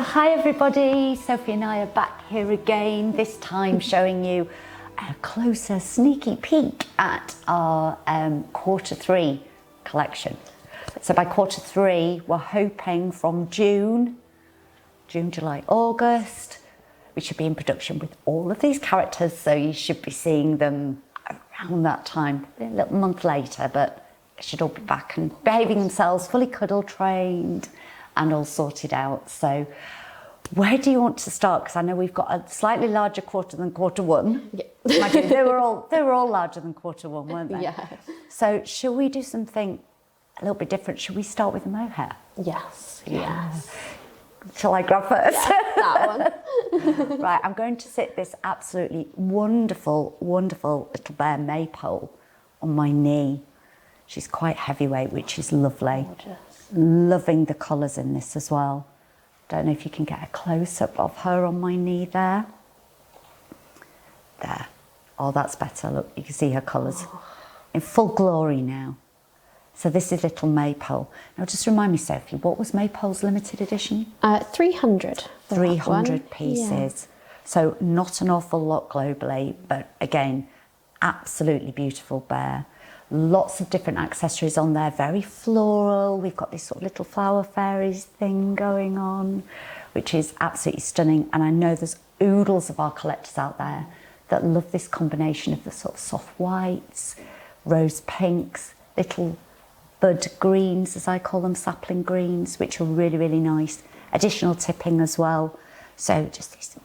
Hi everybody, Sophie and I are back here again, this time showing you a closer sneaky peek at our Q3 collection. So by Q3 we're hoping from June, July, August, we should be in production with all of these characters, so you should be seeing them around that time, a little month later, but they should all be back and behaving themselves, fully cuddle trained and all sorted out. So where do you want to start? Because I know we've got a slightly larger quarter than Q1. Yeah. Mind you, they were all larger than Q1, weren't they? Yeah. So shall we do something a little bit different? Should we start with the mohair? Yes. Yeah. Shall I grab first? Yeah, that one. Right, I'm going to sit this absolutely wonderful, wonderful little bear maypole on my knee. She's quite heavyweight, which is lovely. Gorgeous. Loving the colours in this as well. Don't know if you can get a close-up of her on my knee there. There. Oh, that's better. Look, you can see her colours in full glory now. So this is little maypole. Now just remind me, Sophie, what was maypole's limited edition? 300. 300 pieces. Yeah. So not an awful lot globally, but again, absolutely beautiful bear. Lots of different accessories on there, very floral. We've got this sort of little flower fairies thing going on, which is absolutely stunning. And I know there's oodles of our collectors out there that love this combination of the sort of soft whites, rose pinks, little bud greens, as I call them, sapling greens, which are really, really nice. Additional tipping as well. So just this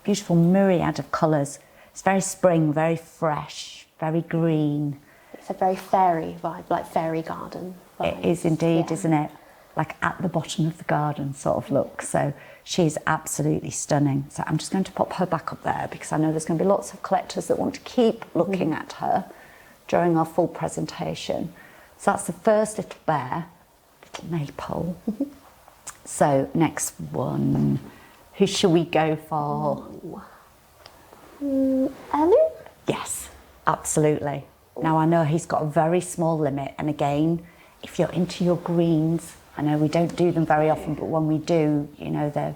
beautiful myriad of colours. It's very spring, very fresh, very green. It's a very fairy vibe, like fairy garden vibes. It is indeed, isn't it? Like at the bottom of the garden sort of look. So she's absolutely stunning. So I'm just going to pop her back up there because I know there's going to be lots of collectors that want to keep looking at her during our full presentation. So that's the first little bear, little maypole. So next one, who shall we go for? Ellen? Yes, absolutely. Now I know he's got a very small limit, and again, if you're into your greens, I know we don't do them very often, but when we do, you know, they're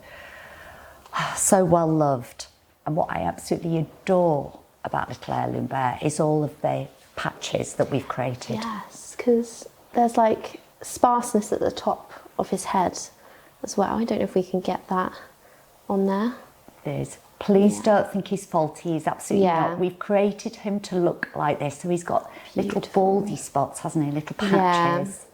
so well loved. And what I absolutely adore about Little Heirloom Bear is all of the patches that we've created. Yes, because there's like sparseness at the top of his head as well. I don't know if we can get that on there. There's. Please don't think he's faulty, he's absolutely not. We've created him to look like this, so he's got little baldy spots, hasn't he, little patches.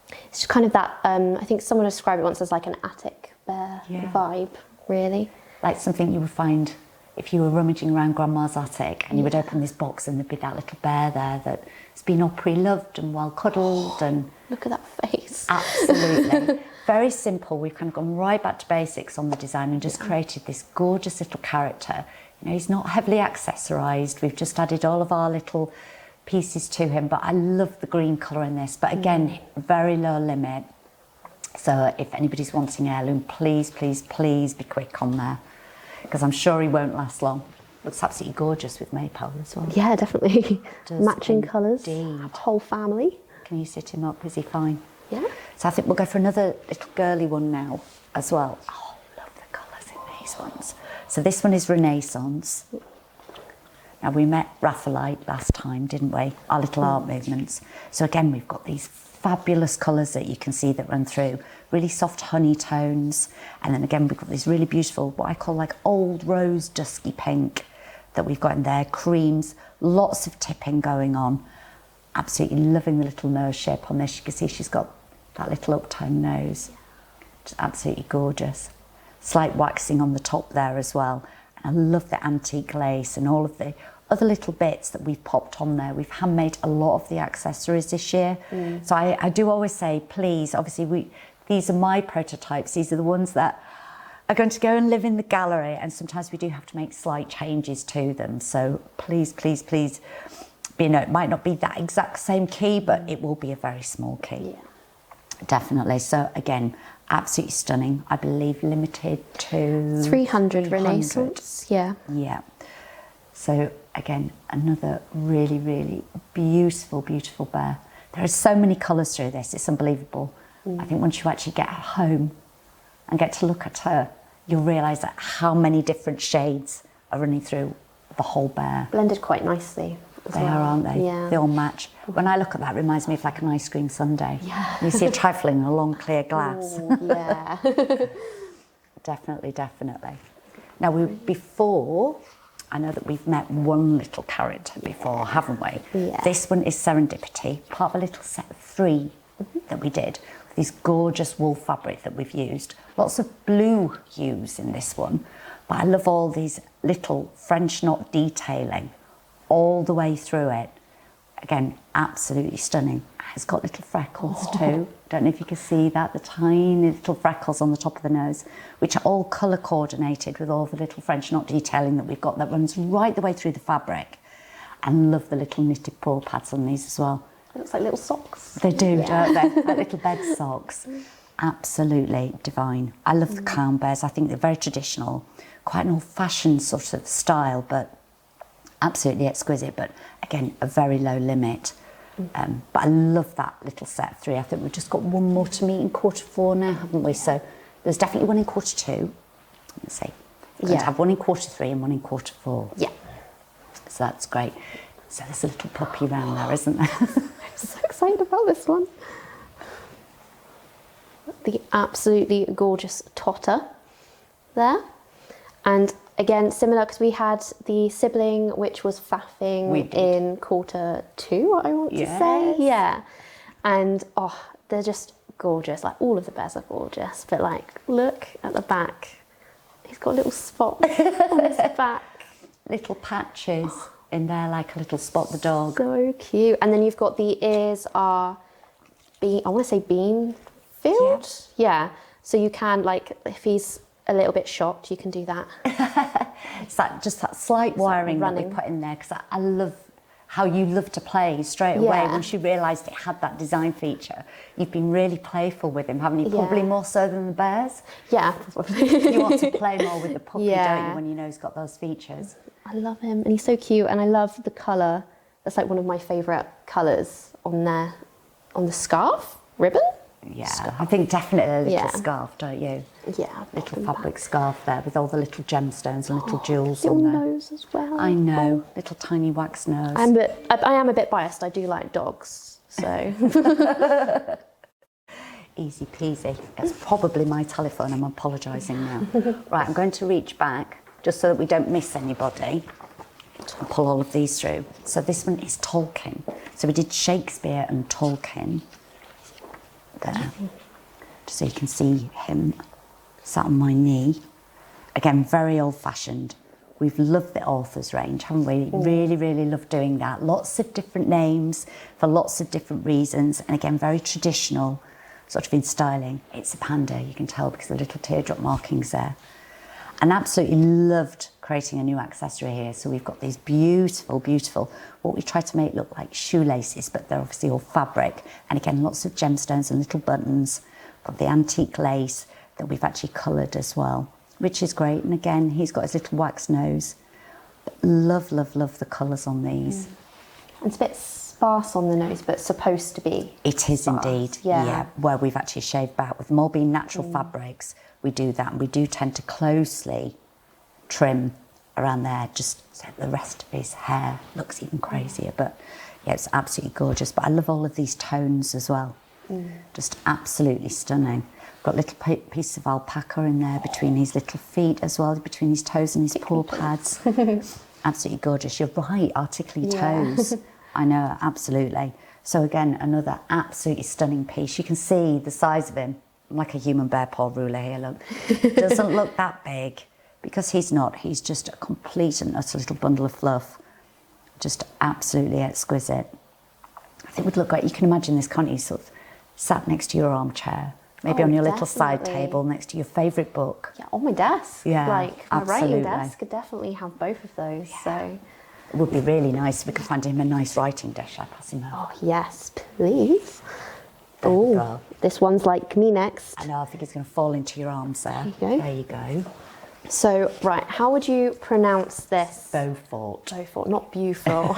Yeah. It's just kind of that, I think someone described it once as like an attic bear vibe, really. Like something you would find if you were rummaging around Grandma's attic and you would open this box and there'd be that little bear there that's been all pre-loved and well cuddled. And look at that face. Absolutely. Very simple. We've kind of gone right back to basics on the design and just created this gorgeous little character. You know, he's not heavily accessorised. We've just added all of our little pieces to him, but I love the green colour in this. But again, very low limit. So if anybody's wanting heirloom, please, please, please be quick on there, because I'm sure he won't last long. Looks absolutely gorgeous with maypole as well. Yeah, definitely. Matching colours. Whole family. Can you sit him up? Is he fine? Yeah. So I think we'll go for another little girly one now as well. Oh, love the colours in these ones. So this one is Renaissance. Now we met Raphaelite last time, didn't we? Our little art movements. So again, we've got these fabulous colours that you can see that run through. Really soft honey tones. And then again, we've got this really beautiful, what I call like old rose dusky pink that we've got in there. Creams, lots of tipping going on. Absolutely loving the little nose shape on this. You can see she's got that little upturned nose. Just absolutely gorgeous. Slight waxing on the top there as well. And I love the antique lace and all of the other little bits that we've popped on there. We've handmade a lot of the accessories this year. So I do always say, please, obviously these are my prototypes. These are the ones that are going to go and live in the gallery, and sometimes we do have to make slight changes to them. So please, please, please, you know, it might not be that exact same key, but it will be a very small key. Yeah. Definitely. So again, absolutely stunning. I believe limited to 300 Renaissance. Yeah. Yeah. So again, another really, really beautiful, beautiful bear. There are so many colours through this. It's unbelievable. I think once you actually get home, and get to look at her, you'll realise that how many different shades are running through the whole bear. Blended quite nicely. They are, aren't they? Yeah. They all match. When I look at that, it reminds me of like an ice cream sundae. Yeah. You see a trifling in a long clear glass. Ooh, yeah. Definitely, definitely. Now, before, I know that we've met one little character before, haven't we? Yeah. This one is Serendipity, part of a little set of 3 that we did. This gorgeous wool fabric that we've used. Lots of blue hues in this one, but I love all these little French knot detailing all the way through it. Again, absolutely stunning. It's got little freckles too. Don't know if you can see that, the tiny little freckles on the top of the nose, which are all colour coordinated with all the little French knot detailing that we've got that runs right the way through the fabric. And love the little knitted paw pads on these as well. It looks like little socks. They do, don't they? Like little bed socks. Absolutely divine. I love the clown bears. I think they're very traditional, quite an old-fashioned sort of style, but absolutely exquisite. But again, a very low limit. But I love that little set 3. I think we've just got one more to meet in Q4 now, haven't we? So there's definitely one in Q2. Let's see. We're going to have one in Q3 and one in Q4. Yeah. So that's great. So there's a little puppy around there, isn't there? I'm so excited about this one. The absolutely gorgeous Totter there. And again, similar, because we had the sibling which was faffing in Q2, I want to say. Yeah. And they're just gorgeous. Like, all of the bears are gorgeous. But like, look at the back. He's got a little spot on his back. Little Patches in there, like a little Spot the dog. So cute. And then you've got the ears are I want to say bean filled. Yeah. So you can, like, if he's a little bit shocked, you can do that. It's just that slight wiring that we put in there, because I love how you love to play straight away. Once you realised it had that design feature, you've been really playful with him, haven't you? Probably more so than the bears. Yeah, probably. You want to play more with the puppy, don't you, when you know he's got those features. I love him, and he's so cute, and I love the colour. That's like one of my favourite colours on there, on the scarf ribbon. Yeah, scarf. I think definitely a little scarf, don't you? Yeah, little fabric scarf there with all the little gemstones and little jewels little on there. Nose as well. I know, little tiny wax nose. I am a bit biased. I do like dogs, so. Easy peasy. It's probably my telephone. I'm apologising now. Right, I'm going to reach back just so that we don't miss anybody. I'll pull all of these through. So this one is Tolkien. So we did Shakespeare and Tolkien there, just so you can see him sat on my knee. Again, very old-fashioned. We've loved the author's range, haven't we? Really, really loved doing that. Lots of different names for lots of different reasons, and again, very traditional, sort of in styling. It's a panda, you can tell, because the little teardrop markings there. And absolutely loved creating a new accessory here. So we've got these beautiful, beautiful, what we tried to make look like shoelaces, but they're obviously all fabric. And again, lots of gemstones and little buttons. Got the antique lace that we've actually coloured as well, which is great. And again, he's got his little wax nose. But love, love, love the colours on these. It's a bit sparse on the nose, but supposed to be. It is sparse. indeed, yeah. Where we've actually shaved back. With them all being natural fabrics, we do that, and we do tend to closely trim around there, just so the rest of his hair looks even crazier. But yeah, it's absolutely gorgeous. But I love all of these tones as well. Just absolutely stunning. Got little pieces of alpaca in there between his little feet as well, between his toes and his paw pads. Absolutely gorgeous. You're right, articly toes. I know, absolutely. So again, another absolutely stunning piece. You can see the size of him, like a human bear paw ruler here, look. Doesn't look that big, because he's not. He's just a complete and utter little bundle of fluff. Just absolutely exquisite. I think it would look great. You can imagine this, can't you? Sort of sat next to your armchair, maybe on your little side table next to your favourite book. Yeah, on my desk. Yeah, like my absolutely. writing desk could definitely have both of those. Yeah. So it would be really nice if we could find him a nice writing desk. I'll pass him out. Oh yes, please. Oh, this one's like me next. I know. I think he's going to fall into your arms there. There you go. There you go. So, right, how would you pronounce this? Beaufort. Beaufort, not beautiful.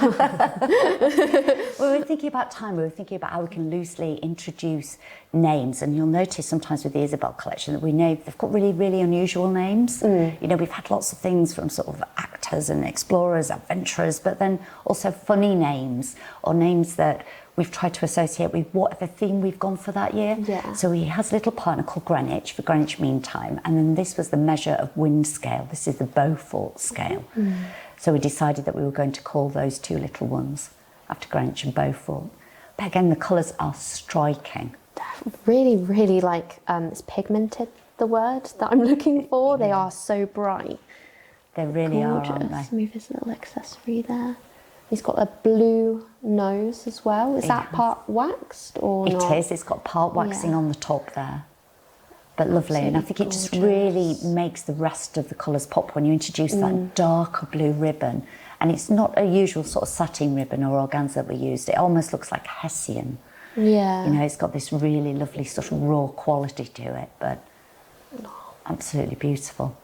Well, we were thinking about time, we were thinking about how we can loosely introduce names, and you'll notice sometimes with the Isabelle collection that we know they've got really, really unusual names. You know, we've had lots of things from sort of actors and explorers, adventurers, but then also funny names or names that we've tried to associate with whatever theme we've gone for that year. Yeah. So he has a little partner called Greenwich for Greenwich Mean Time, and then this was the measure of wind scale. This is the Beaufort scale. So we decided that we were going to call those two little ones after Greenwich and Beaufort. But again, the colours are striking. Really, really like, it's pigmented, the word that I'm looking for. They are so bright. They really Gorgeous. are, aren't they? Move his little accessory there. He's got a blue nose as well. Is that part waxed or not? It is. It's got part waxing on the top there. But lovely. And I think it just Absolutely really makes the rest of the colours pop when you introduce that darker blue ribbon. And it's not a usual sort of satin ribbon or organza that we used. It almost looks like Hessian. Yeah. You know, it's got this really lovely sort of raw quality to it, but absolutely beautiful.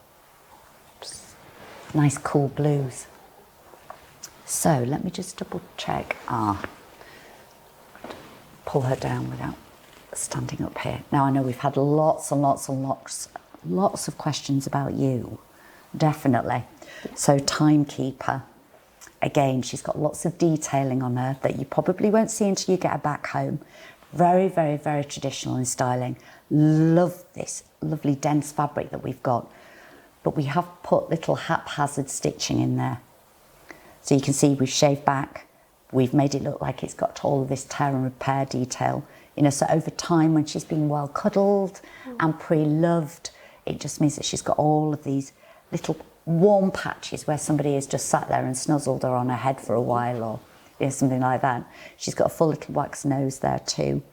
Nice cool blues. So let me just double check. Pull her down without standing up here. Now I know we've had lots and lots and lots of questions about you, definitely. So timekeeper, again, she's got lots of detailing on her that you probably won't see until you get her back home. Very, very, very traditional in styling. Love this lovely dense fabric that we've got, but we have put little haphazard stitching in there. So you can see we've shaved back, we've made it look like it's got all of this tear and repair detail. You know, so over time when she's been well cuddled and pre-loved, it just means that she's got all of these little warm patches where somebody has just sat there and snuzzled her on her head for a while, or you know, something like that. She's got a full little wax nose there too.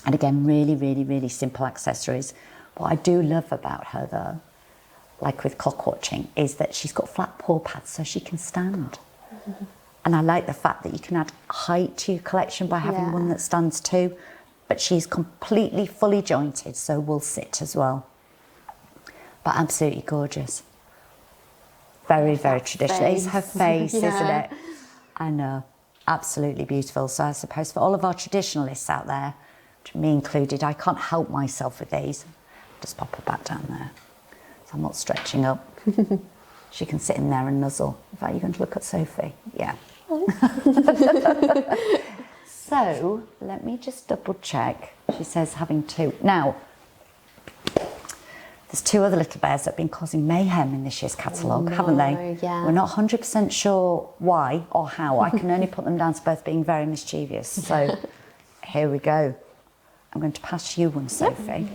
And again, really, really, really simple accessories. What I do love about her though, like with clock watching, is that she's got flat paw pads so she can stand. And I like the fact that you can add height to your collection by having one that stands too, but she's completely fully jointed, so will sit as well. But absolutely gorgeous. Very, very traditional. It's her face, isn't it? I know, absolutely beautiful. So I suppose for all of our traditionalists out there, me included, I can't help myself with these. Just pop her back down there. So I'm not stretching up. She can sit in there and nuzzle. In fact, you're going to look at Sophie? Yeah. So, let me just double check. She says having two. Now, there's two other little bears that have been causing mayhem in this year's catalogue, haven't they? Yeah. We're not 100% sure why or how. I can only put them down to both being very mischievous. So, here we go. I'm going to pass you one, Sophie.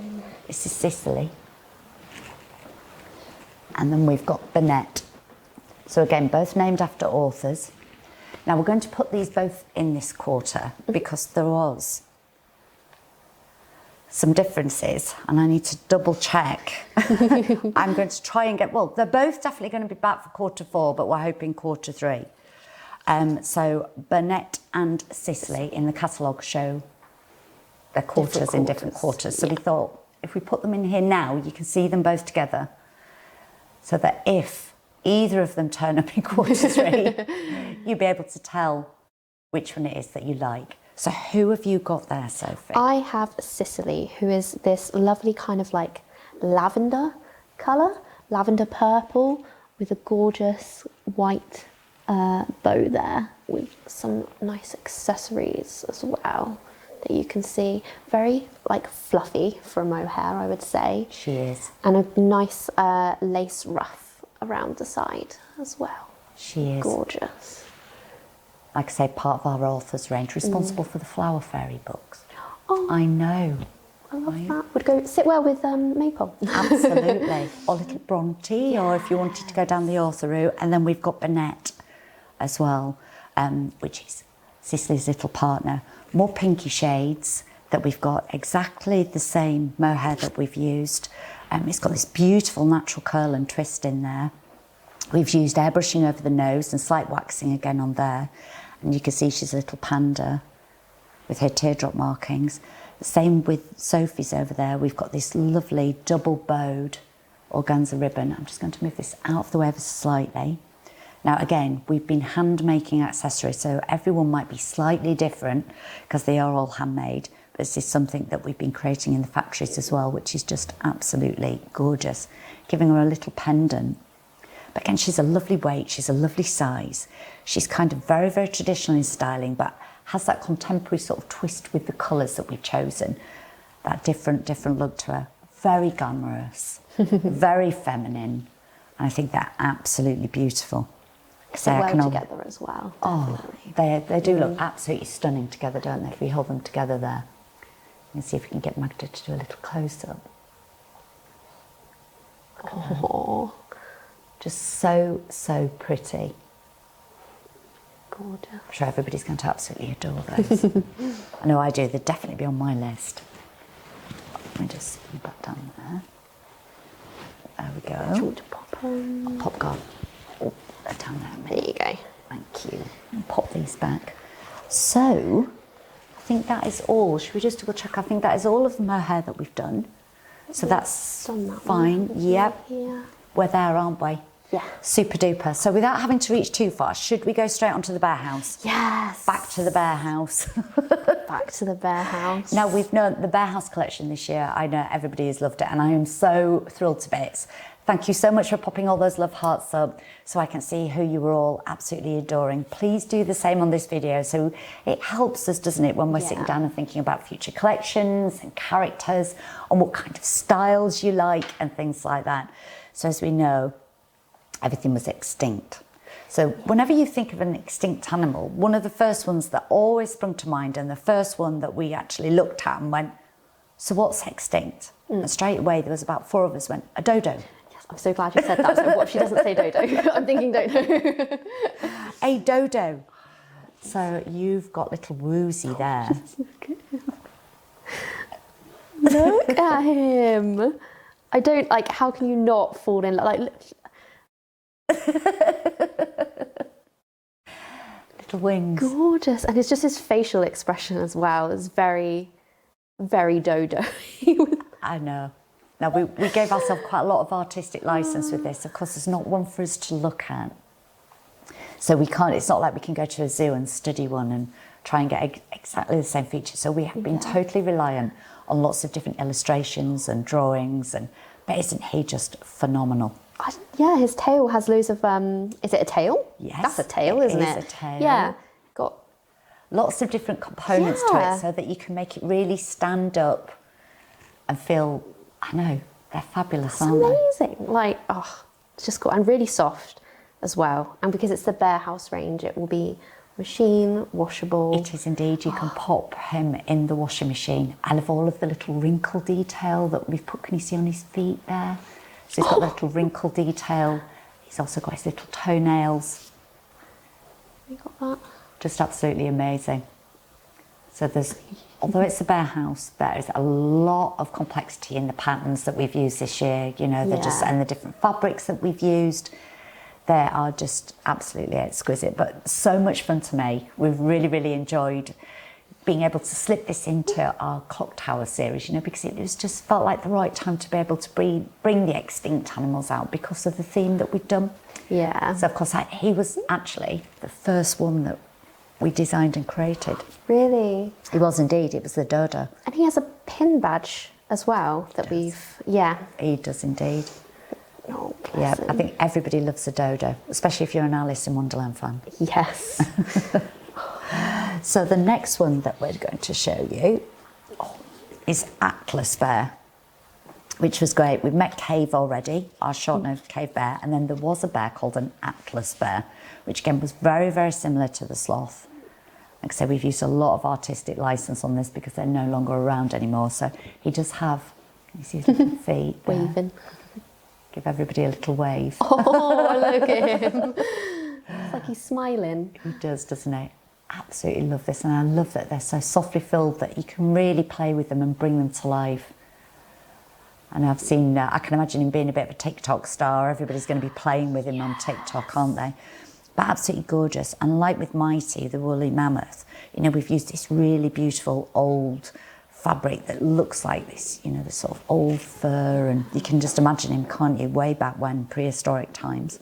This is Sicily. And then we've got Burnett. So again, both named after authors. Now we're going to put these both in this quarter because there was some differences and I need to double check. I'm going to try and get, well, they're both definitely going to be back for quarter 4, but we're hoping quarter 3. So Burnett and Sicily in the catalogue show their quarters in different quarters. So we thought if we put them in here now, you can see them both together. So that if either of them turn up in quarter 3, you'll be able to tell which one it is that you like. So who have you got there, Sophie? I have Sicily, who is this lovely kind of like lavender colour, lavender purple, with a gorgeous white bow there, with some nice accessories as well that you can see. Very like fluffy for a mohair, I would say. She is. And a nice lace ruff around the side as well. She is. Gorgeous. Like I say, part of our authors range, responsible for the Flower Fairy books. Oh, I know. I love that. Would go sit well with maple. Absolutely. Or little Bronte, or if you wanted to go down the author route. And then we've got Burnett as well, which is Sicily's little partner. More pinky shades that we've got exactly the same mohair that we've used. It's got this beautiful natural curl and twist in there. We've used airbrushing over the nose and slight waxing again on there. And you can see she's a little panda with her teardrop markings. The same with Sophie's over there. We've got this lovely double bowed organza ribbon. I'm just going to move this out of the way ever slightly. Now again, we've been hand making accessories, so everyone might be slightly different because they are all handmade. But this is something that we've been creating in the factories as well, which is just absolutely gorgeous. Giving her a little pendant. But again, she's a lovely weight, she's a lovely size. She's kind of very, very traditional in styling, but has that contemporary sort of twist with the colours that we've chosen. That different look to her. Very glamorous, very feminine. And I think they're absolutely beautiful. They well together as well. Definitely. Oh, they do look absolutely stunning together, don't they? If we hold them together there. You can see if we can get Magda to do a little close-up. Oh, just so pretty. Gorgeous. I'm sure everybody's going to absolutely adore those. I know I do. They'd definitely be on my list. Let me just put that down there. There we go. Do you want to pop them? I'll pop guard. Oh, they're down there. There you go. Thank you. And pop these back. So, I think that is all. Should we just double check? I think that is all of the mohair that we've done. So that's fine. Yep. Yeah. We're there, aren't we? Yeah. Super duper. So without having to reach too far, should we go straight onto the bear house? Yes. Back to the bear house. Back to the bear house. Now, we've known the bear house collection this year. I know everybody has loved it, and I am so thrilled to bits. Thank you so much for popping all those love hearts up so I can see who you were all absolutely adoring. Please do the same on this video. So it helps us, doesn't it, when we're sitting down and thinking about future collections and characters and what kind of styles you like and things like that. So as we know, everything was extinct. So whenever you think of an extinct animal, one of the first ones that always sprung to mind, and the first one that we actually looked at and went, so what's extinct? And straight away there was about 4 of us went, a dodo. Yes, I'm so glad you said that. So what if she doesn't say dodo? I'm thinking dodo. A dodo. So you've got little Woozy there. Look at him. I don't, like, how can you not fall in love? Like, little wings. Gorgeous. And it's just his facial expression as well. It's very, very dodo. I know. Now, we gave ourselves quite a lot of artistic license with this. Of course, there's not one for us to look at. So we can't, it's not like we can go to a zoo and study one and try and get exactly the same features. So we have been totally reliant on lots of different illustrations and drawings. But isn't he just phenomenal? Yeah, his tail has loads of, is it a tail? Yes. That's a tail, isn't it? It is a tail. Yeah. Got lots of different components to it so that you can make it really stand up and feel, I know, they're fabulous, aren't they? Amazing. Like, oh, it's just cool. And really soft as well. And because it's the Bear House range, it will be machine washable. It is indeed. You can pop him in the washing machine. I love all of the little wrinkle detail that we've put. Can you see on his feet there? So he's got the little wrinkle detail. He's also got his little toenails. You got that? Just absolutely amazing. So there's, although it's a bear house, there is a lot of complexity in the patterns that we've used this year. You know, and the different fabrics that we've used. They are just absolutely exquisite, but so much fun to make. We've really, really enjoyed being able to slip this into our Clock Tower series, you know, because it was just felt like the right time to be able to bring the extinct animals out because of the theme that we'd done. Yeah. So, of course, he was actually the first one that we designed and created. Really? He was indeed. It was the dodo. And he has a pin badge as well that He does indeed. Oh, yeah, I think everybody loves a dodo, especially if you're an Alice in Wonderland fan. Yes. So the next one that we're going to show you is Atlas Bear, which was great. We've met Cave already, our short-nosed cave bear, and then there was a bear called an Atlas Bear, which again was very, very similar to the sloth. Like I said, we've used a lot of artistic license on this because they're no longer around anymore. So he does have, can you see his little feet? Waving. Give everybody a little wave. Oh, look at him. It's like he's smiling. He does, doesn't he? Absolutely love this, and I love that they're so softly filled that you can really play with them and bring them to life. And I've seen, I can imagine him being a bit of a TikTok star. Everybody's going to be playing with him on TikTok, aren't they? But absolutely gorgeous. And like with Mighty, the woolly mammoth, you know, we've used this really beautiful old fabric that looks like this, you know, the sort of old fur, and you can just imagine him, can't you, way back when, prehistoric times.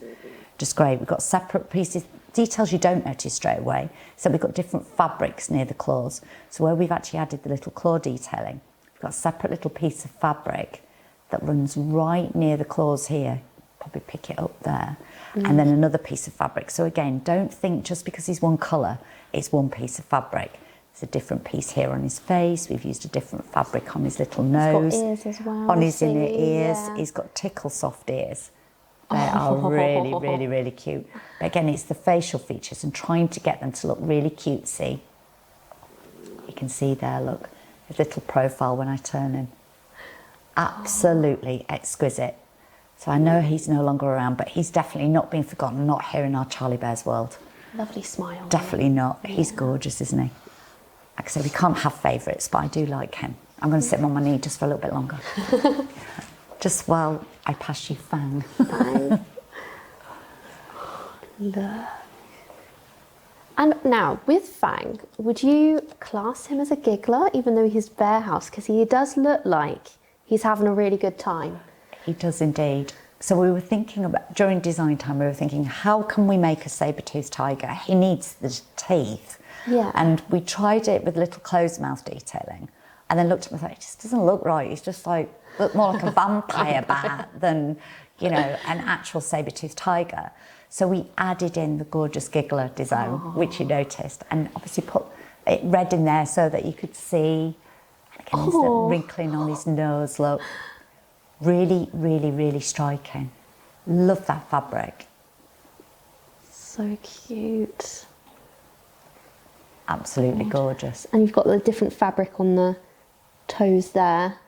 Just great. We've got separate pieces, details you don't notice straight away. So we've got different fabrics near the claws. So where we've actually added the little claw detailing, we've got a separate little piece of fabric that runs right near the claws here. Probably pick it up there. And then another piece of fabric. So again, don't think just because he's one colour, it's one piece of fabric. There's a different piece here on his face. We've used a different fabric on his little nose. He's got ears as well. On his inner ears. Yeah. He's got tickle soft ears. They are really, really, really cute. But again, it's the facial features and trying to get them to look really cutesy. You can see there, look, his little profile when I turn him. Absolutely exquisite. So I know he's no longer around, but he's definitely not been forgotten, not here in our Charlie Bears world. Lovely smile. Definitely not. Yeah. He's gorgeous, isn't he? Like I said, we can't have favourites, but I do like him. I'm going to sit him on my knee just for a little bit longer. Just while I pass you Fang. Fang. Look. And now, with Fang, would you class him as a giggler, even though he's bear house? Because he does look like he's having a really good time. He does indeed. So we were thinking about, during design time, we were thinking, how can we make a saber-toothed tiger? He needs the teeth. Yeah. And we tried it with little closed mouth detailing, and then looked at him and thought, it just doesn't look right. He's just like, look more like a vampire bat than, you know, an actual saber-toothed tiger. So we added in the gorgeous giggler design, which you noticed, and obviously put it red in there so that you could see. And again, this little wrinkling on his nose, look. Really, really, really striking. Love that fabric. So cute. Absolutely gorgeous. And you've got the different fabric on the toes there.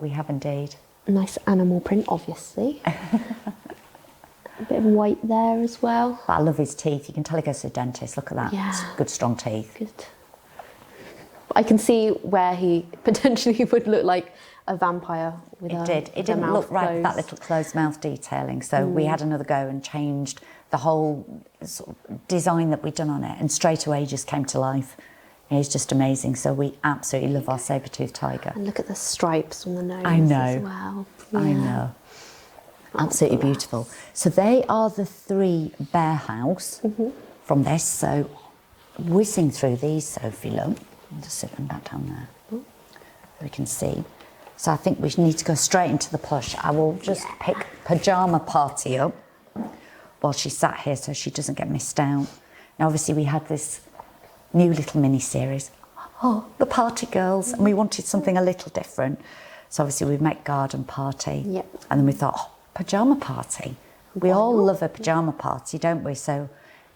We have indeed. Nice animal print, obviously. A bit of white there as well. But I love his teeth. You can tell he goes to the dentist. Look at that. Yeah. Good, strong teeth. Good. I can see where he potentially would look like a vampire with It did. It didn't look right with that little closed mouth detailing. So we had another go and changed the whole sort of design that we'd done on it, and straight away he just came to life. He's just amazing. So we absolutely love our saber-toothed tiger. And look at the stripes on the nose I know. as well. Yeah. I know. Absolutely beautiful. So they are the 3 bear house from this. So whizzing through these, Sophie, look. I'll just sit them back down there. We can see. So I think we need to go straight into the plush. I will just pick Pyjama Party up while she's sat here so she doesn't get missed out. Now, obviously, we had this new little mini-series, the Party Girls, and we wanted something a little different. So obviously, we met Garden Party, and then we thought, Pyjama Party. We all love a pyjama party, don't we? So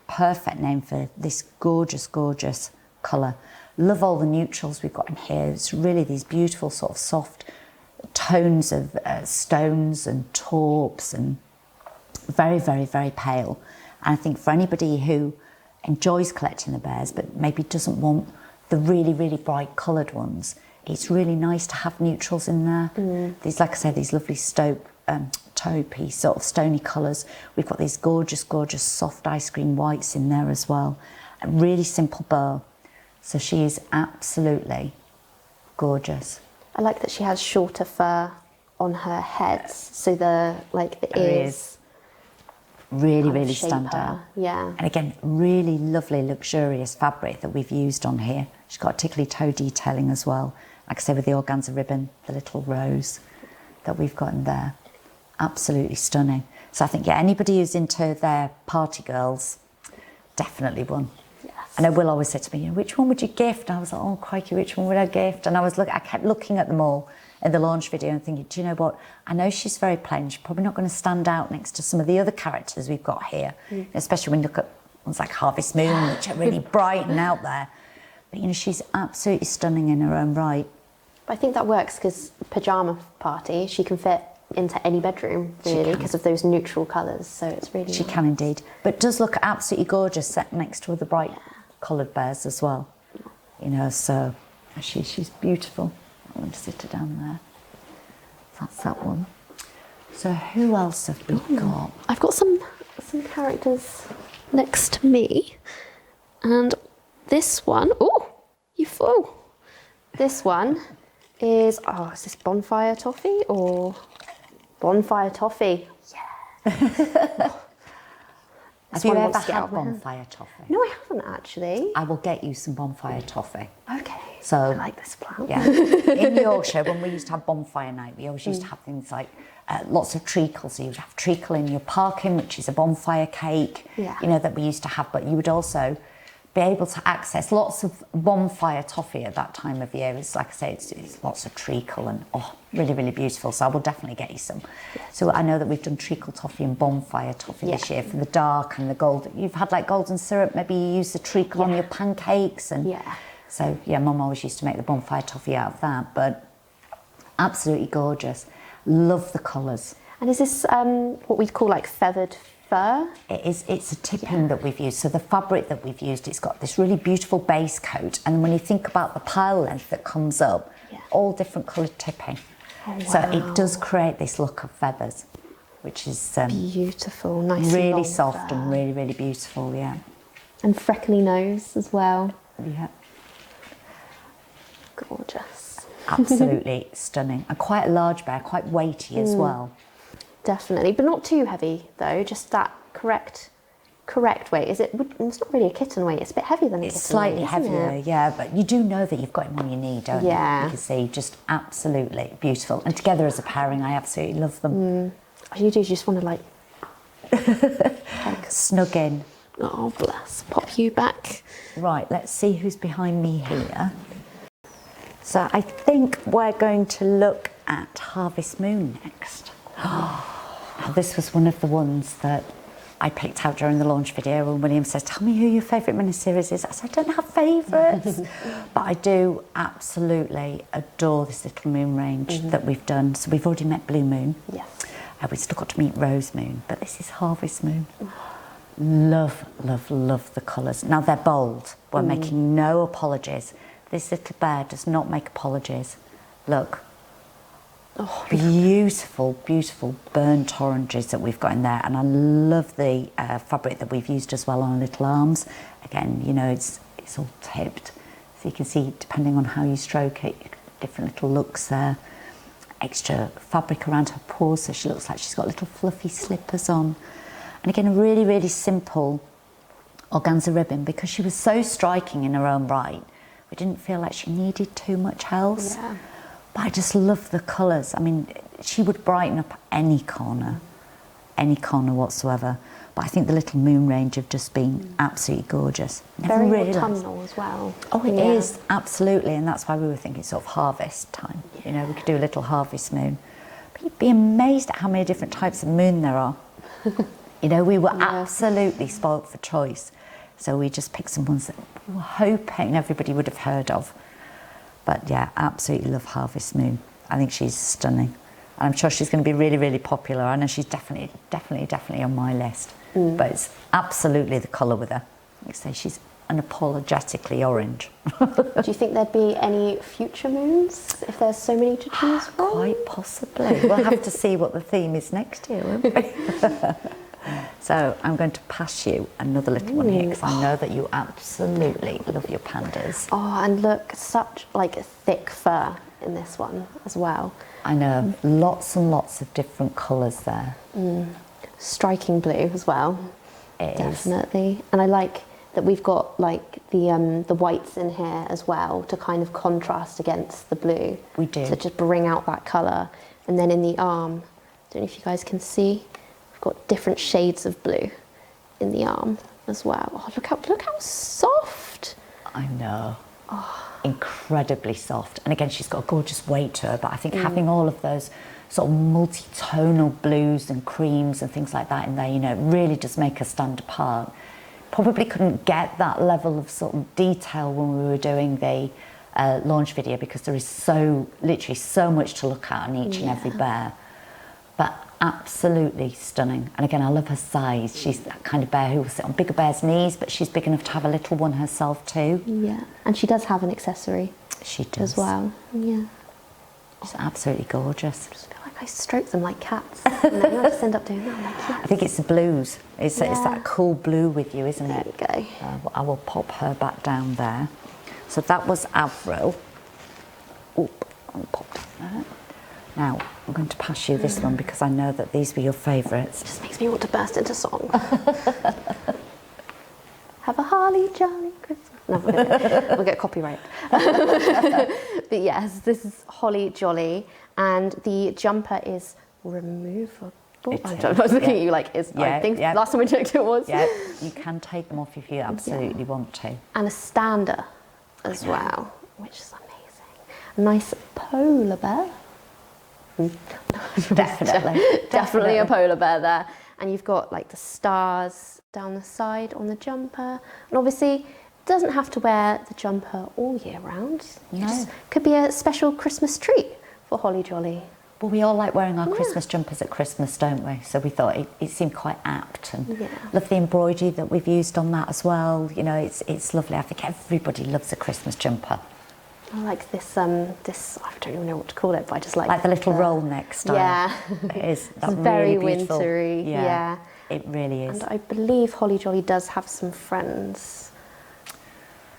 perfect name for this gorgeous, gorgeous colour. Love all the neutrals we've got in here. It's really these beautiful sort of soft tones of stones and taupes, and very, very, very pale. And I think for anybody who enjoys collecting the bears but maybe doesn't want the really, really bright coloured ones, it's really nice to have neutrals in there. These, like I said, these lovely taupey sort of stony colours. We've got these gorgeous, gorgeous soft ice cream whites in there as well. A really simple bow. So she is absolutely gorgeous. I like that she has shorter fur on her head, so the ears really, really stand out. Yeah. And again, really lovely, luxurious fabric that we've used on here. She's got a tickly toe detailing as well. Like I say, with the organza ribbon, the little rose that we've got in there. Absolutely stunning. So I think, yeah, anybody who's into their party girls, definitely one. Yes. I know Will always said to me, which one would you gift? And I was like, oh, crikey, which one would I gift? And I kept looking at them all in the launch video and thinking, do you know what? I know she's very plain. She's probably not going to stand out next to some of the other characters we've got here, especially when you look at ones like Harvest Moon, which are really bright and out there. But, you know, she's absolutely stunning in her own right. But I think that works because Pyjama Party, she can fit into any bedroom, really, because of those neutral colours. So it's really She can indeed. But does look absolutely gorgeous set next to other bright coloured bears as well. You know, so she's beautiful. I'm going to sit her down there. That's that one. So who else have we got? I've got some characters next to me. And this one, this one is this bonfire toffee or bonfire toffee? Yeah. Have you ever had bonfire toffee? No, I haven't actually. I will get you some bonfire toffee. Okay. So I like this plant. Yeah. In Yorkshire, when we used to have bonfire night, we always used to have things like lots of treacle. So you'd have treacle in your parking, which is a bonfire cake. Yeah. You know, that we used to have. But you would also be able to access lots of bonfire toffee at that time of year. It's like I say, it's lots of treacle and really, really beautiful. So I will definitely get you some. Yes. So I know that we've done treacle toffee and bonfire toffee this year for the dark and the gold. You've had like golden syrup. Maybe you use the treacle on your pancakes and So yeah, Mum always used to make the bonfire toffee out of that. But absolutely gorgeous. Love the colours. And is this what we'd call like feathered fur? It is. It's a tipping that we've used. So the fabric that we've used, it's got this really beautiful base coat, and when you think about the pile length that comes up, all different coloured tipping. Oh, wow. So it does create this look of feathers, which is beautiful, nice, really soft fur. And really, really beautiful. Yeah. And freckly nose as well. Yeah. Gorgeous. Absolutely stunning, and quite a large bear, quite weighty as well. Definitely, but not too heavy though. Just that correct weight. Is it? It's not really a kitten weight. It's a bit heavier than a kitten. It's slightly heavier, yeah. But you do know that you've got him on your knee, don't you? You can see, just absolutely beautiful. And together as a pairing, I absolutely love them. You do. You just want to like snug in. Oh bless. Pop you back. Right. Let's see who's behind me here. So I think we're going to look at Harvest Moon next. Now, this was one of the ones that I picked out during the launch video, and William says, tell me who your favourite miniseries is. I said, I don't have favourites, but I do absolutely adore this little moon range that we've done. So we've already met Blue Moon. Yes. We've still got to meet Rose Moon, but this is Harvest Moon. Love, love, love the colours. Now, they're bold. We're making no apologies. This little bear does not make apologies. Look. Oh, beautiful, beautiful burnt oranges that we've got in there, and I love the fabric that we've used as well on little arms. Again, you know, it's all tipped, so you can see depending on how you stroke it, different little looks there. Extra fabric around her paws, so she looks like she's got little fluffy slippers on. And again, a really, really simple organza ribbon, because she was so striking in her own right. We didn't feel like she needed too much else. Yeah. But I just love the colours. I mean, she would brighten up any corner whatsoever. But I think the little moon range have just been absolutely gorgeous. Very really autumnal as well. Oh, it is, absolutely. And that's why we were thinking sort of harvest time. You know, we could do a little harvest moon. But you'd be amazed at how many different types of moon there are. You know, we were absolutely spoilt for choice. So we just picked some ones that we were hoping everybody would have heard of. But yeah, absolutely love Harvest Moon. I think she's stunning. And I'm sure she's going to be really, really popular. I know she's definitely on my list. But it's absolutely the colour with her. Like I say, she's unapologetically orange. Do you think there'd be any future moons if there's so many to choose from? Quite possibly. We'll have to see what the theme is next year, won't we? So I'm going to pass you another little one here, because I know that you absolutely love your pandas. Oh, and look, such like a thick fur in this one as well. I know, lots and lots of different colours there. Striking blue as well. It definitely. Is. And I like that we've got like the whites in here as well to kind of contrast against the blue. We do. To just bring out that colour. And then in the arm, I don't know if you guys can see, we've got different shades of blue in the arm as well. Oh, look how soft. I know. Oh. Incredibly soft. And again, she's got a gorgeous weight to her, but I think having all of those sort of multi-tonal blues and creams and things like that in there, you know, it really does make her stand apart. Probably couldn't get that level of sort of detail when we were doing the launch video, because there is literally so much to look at on each and every bear. But absolutely stunning. And again, I love her size. She's that kind of bear who will sit on bigger bears' knees, but she's big enough to have a little one herself too. Yeah, and she does have an accessory. She does. As well, yeah. She's absolutely gorgeous. I just feel like I stroke them like cats. And then I just end up doing that like cats. I think it's the blues. It's that cool blue with you, isn't it? There you go. I will pop her back down there. So that was Avril. Oop, I'll pop that. Now, I'm going to pass you this one because I know that these were your favourites. It just makes me want to burst into song. Have a holly jolly Christmas. No, we'll get copyright. But yes, this is holly jolly, and the jumper is removable. I was looking at you like, I think last time we checked it was. Yeah, you can take them off if you absolutely want to. And a stander as well, which is amazing. A nice polar bear. Definitely a polar bear there. And you've got like the stars down the side on the jumper. And obviously, doesn't have to wear the jumper all year round. No. Could be a special Christmas treat for Holly Jolly. Well, we all like wearing our Christmas jumpers at Christmas, don't we? So we thought it seemed quite apt, and love the embroidery that we've used on that as well. You know, it's lovely. I think everybody loves a Christmas jumper. I like this, I don't even know what to call it, but I just like the little roll neck style. Yeah. It is. It's very wintry. Yeah. It really is. And I believe Holly Jolly does have some friends.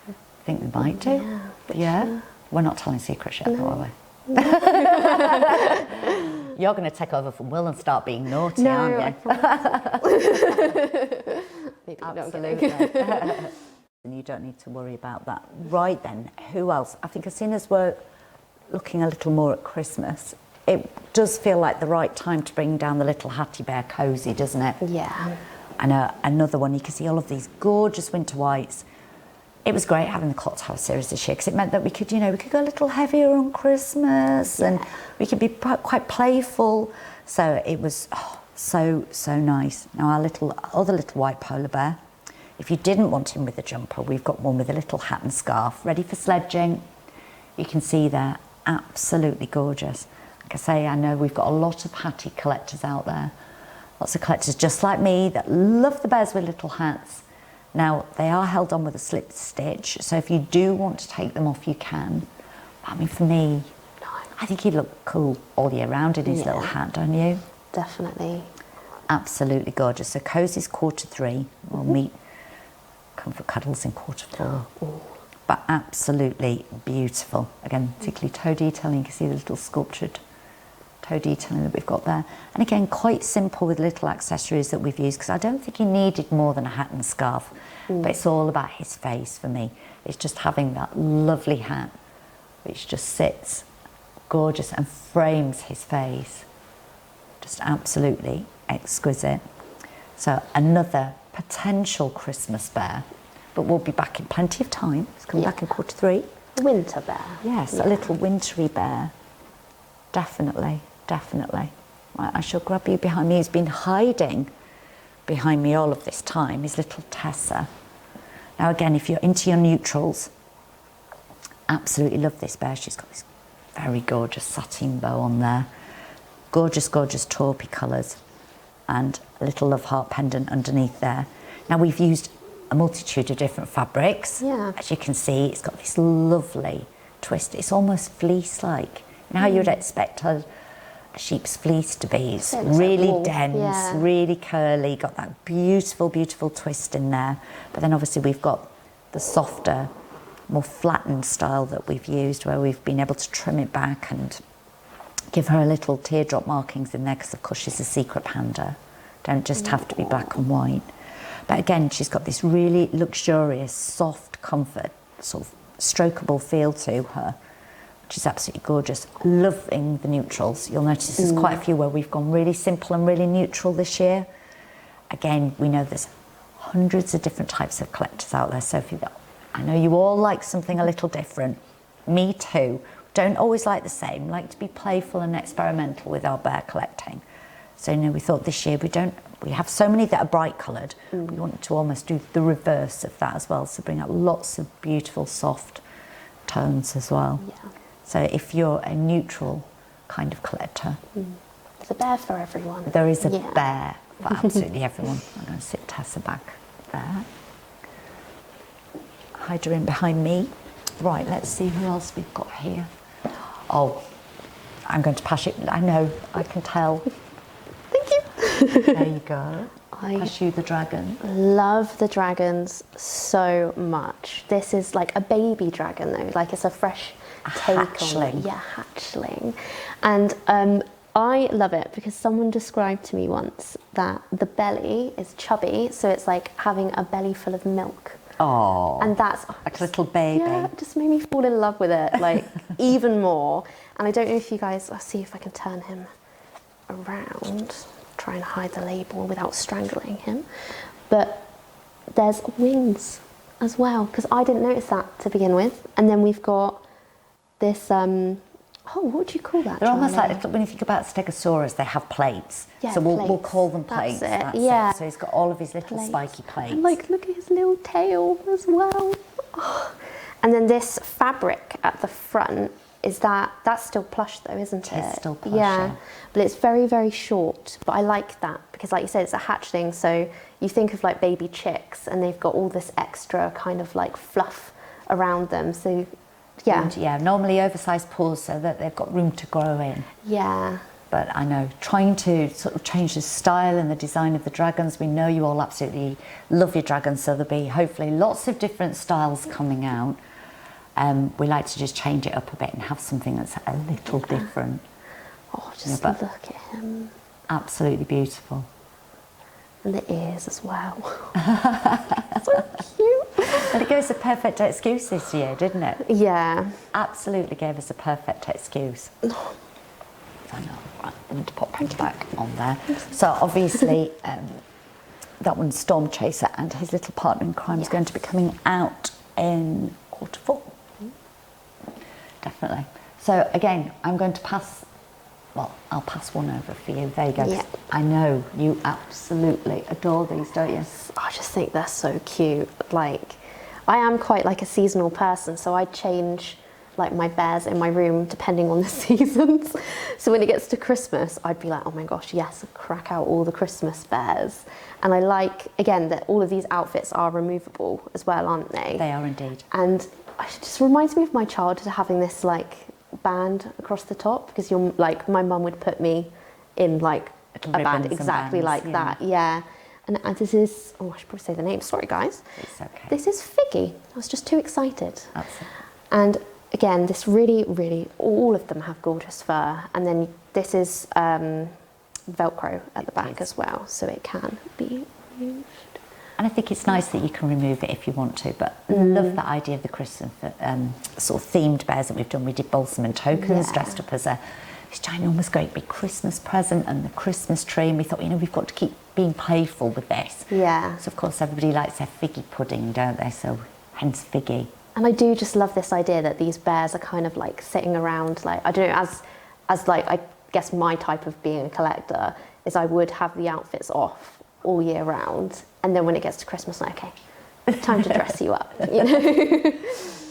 I think they might do. Yeah. We're not telling secrets yet, though, are we? You're going to take over from Will and start being naughty, aren't you? Absolutely. And you don't need to worry about that. Right then, who else? I think as soon as we're looking a little more at Christmas, it does feel like the right time to bring down the little Hattie Bear cozy, doesn't it? Yeah. And another one, you can see all of these gorgeous winter whites. It was great having the Clock Tower series this year because it meant that we could go a little heavier on Christmas and we could be quite playful. So it was so nice. Now our other little white polar bear, if you didn't want him with a jumper, we've got one with a little hat and scarf ready for sledging. You can see they're absolutely gorgeous. Like I say, I know we've got a lot of Hattie collectors out there. Lots of collectors just like me that love the bears with little hats. Now, they are held on with a slip stitch, so if you do want to take them off, you can. I mean, for me, I think he'd look cool all year round in his little hat, don't you? Definitely. Absolutely gorgeous. So cozy's Q3. We'll meet Comfort Cuddles in Q4. But absolutely beautiful. Again, particularly toe detailing. You can see the little sculptured toe detailing that we've got there. And again, quite simple with little accessories that we've used because I don't think he needed more than a hat and scarf. But it's all about his face for me. It's just having that lovely hat which just sits gorgeous and frames his face. Just absolutely exquisite. So another potential Christmas bear, but we'll be back in plenty of time. It's coming back in Q3. Winter bear. Yes, a little wintry bear. Definitely. Right, I shall grab you behind me. He's been hiding behind me all of this time, his little Tessa. Now again, if you're into your neutrals, absolutely love this bear. She's got this very gorgeous satin bow on there. Gorgeous taupey colours and a little love heart pendant underneath there. Now we've used a multitude of different fabrics. Yeah. As you can see, it's got this lovely twist. It's almost fleece-like. You know how you'd expect a sheep's fleece to be. It's really like dense, really curly, got that beautiful twist in there. But then obviously we've got the softer, more flattened style that we've used where we've been able to trim it back and give her a little teardrop markings in there because of course she's a secret panda. Don't just have to be black and white. But again, she's got this really luxurious, soft comfort, sort of strokeable feel to her, which is absolutely gorgeous. Loving the neutrals. You'll notice there's quite a few where we've gone really simple and really neutral this year. Again, we know there's hundreds of different types of collectors out there. Sophie, I know you all like something a little different. Me too. Don't always like the same. Like to be playful and experimental with our bear collecting. So, we thought this year we have so many that are bright coloured. We wanted to almost do the reverse of that as well. So bring out lots of beautiful, soft tones as well. Yeah. So if you're a neutral kind of collector. There's a bear for everyone. There is a bear for absolutely everyone. I'm going to sit Tessa back there. Hide her in behind me. Right, let's see who else we've got here. Oh, I'm going to pass it. I know, I can tell. Thank you. There you go. Pass you the dragon. Love the dragons so much. This is like a baby dragon though, like it's a fresh take on it. Yeah, hatchling. And I love it because someone described to me once that the belly is chubby, so it's like having a belly full of milk. Oh, and that's like a little baby. Yeah, it just made me fall in love with it, like even more. And I don't know if you guys, I'll see if I can turn him around, try and hide the label without strangling him. But there's wings as well, because I didn't notice that to begin with. And then we've got this, what do you call that? They're almost like, when you think about Stegosaurus, they have plates. Yeah, so we'll call them plates. That's it. So he's got all of his little spiky plates. And like, look at his little tail as well. Oh. And then this fabric at the front, that's still plush though, isn't it? It's still plush, yeah. But it's very, very short. But I like that because, like you said, it's a hatchling. So you think of like baby chicks and they've got all this extra kind of like fluff around them. So yeah. And, yeah, normally oversized paws so that they've got room to grow in. Yeah. But I know, trying to sort of change the style and the design of the dragons, we know you all absolutely love your dragons, so there'll be hopefully lots of different styles coming out. We like to just change it up a bit and have something that's a little different. Oh, just look at him. Absolutely beautiful. And the ears as well. So cute. And it gave us a perfect excuse this year, didn't it? Yeah. Absolutely gave us a perfect excuse. I know. Right, I need to pop him back on there. So obviously, that one's Storm Chaser, and his little partner in crime is going to be coming out in Q4. Definitely. So again, I'm going to pass. Well, I'll pass one over for you. There you go. Yeah. I know you absolutely adore these, don't you? I just think they're so cute. Like, I am quite like a seasonal person, so I change like my bears in my room depending on the seasons. So when it gets to Christmas, I'd be like, oh my gosh, yes, crack out all the Christmas bears. And I like, again, that all of these outfits are removable as well, aren't they? They are indeed. And it just reminds me of my childhood having this like band across the top, because you're like, my mum would put me in like a band exactly like that. Yeah. And this is, I should probably say the name. Sorry, guys. It's okay. This is Figgy. I was just too excited. Absolutely. And again, this really, really, all of them have gorgeous fur. And then this is Velcro at the back as well, so it can be used. And I think it's nice that you can remove it if you want to, but love the idea of the Christmas sort of themed bears that we've done. We did Balsam and Tokens, dressed up as this ginormous great big Christmas present and the Christmas tree, and we thought, we've got to keep being playful with this. Yeah. So of course everybody likes their figgy pudding, don't they? So hence Figgy. And I do just love this idea that these bears are kind of like sitting around, like, I don't know, as like, I guess my type of being a collector is I would have the outfits off all year round, and then when it gets to Christmas, like, okay, time to dress you up, you know.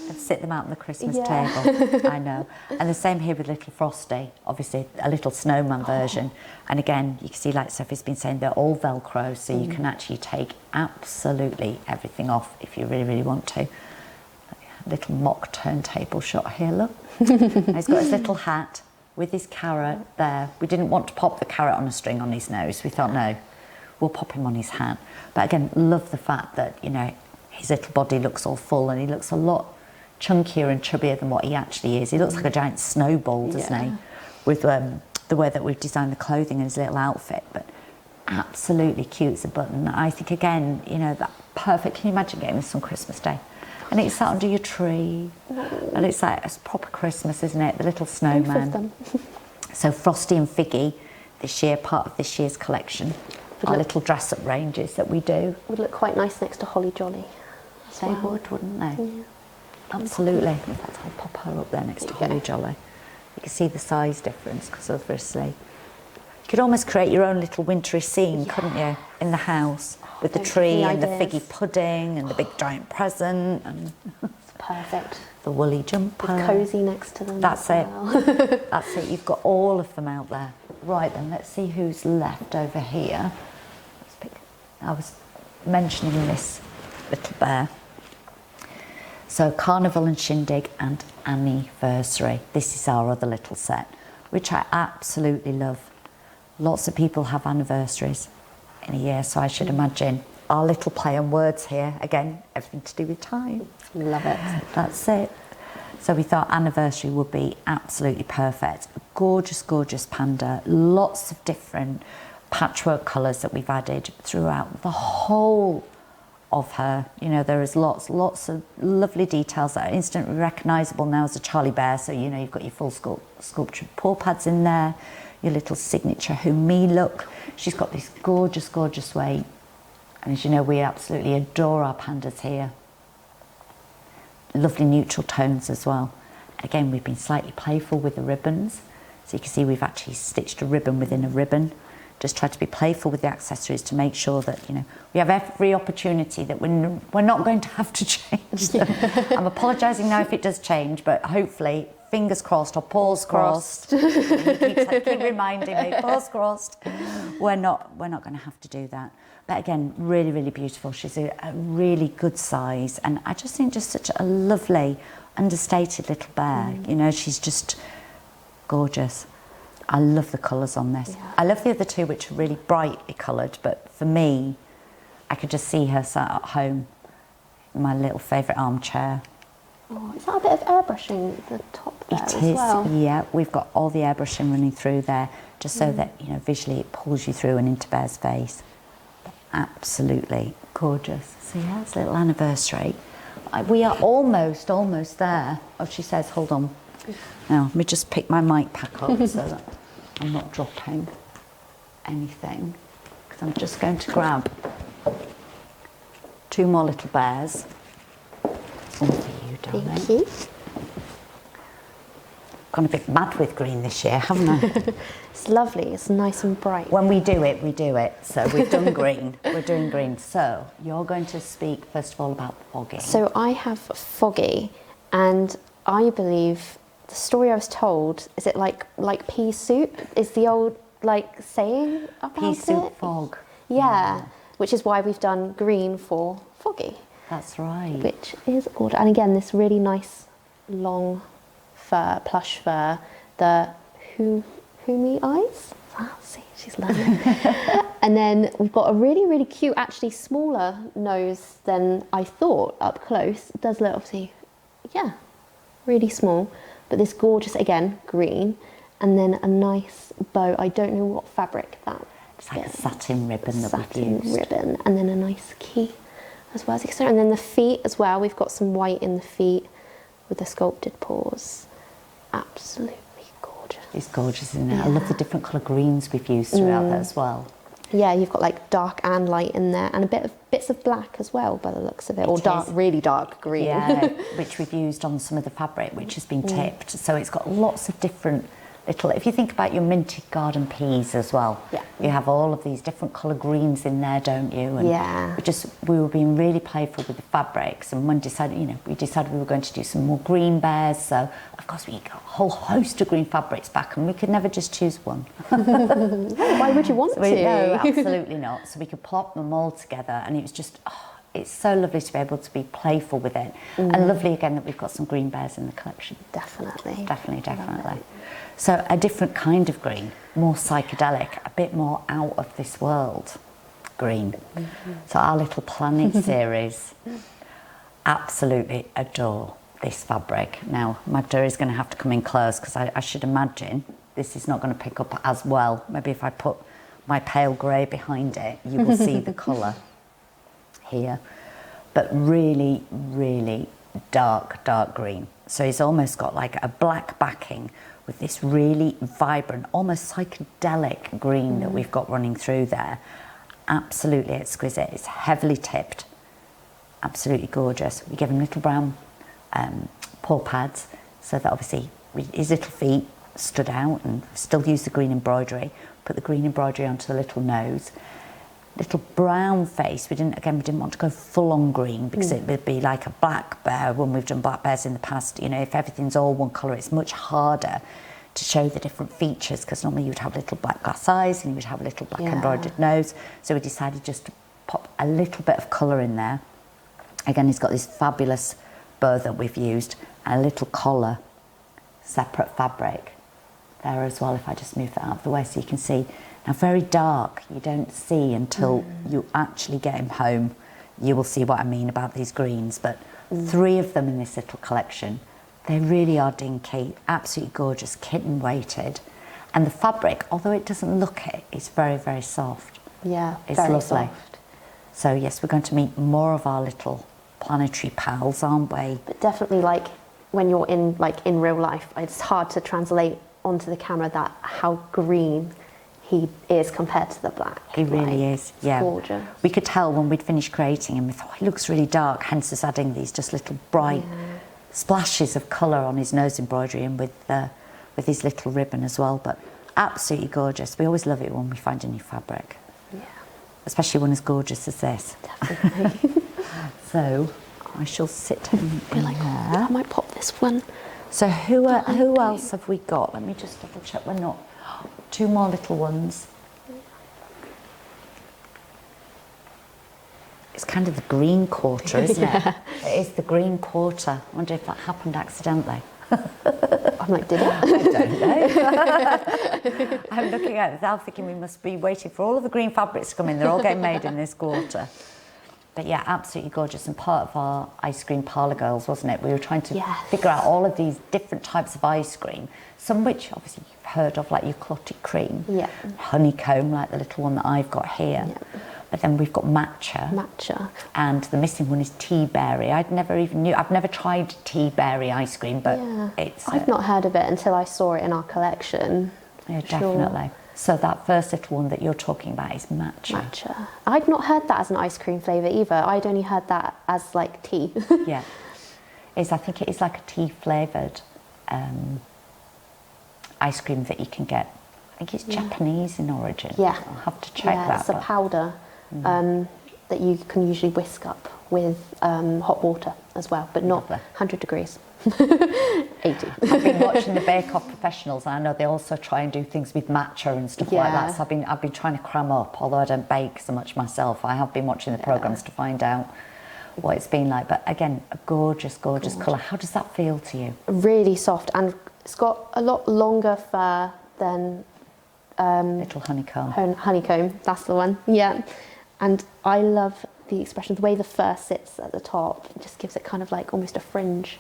And sit them out on the Christmas table. I know. And the same here with little Frosty, obviously a little snowman version. And again, you can see, like Sophie's been saying, they're all Velcro, so you can actually take absolutely everything off if you really, really want to. Little mock turntable shot here, look. And he's got his little hat with his carrot there. We didn't want to pop the carrot on a string on his nose. We thought, no, we'll pop him on his hat. But again, love the fact that, his little body looks all full and he looks a lot chunkier and chubbier than what he actually is. He looks like a giant snowball, doesn't he? With the way that we've designed the clothing and his little outfit. But absolutely cute as a button. I think, again, that perfect. Can you imagine getting this on Christmas Day? And it's sat under your tree, and it's like it's proper Christmas, isn't it? The little snowman. Both of them. So Frosty and Figgy, this year, part of this year's collection, our little dress-up ranges that we do. Would look quite nice next to Holly Jolly. They would, wouldn't they? Yeah. Absolutely. In fact, I'll pop her up there next to Holly Jolly. You can see the size difference, because obviously you could almost create your own little wintry scene, couldn't you, in the house? With the tree and the figgy pudding and the big giant present and perfect. The woolly jumper. With cosy next to them. That's it. That's it. You've got all of them out there. Right then, let's see who's left over here. I was mentioning this little bear. So Carnival and Shindig and Anniversary. This is our other little set, which I absolutely love. Lots of people have anniversaries in a year, so I should imagine our little play on words here, again, everything to do with time. Love it. That's it. So we thought anniversary would be absolutely perfect. Gorgeous, gorgeous panda. Lots of different patchwork colours that we've added throughout the whole of her. You know, there is lots of lovely details that are instantly recognisable now as a Charlie bear. So, you know, you've got your full sculptured paw pads in there, your little signature Who Me look. She's got this gorgeous, gorgeous weight. And as you know, we absolutely adore our pandas here. Lovely neutral tones as well. Again, we've been slightly playful with the ribbons. So you can see we've actually stitched a ribbon within a ribbon. Just try to be playful with the accessories to make sure that, you know, we have every opportunity that we're not going to have to change them. I'm apologising now if it does change, but hopefully, fingers crossed or paws crossed. keep reminding me, paws crossed. We're not going to have to do that. But again, really, really beautiful. She's a really good size, and I just think just such a lovely, understated little bear. You know, she's just gorgeous. I love the colours on this. Yeah. I love the other two, which are really brightly coloured, but for me, I could just see her sat at home in my little favourite armchair. Oh, is that a bit of airbrushing at the top there as well? It is, yeah. We've got all the airbrushing running through there, just so that, you know, visually it pulls you through and into Bear's face. Absolutely gorgeous. So yeah, it's a little anniversary. We are almost there. Oh, she says, hold on. Now, let me just pick my mic back up so that I'm not dropping anything. Because I'm just going to grab 2 more little bears. All for you, darling. Thank you. Gone a bit mad with green this year, haven't I? It's lovely. It's nice and bright. When we do it, we do it. So we've done green. We're doing green. So you're going to speak first of all about Foggy. So I have Foggy, and I believe the story I was told, is it like pea soup? Is the old like saying about pea soup it? fog. Yeah, which is why we've done green for Foggy. That's right. Which is gorgeous. And again, this really nice long fur, plush fur, the Humi eyes. Ah, see, she's lovely. And then we've got a really, really cute, actually smaller nose than I thought up close. It does look, obviously, yeah, really small. But this gorgeous, again, green. And then a nice bow. I don't know what fabric that is. It's like a satin ribbon that we've used. Satin ribbon. And then a nice key as well. And then the feet as well. We've got some white in the feet with the sculpted paws. Absolutely gorgeous. It's gorgeous, isn't it? Yeah. I love the different colour greens we've used throughout that as well. Yeah, you've got like dark and light in there, and bits of black as well by the looks of it, or dark, really dark green. Yeah, which we've used on some of the fabric, which has been tipped. So it's got lots of different little. If you think about your minted garden peas as well, you have all of these different colour greens in there, don't you? And we were being really playful with the fabrics, and we decided we were going to do some more green bears. So of course we got a whole host of green fabrics back, and we could never just choose one. Why would you want to? No, absolutely not. So we could plop them all together, and it was just. It's so lovely to be able to be playful with it, and lovely again that we've got some green bears in the collection. Definitely. So a different kind of green, more psychedelic, a bit more out of this world green. So our little planet series, absolutely adore this fabric. Now Magda is going to have to come in close because I should imagine this is not going to pick up as well. Maybe if I put my pale grey behind it, you will see the colour here, but really, really dark green. So he's almost got like a black backing with this really vibrant, almost psychedelic green that we've got running through there. Absolutely exquisite. It's heavily tipped. Absolutely gorgeous. We give him little brown paw pads so that obviously his little feet stood out, and still use the green embroidery. Put the green embroidery onto the little nose. Little brown face. We didn't want to go full on green because it would be like a black bear when we've done black bears in the past. You know, if everything's all one colour, it's much harder to show the different features because normally you'd have little black glass eyes and you would have a little black embroidered nose. So we decided just to pop a little bit of colour in there. Again, he's got this fabulous bow that we've used and a little collar, separate fabric there as well. If I just move that out of the way so you can see. Now, very dark, you don't see until you actually get him home. You will see what I mean about these greens, but 3 of them in this little collection, They really are dinky, absolutely gorgeous, kitten weighted. And the fabric, although it doesn't look it, it's very, very soft. Yeah, it's very lovely. soft. So yes, we're going to meet more of our little planetary pals, aren't we? But definitely, like when you're in real life, it's hard to translate onto the camera that how green he is compared to the black. He really is, yeah. Gorgeous. We could tell when we'd finished creating him, we thought, he looks really dark, hence us adding these just little bright splashes of colour on his nose embroidery and with his little ribbon as well. But absolutely gorgeous. We always love it when we find a new fabric. Yeah. Especially one as gorgeous as this. Definitely. So I shall sit him in there. I might pop this one. So who else have we got? Let me just double check we're not. 2 more little ones. It's kind of the green quarter, isn't it? It is the green quarter. I wonder if that happened accidentally. I'm like, did it? I don't know. I'm looking at it now thinking we must be waiting for all of the green fabrics to come in. They're all getting made in this quarter. But yeah, absolutely gorgeous, and part of our ice cream parlour girls, wasn't it? We were trying to figure out all of these different types of ice cream, some which obviously you've heard of, like your clotted cream, honeycomb, like the little one that I've got here. But then we've got matcha. And the missing one is tea berry. I've never tried tea berry ice cream, but it's... I've not heard of it until I saw it in our collection. Yeah, definitely. So that first little one that you're talking about is matcha. I'd not heard that as an ice cream flavour either. I'd only heard that as like tea. Yeah. I think it is like a tea flavoured ice cream that you can get. I think it's Japanese in origin. Yeah. I'll have to check that. It's a powder that you can usually whisk up with hot water as well, but not 100 degrees. 80. I've been watching the Bake Off professionals. I know they also try and do things with matcha and stuff like that. So I've been trying to cram up, although I don't bake so much myself. I have been watching the programmes to find out what it's been like. But again, a gorgeous colour. How does that feel to you? Really soft, and it's got a lot longer fur than little honeycomb. Honeycomb, that's the one. Yeah, and I love the expression, the way the fur sits at the top. It just gives it kind of like almost a fringe.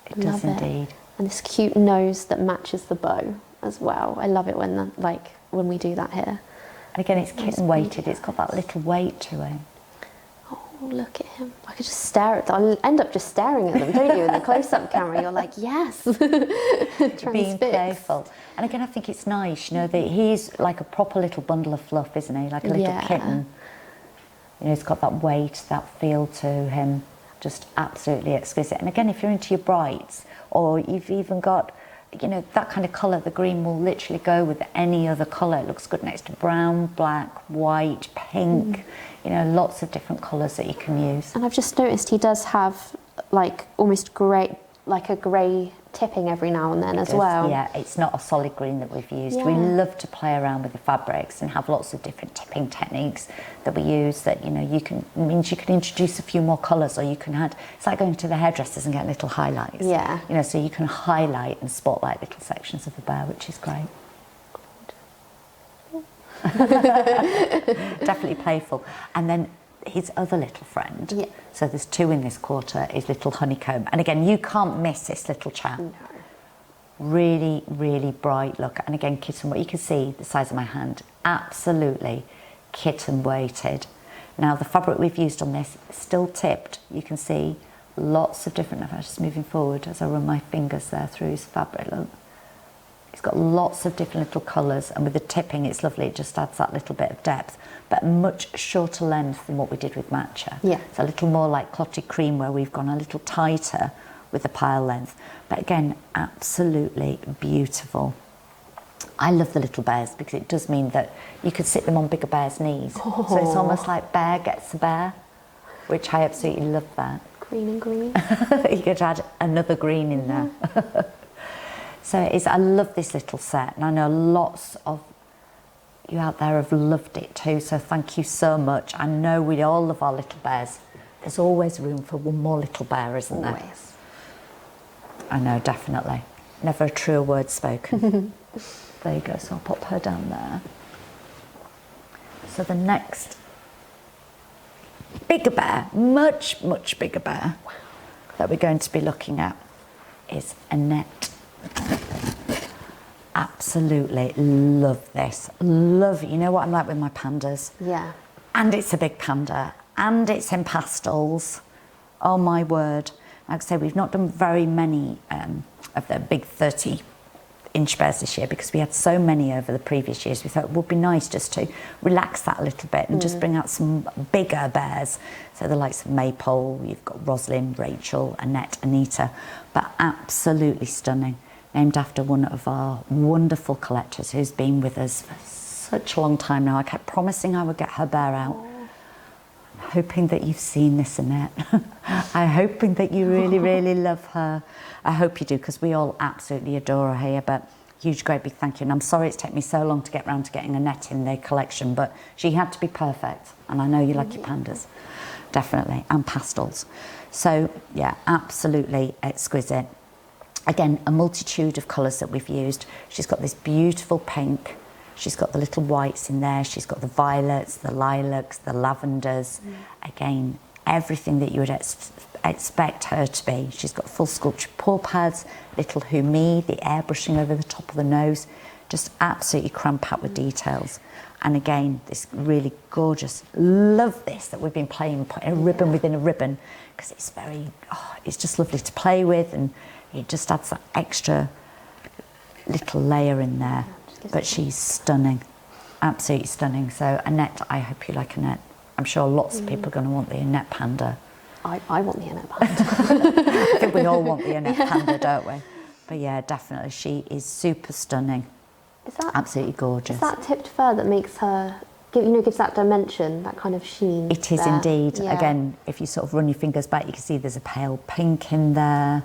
It does indeed. And this cute nose that matches the bow as well. I love it when we do that here. And again, it's kitten weighted. It's got that little weight to it. Oh, look at him! I could just stare at them. I end up just staring at them, don't you? In the close-up camera, you're like, yes. Being playful. And again, I think it's nice. You know, that he's like a proper little bundle of fluff, isn't he? Like a little kitten. You know, he's got that weight, that feel to him. Just absolutely exquisite. And again, if you're into your brights, or you've even got, you know, that kind of colour, the green will literally go with any other colour. It looks good next to brown, black, white, pink, you know, lots of different colours that you can use. And I've just noticed he does have like almost grey, like a grey tipping every now and then as well. Yeah, it's not a solid green that we've used. We love to play around with the fabrics and have lots of different tipping techniques that we use that, you know, means you can introduce a few more colours, or you can add, it's like going to the hairdressers and getting little highlights. Yeah. You know, so you can highlight and spotlight little sections of the bear, which is great. Definitely playful. And then his other little friend, so there's 2 in this quarter, is little honeycomb. And again, you can't miss this little chap. No. Really, really bright look. And again, kitten, what you can see, the size of my hand, absolutely kitten weighted. Now, the fabric we've used on this is still tipped. You can see lots of different, I'm just moving forward as I run my fingers there through his fabric, look. It's got lots of different little colours, and with the tipping it's lovely, it just adds that little bit of depth, but much shorter length than what we did with matcha. Yeah. It's a little more like clotted cream, where we've gone a little tighter with the pile length, but again, absolutely beautiful. I love the little bears because it does mean that you could sit them on bigger bears' knees. Oh. So it's almost like bear gets the bear, which I absolutely love that. Green and green. You could add another green in there. So it is, I love this little set, and I know lots of you out there have loved it too, so thank you so much. I know we all love our little bears. There's always room for one more little bear, isn't there? Always. I know, definitely. Never a truer word spoken. There you go, so I'll pop her down there. So the next bigger bear, much, much bigger bear that we're going to be looking at is Annette. Absolutely love this. Love, you know what I'm like with my pandas? Yeah. And it's a big panda, and it's in pastels. Oh my word. Like I say, we've not done very many of the big 30-inch bears this year because we had so many over the previous years. We thought it would be nice just to relax that a little bit and just bring out some bigger bears. So the likes of Maypole, you've got Rosalind, Rachel, Annette, Anita, but absolutely stunning. Named after one of our wonderful collectors who's been with us for such a long time now. I kept promising I would get her bear out. I'm hoping that you've seen this, Annette. I'm hoping that you really, really love her. I hope you do, because we all absolutely adore her here, but huge, great big thank you. And I'm sorry it's taken me so long to get round to getting Annette in the collection, but she had to be perfect. And I know you like your pandas, definitely, and pastels. So, yeah, absolutely exquisite. Again, a multitude of colours that we've used. She's got this beautiful pink. She's got the little whites in there. She's got the violets, the lilacs, the lavenders. Again, everything that you would expect her to be. She's got full sculptured paw pads, little humi, the airbrushing over the top of the nose. Just absolutely cram-packed with details. And again, this really gorgeous, love this that we've been playing, putting a ribbon within a ribbon, because it's very, it's just lovely to play with, and it just adds that extra little layer in there. But she's stunning, absolutely stunning. So Annette, I hope you like Annette. I'm sure lots of people are going to want the Annette panda. I want the Annette panda. I think we all want the Annette panda, don't we? But yeah, definitely, she is super stunning. Is that absolutely gorgeous? Is that tipped fur that makes her, gives that dimension, that kind of sheen? It is there? indeed. Yeah. Again, if you sort of run your fingers back, you can see there's a pale pink in there,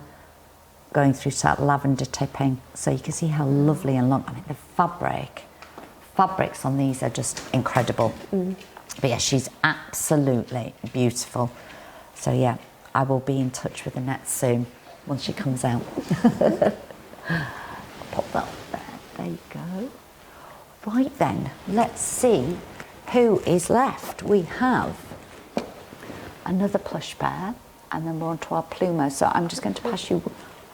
going through to that lavender tipping. So you can see how lovely and long. I mean, the fabrics on these are just incredible. But yeah, she's absolutely beautiful. So yeah, I will be in touch with Annette soon once she comes out. Pop that there. There you go. Right then, let's see who is left. We have another plush bear, and then we're on to our Plumo. So I'm just going to pass you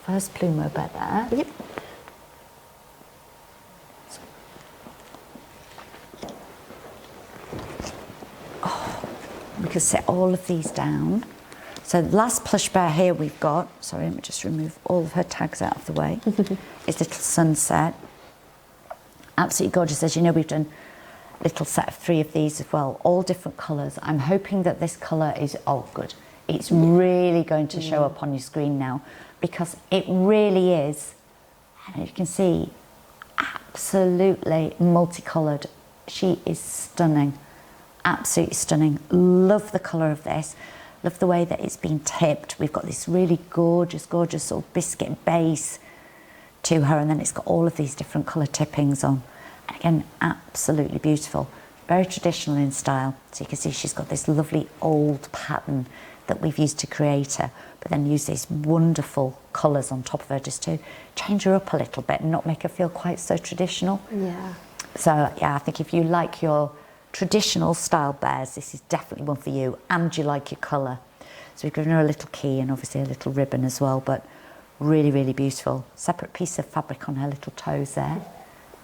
first Plumo bear there. Yep. We can set all of these down. So the last plush bear here we've got, sorry, let me just remove all of her tags out of the way, is Little Sunset. Absolutely gorgeous. As you know, we've done a little set of 3 of these as well, all different colours. I'm hoping that this colour is, oh good, it's really going to show up on your screen now, because it really is, and you can see, absolutely multicoloured. She is stunning, absolutely stunning. Love the colour of this. Love the way that it's been tipped. We've got this really gorgeous, gorgeous sort of biscuit base to her, and then it's got all of these different colour tippings on. And again, absolutely beautiful. Very traditional in style. So you can see she's got this lovely old pattern that we've used to create her, but then use these wonderful colours on top of her just to change her up a little bit and not make her feel quite so traditional. Yeah. So yeah, I think if you like your traditional style bears, this is definitely one for you, and you like your colour. So we've given her a little key and obviously a little ribbon as well, but really, really beautiful. Separate piece of fabric on her little toes there,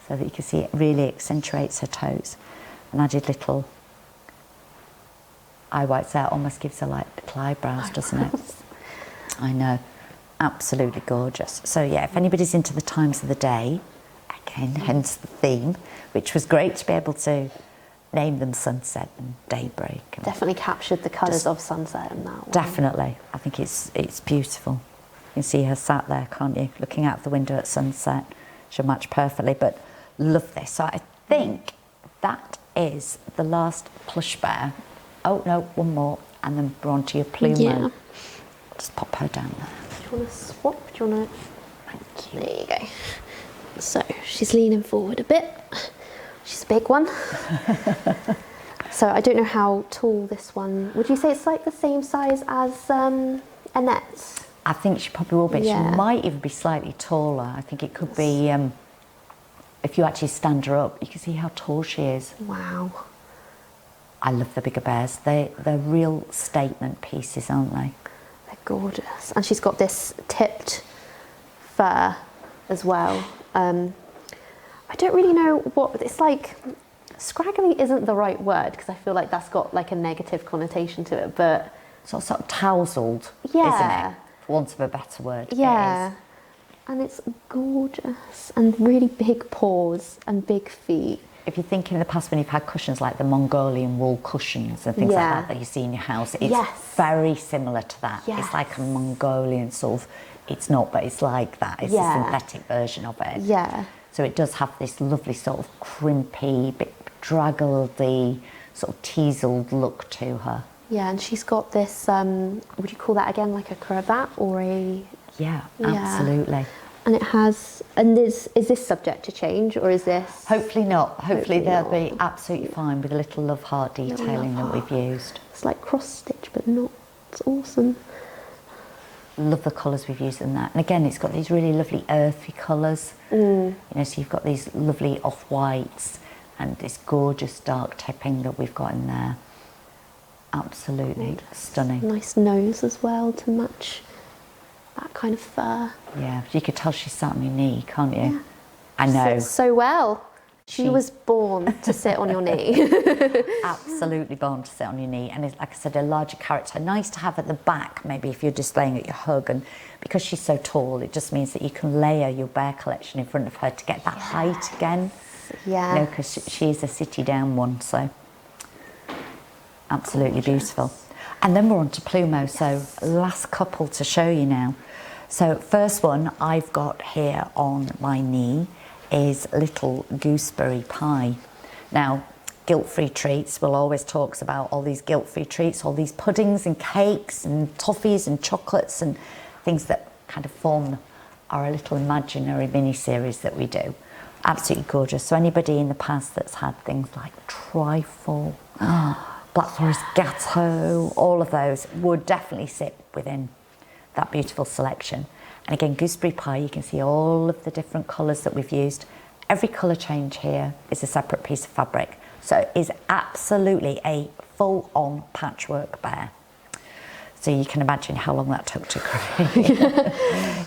so that you can see it really accentuates her toes. And added little eye whites there, almost gives her like little eyebrows, doesn't it? I know, absolutely gorgeous. So yeah, if anybody's into the times of the day, again, hence the theme, which was great to be able to name them sunset and daybreak. And definitely captured the colours of sunset in that one. Definitely. I think it's beautiful. You can see her sat there, can't you? Looking out the window at sunset. She'll match perfectly, but love this. So I think that is the last plush bear. Oh no, one more, and then we're on to your Plumo. Yeah. Just pop her down there. Do you want to swap? Do you want to? Thank you. There you go. So she's leaning forward a bit. She's a big one. So I don't know how tall this one. Would you say it's like the same size as Annette's? I think she probably will be. Yeah. She might even be slightly taller. I think it could be, if you actually stand her up, you can see how tall she is. Wow. I love the bigger bears. They're real statement pieces, aren't they? They're gorgeous. And she's got this tipped fur as well. I don't really know what it's like. Scraggly isn't the right word because I feel like that's got like a negative connotation to it, but sort of tousled, yeah, isn't it? For want of a better word. Yeah. It is. And it's gorgeous and really big paws and big feet. If you think in the past when you've had cushions like the Mongolian wool cushions and things like that you see in your house, it's very similar to that. Yes. It's like a Mongolian sort of, it's not, but it's like that. It's a synthetic version of it. Yeah. So it does have this lovely sort of crimpy, bit draggledy, sort of teaseled look to her. Yeah, and she's got this, would you call that again like a cravat or a... Yeah, absolutely. And it has, and is this subject to change or is this? Hopefully not. Hopefully they'll be absolutely fine with a little love heart detailing that we've used. It's like cross stitch but not. It's awesome. Love the colours we've used in that. And again, it's got these really lovely earthy colours. You know, so you've got these lovely off-whites and this gorgeous dark tipping that we've got in there. Absolutely stunning. Nice nose as well to match that kind of fur. Yeah, you could tell she's sat on your knee, can't you? Yeah. I know. Sits so well. She was born to sit on your knee. Absolutely born to sit on your knee. And it's, like I said, a larger character. Nice to have at the back, maybe if you're displaying at your hug. And because she's so tall, it just means that you can layer your bear collection in front of her to get that height again. Yeah. You know, because she is a city down one, so absolutely beautiful. And then we're on to Plumo. So last couple to show you now. So first one I've got here on my knee is Little Gooseberry Pie. Now, guilt-free treats, Will always talks about all these guilt-free treats, all these puddings and cakes and toffees and chocolates and things that kind of form our little imaginary mini-series that we do. Absolutely gorgeous. So anybody in the past that's had things like trifle, Black Forest Gâteau, all of those would definitely sit within that beautiful selection. And again, gooseberry pie, you can see all of the different colours that we've used. Every colour change here is a separate piece of fabric. So it is absolutely a full-on patchwork bear. So you can imagine how long that took to create.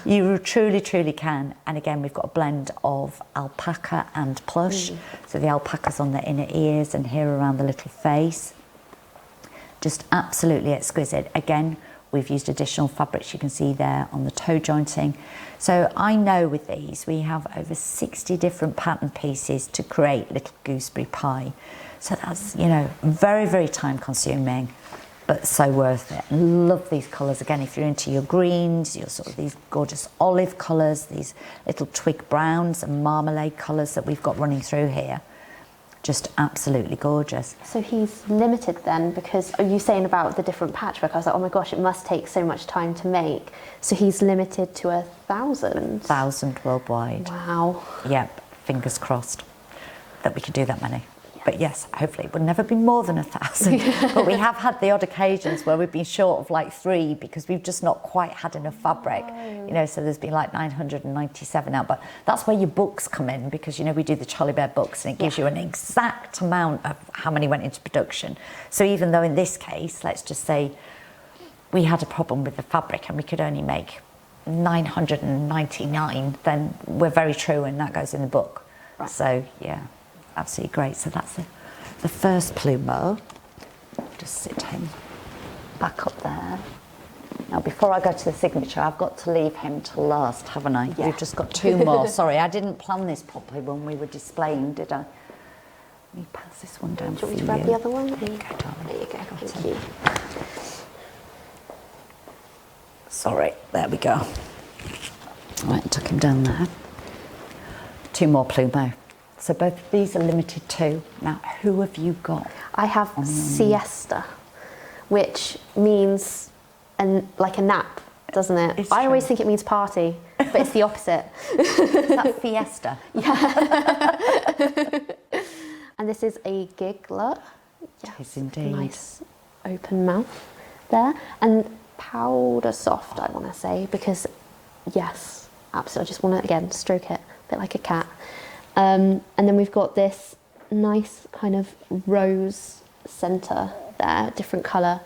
You truly, truly can. And again, we've got a blend of alpaca and plush. So the alpaca's on the inner ears and here around the little face. Just absolutely exquisite. Again, we've used additional fabrics you can see there on the toe jointing. So I know with these, we have over 60 different pattern pieces to create Little Gooseberry Pie. So that's, you know, very, very time consuming, but so worth it. Love these colours. Again, if you're into your greens, your sort of these gorgeous olive colours, these little twig browns and marmalade colours that we've got running through here. Just absolutely gorgeous. So he's limited then, because are you saying about the different patchwork? I was like, oh my gosh, it must take so much time to make. So he's limited to 1,000? 1,000 worldwide. Wow. Yep, fingers crossed that we could do that many. But yes, hopefully it would never be more than 1,000. But we have had the odd occasions where we've been short of like 3 because we've just not quite had enough fabric. You know, so there's been like 997 out. But that's where your books come in because, you know, we do the Charlie Bear books and it gives you an exact amount of how many went into production. So even though in this case, let's just say we had a problem with the fabric and we could only make 999, then we're very true and that goes in the book. Right. So, yeah. Absolutely great. So that's the first Plumo. Just sit him back up there. Now, before I go to the signature, I've got to leave him till last, haven't I? Yeah. We've just got 2 more. Sorry, I didn't plan this properly when we were displaying, did I? Let me pass this one down for you. Do you want me to grab the other one? There you go, darling. There you go. Thank you. Sorry, there we go. Right, tuck him down there. 2 more Plumo. So both of these are limited too. Now, who have you got? I have siesta, which means like a nap, doesn't it? It's I always true. think it means party, but it's the opposite. Is that fiesta? Yeah. And this is a giggler. Yes, it is indeed. Nice open mouth there. And powder soft, I want to say, because yes, absolutely. I just want to, again, stroke it a bit like a cat. And then we've got this nice kind of rose centre there, different colour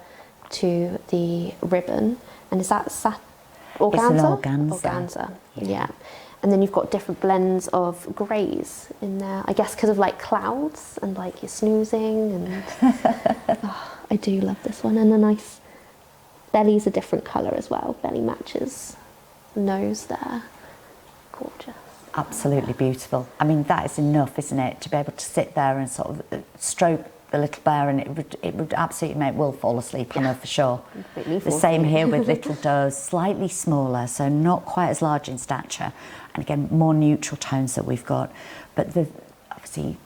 to the ribbon. And is that Organza? It's an organza. Organza, yeah. And then you've got different blends of greys in there. I guess because of like clouds and like you're snoozing and oh, I do love this one. And the nice belly's a different colour as well. Belly matches nose there. Gorgeous. Absolutely beautiful. I mean, that is enough, isn't it, to be able to sit there and sort of stroke the little bear, and it would absolutely make Will fall asleep, I know for sure. The same here with little does, slightly smaller, so not quite as large in stature, and again, more neutral tones that we've got. But obviously,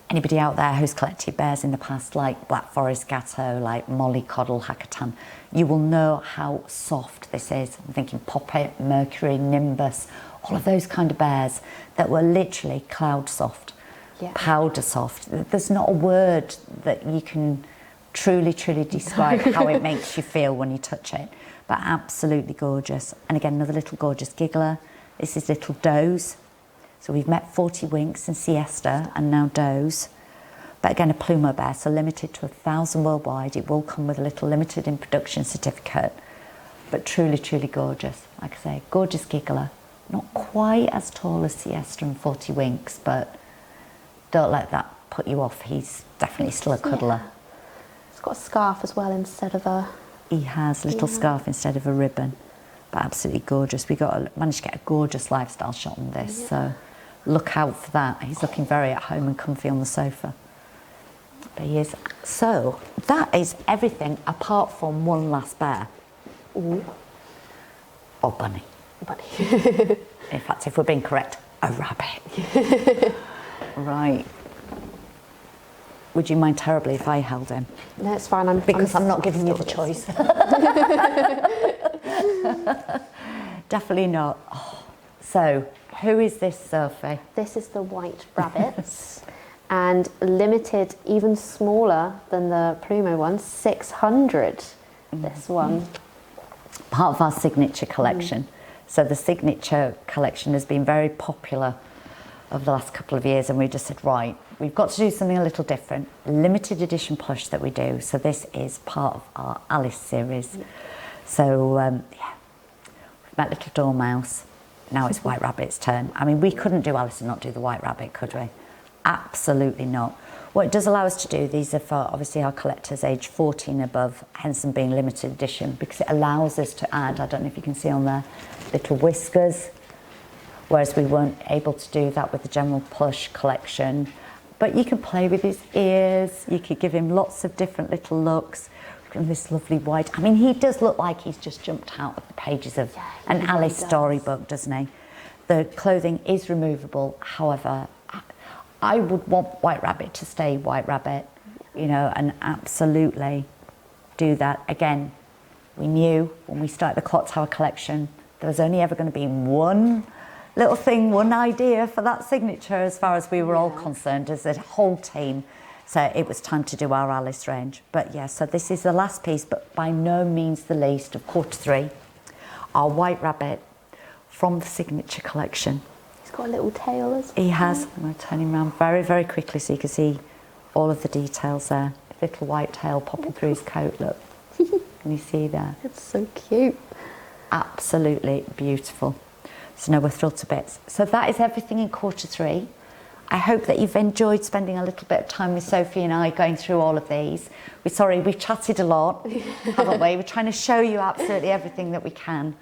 anybody out there who's collected bears in the past, like Black Forest Gatto, like Mollycoddle, Hakatan, you will know how soft this is. I'm thinking Poppet, Mercury, Nimbus, all of those kind of bears that were literally cloud soft. Yeah. Powder soft. There's not a word that you can truly describe how it makes you feel when you touch it, but absolutely gorgeous. And again, another little gorgeous giggler. This is little does. So we've met 40 winks and siesta and now does. But again, a Plumo bear, so limited to 1,000 worldwide. It will come with a little limited in production certificate, but truly gorgeous. Like I say, gorgeous giggler. Not quite as tall as siesta and 40 winks, but don't let that put you off. He's definitely still a cuddler. Yeah. He's got a scarf as well instead of a... He has a little scarf instead of a ribbon. But absolutely gorgeous. We managed to get a gorgeous lifestyle shot on this, so look out for that. He's looking very at home and comfy on the sofa. But he is. So that is everything apart from one last bear. Ooh. Or bunny. Bunny. In fact, if we're being correct, a rabbit. Right. Would you mind terribly if I held him? No, it's fine. Because I'm not giving you the choice. Definitely not. Oh. So, who is this, Sophie? This is the white rabbits. And limited, even smaller than the Plumo one, 600. This one. Part of our signature collection. So the signature collection has been very popular over the last couple of years, and we just said, right, we've got to do something a little different. Limited edition plush that we do. So this is part of our Alice series. So yeah, we've met little dormouse. Now it's White Rabbit's turn. I mean, we couldn't do Alice and not do the White Rabbit, could we? Absolutely not. What it does allow us to do, these are for obviously our collectors age 14 above, hence them being limited edition, because it allows us to add, I don't know if you can see on there, little whiskers, whereas we weren't able to do that with the general plush collection. But you can play with his ears, you could give him lots of different little looks. And this lovely white, I mean, he does look like he's just jumped out of the pages of an Alice storybook, doesn't he? The clothing is removable, however, I would want White Rabbit to stay White Rabbit, you know, and absolutely do that. Again, we knew when we started the Clock Tower collection, there was only ever going to be one little thing, one idea for that signature as far as we were all concerned as a whole team. So it was time to do our Alice range. But yeah, so this is the last piece, but by no means the least of quarter three, our White Rabbit from the signature collection. He's got a little tail as well. He has. I'm going to turn him around very quickly so you can see all of the details there. Little white tail popping through his coat, look. Can you see there? It's so cute. Absolutely beautiful. So no, we're thrilled to bits. So that is everything in quarter three. I hope that you've enjoyed spending a little bit of time with Sophie and I going through all of these. We've chatted a lot, haven't we? We're trying to show you absolutely everything that we can.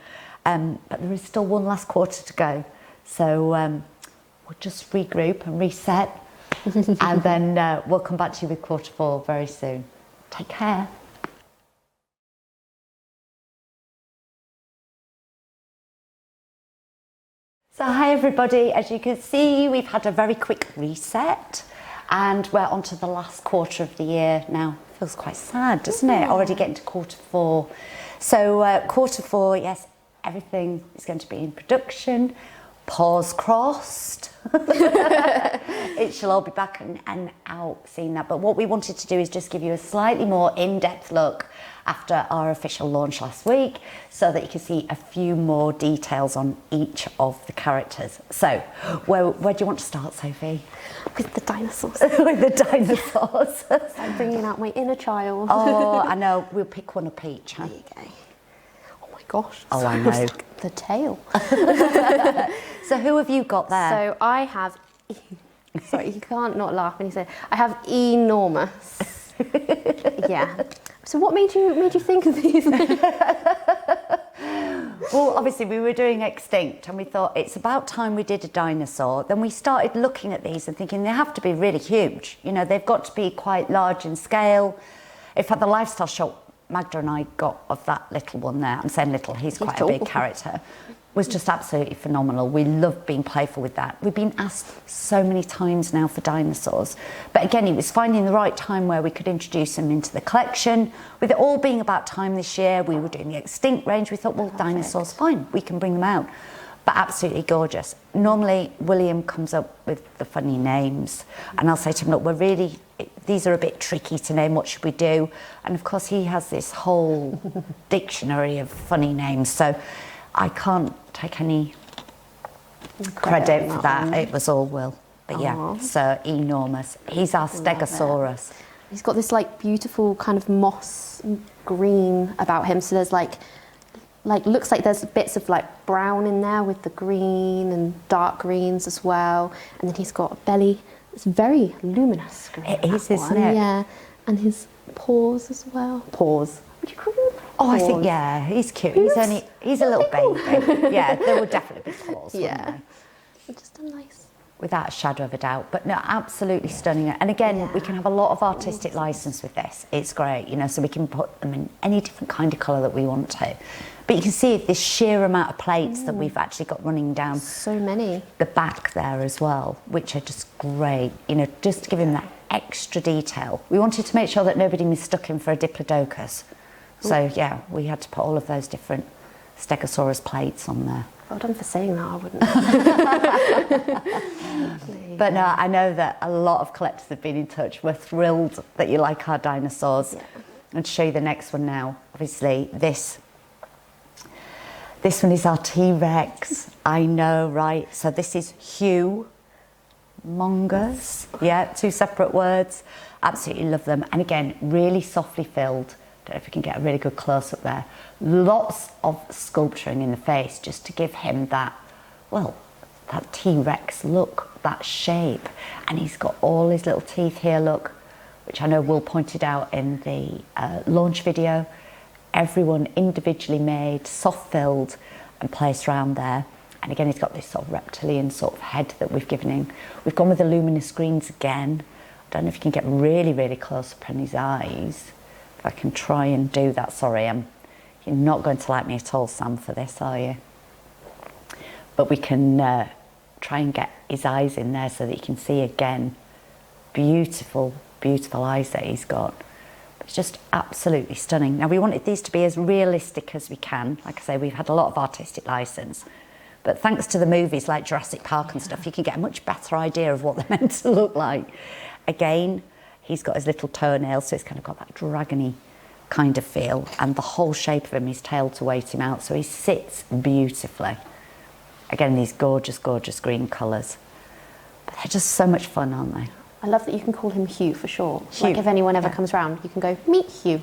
But there is still one last quarter to go. So we'll just regroup and reset and then we'll come back to you with quarter four very soon. Take care. So hi everybody, as you can see we've had a very quick reset and we're on to the last quarter of the year now. Feels quite sad, doesn't it? Already getting to quarter four. So quarter four, yes, everything is going to be in production. Paws crossed. It shall all be back and out seeing that. But what we wanted to do is just give you a slightly more in-depth look after our official launch last week so that you can see a few more details on each of the characters. So where do you want to start, Sophie? With the dinosaurs. With the dinosaurs. I'm bringing out my inner child. Oh, I know. We'll pick one up each. Huh? There you go. Oh my gosh. Oh, I know. the tail. So who have you got there? So I have, sorry, you can't not laugh when you say, I have enormous. Yeah. So what made you think of these? Well, obviously we were doing extinct and we thought it's about time we did a dinosaur. Then we started looking at these and thinking they have to be really huge. You know, they've got to be quite large in scale. In fact, the lifestyle shot Magda and I got of that little one there, I'm saying little, he's quite a big character, was just absolutely phenomenal. We love being playful with that. We've been asked so many times now for dinosaurs. But again, it was finding the right time where we could introduce them into the collection. With it all being about time this year, we were doing the extinct range. We thought, well, dinosaurs, fine, we can bring them out. But absolutely gorgeous. Normally, William comes up with the funny names. And I'll say to him, look, these are a bit tricky to name, what should we do? And of course, he has this whole dictionary of funny names. So I can't take any credit for that. It was all Will. But yeah, so enormous. He's our Stegosaurus. He's got this like beautiful kind of moss green about him. So there's like looks like there's bits of like brown in there with the green and dark greens as well. And then he's got a belly. It's very luminous green. It is, isn't it? Yeah. And his paws as well. Paws. Would you call them? Oh, I think, yeah, he's cute. He's a little baby. Yeah, there would definitely be claws, yeah. Just a nice... Without a shadow of a doubt. But no, absolutely stunning. And again, we can have a lot of artistic license with this. It's great, you know, so we can put them in any different kind of colour that we want to. But you can see this sheer amount of plates that we've actually got running down. So many. The back there as well, which are just great. You know, just to give him that extra detail. We wanted to make sure that nobody mistook him for a Diplodocus. So yeah, we had to put all of those different Stegosaurus plates on there. Well done for saying that, I wouldn't. But no, I know that a lot of collectors have been in touch. We're thrilled that you like our dinosaurs. Yeah. And to show you the next one now, obviously this one is our T-Rex. I know, right? So this is Hugh Mongers. Yeah, two separate words. Absolutely love them. And again, really softly filled. Don't know if you can get a really good close-up there. Lots of sculpturing in the face just to give him that, well, that T-Rex look, that shape. And he's got all his little teeth here, look, which I know Will pointed out in the launch video. Everyone individually made, soft-filled and placed around there. And again, he's got this sort of reptilian sort of head that we've given him. We've gone with the luminous greens again. I don't know if you can get really, really close up on his eyes. If I can try and do that. Sorry, you're not going to like me at all, Sam, for this, are you? But we can try and get his eyes in there so that you can see again. Beautiful, beautiful eyes that he's got. It's just absolutely stunning. Now, we wanted these to be as realistic as we can. Like I say, we've had a lot of artistic license. But thanks to the movies like Jurassic Park and stuff, you can get a much better idea of what they're meant to look like. Again, he's got his little toenails, so it's kind of got that dragony kind of feel. And the whole shape of him, his tail to weight him out. So he sits beautifully. Again, these gorgeous, gorgeous green colours. But they're just so much fun, aren't they? I love that you can call him Hugh for short. Hugh. Like if anyone ever comes round, you can go, meet Hugh.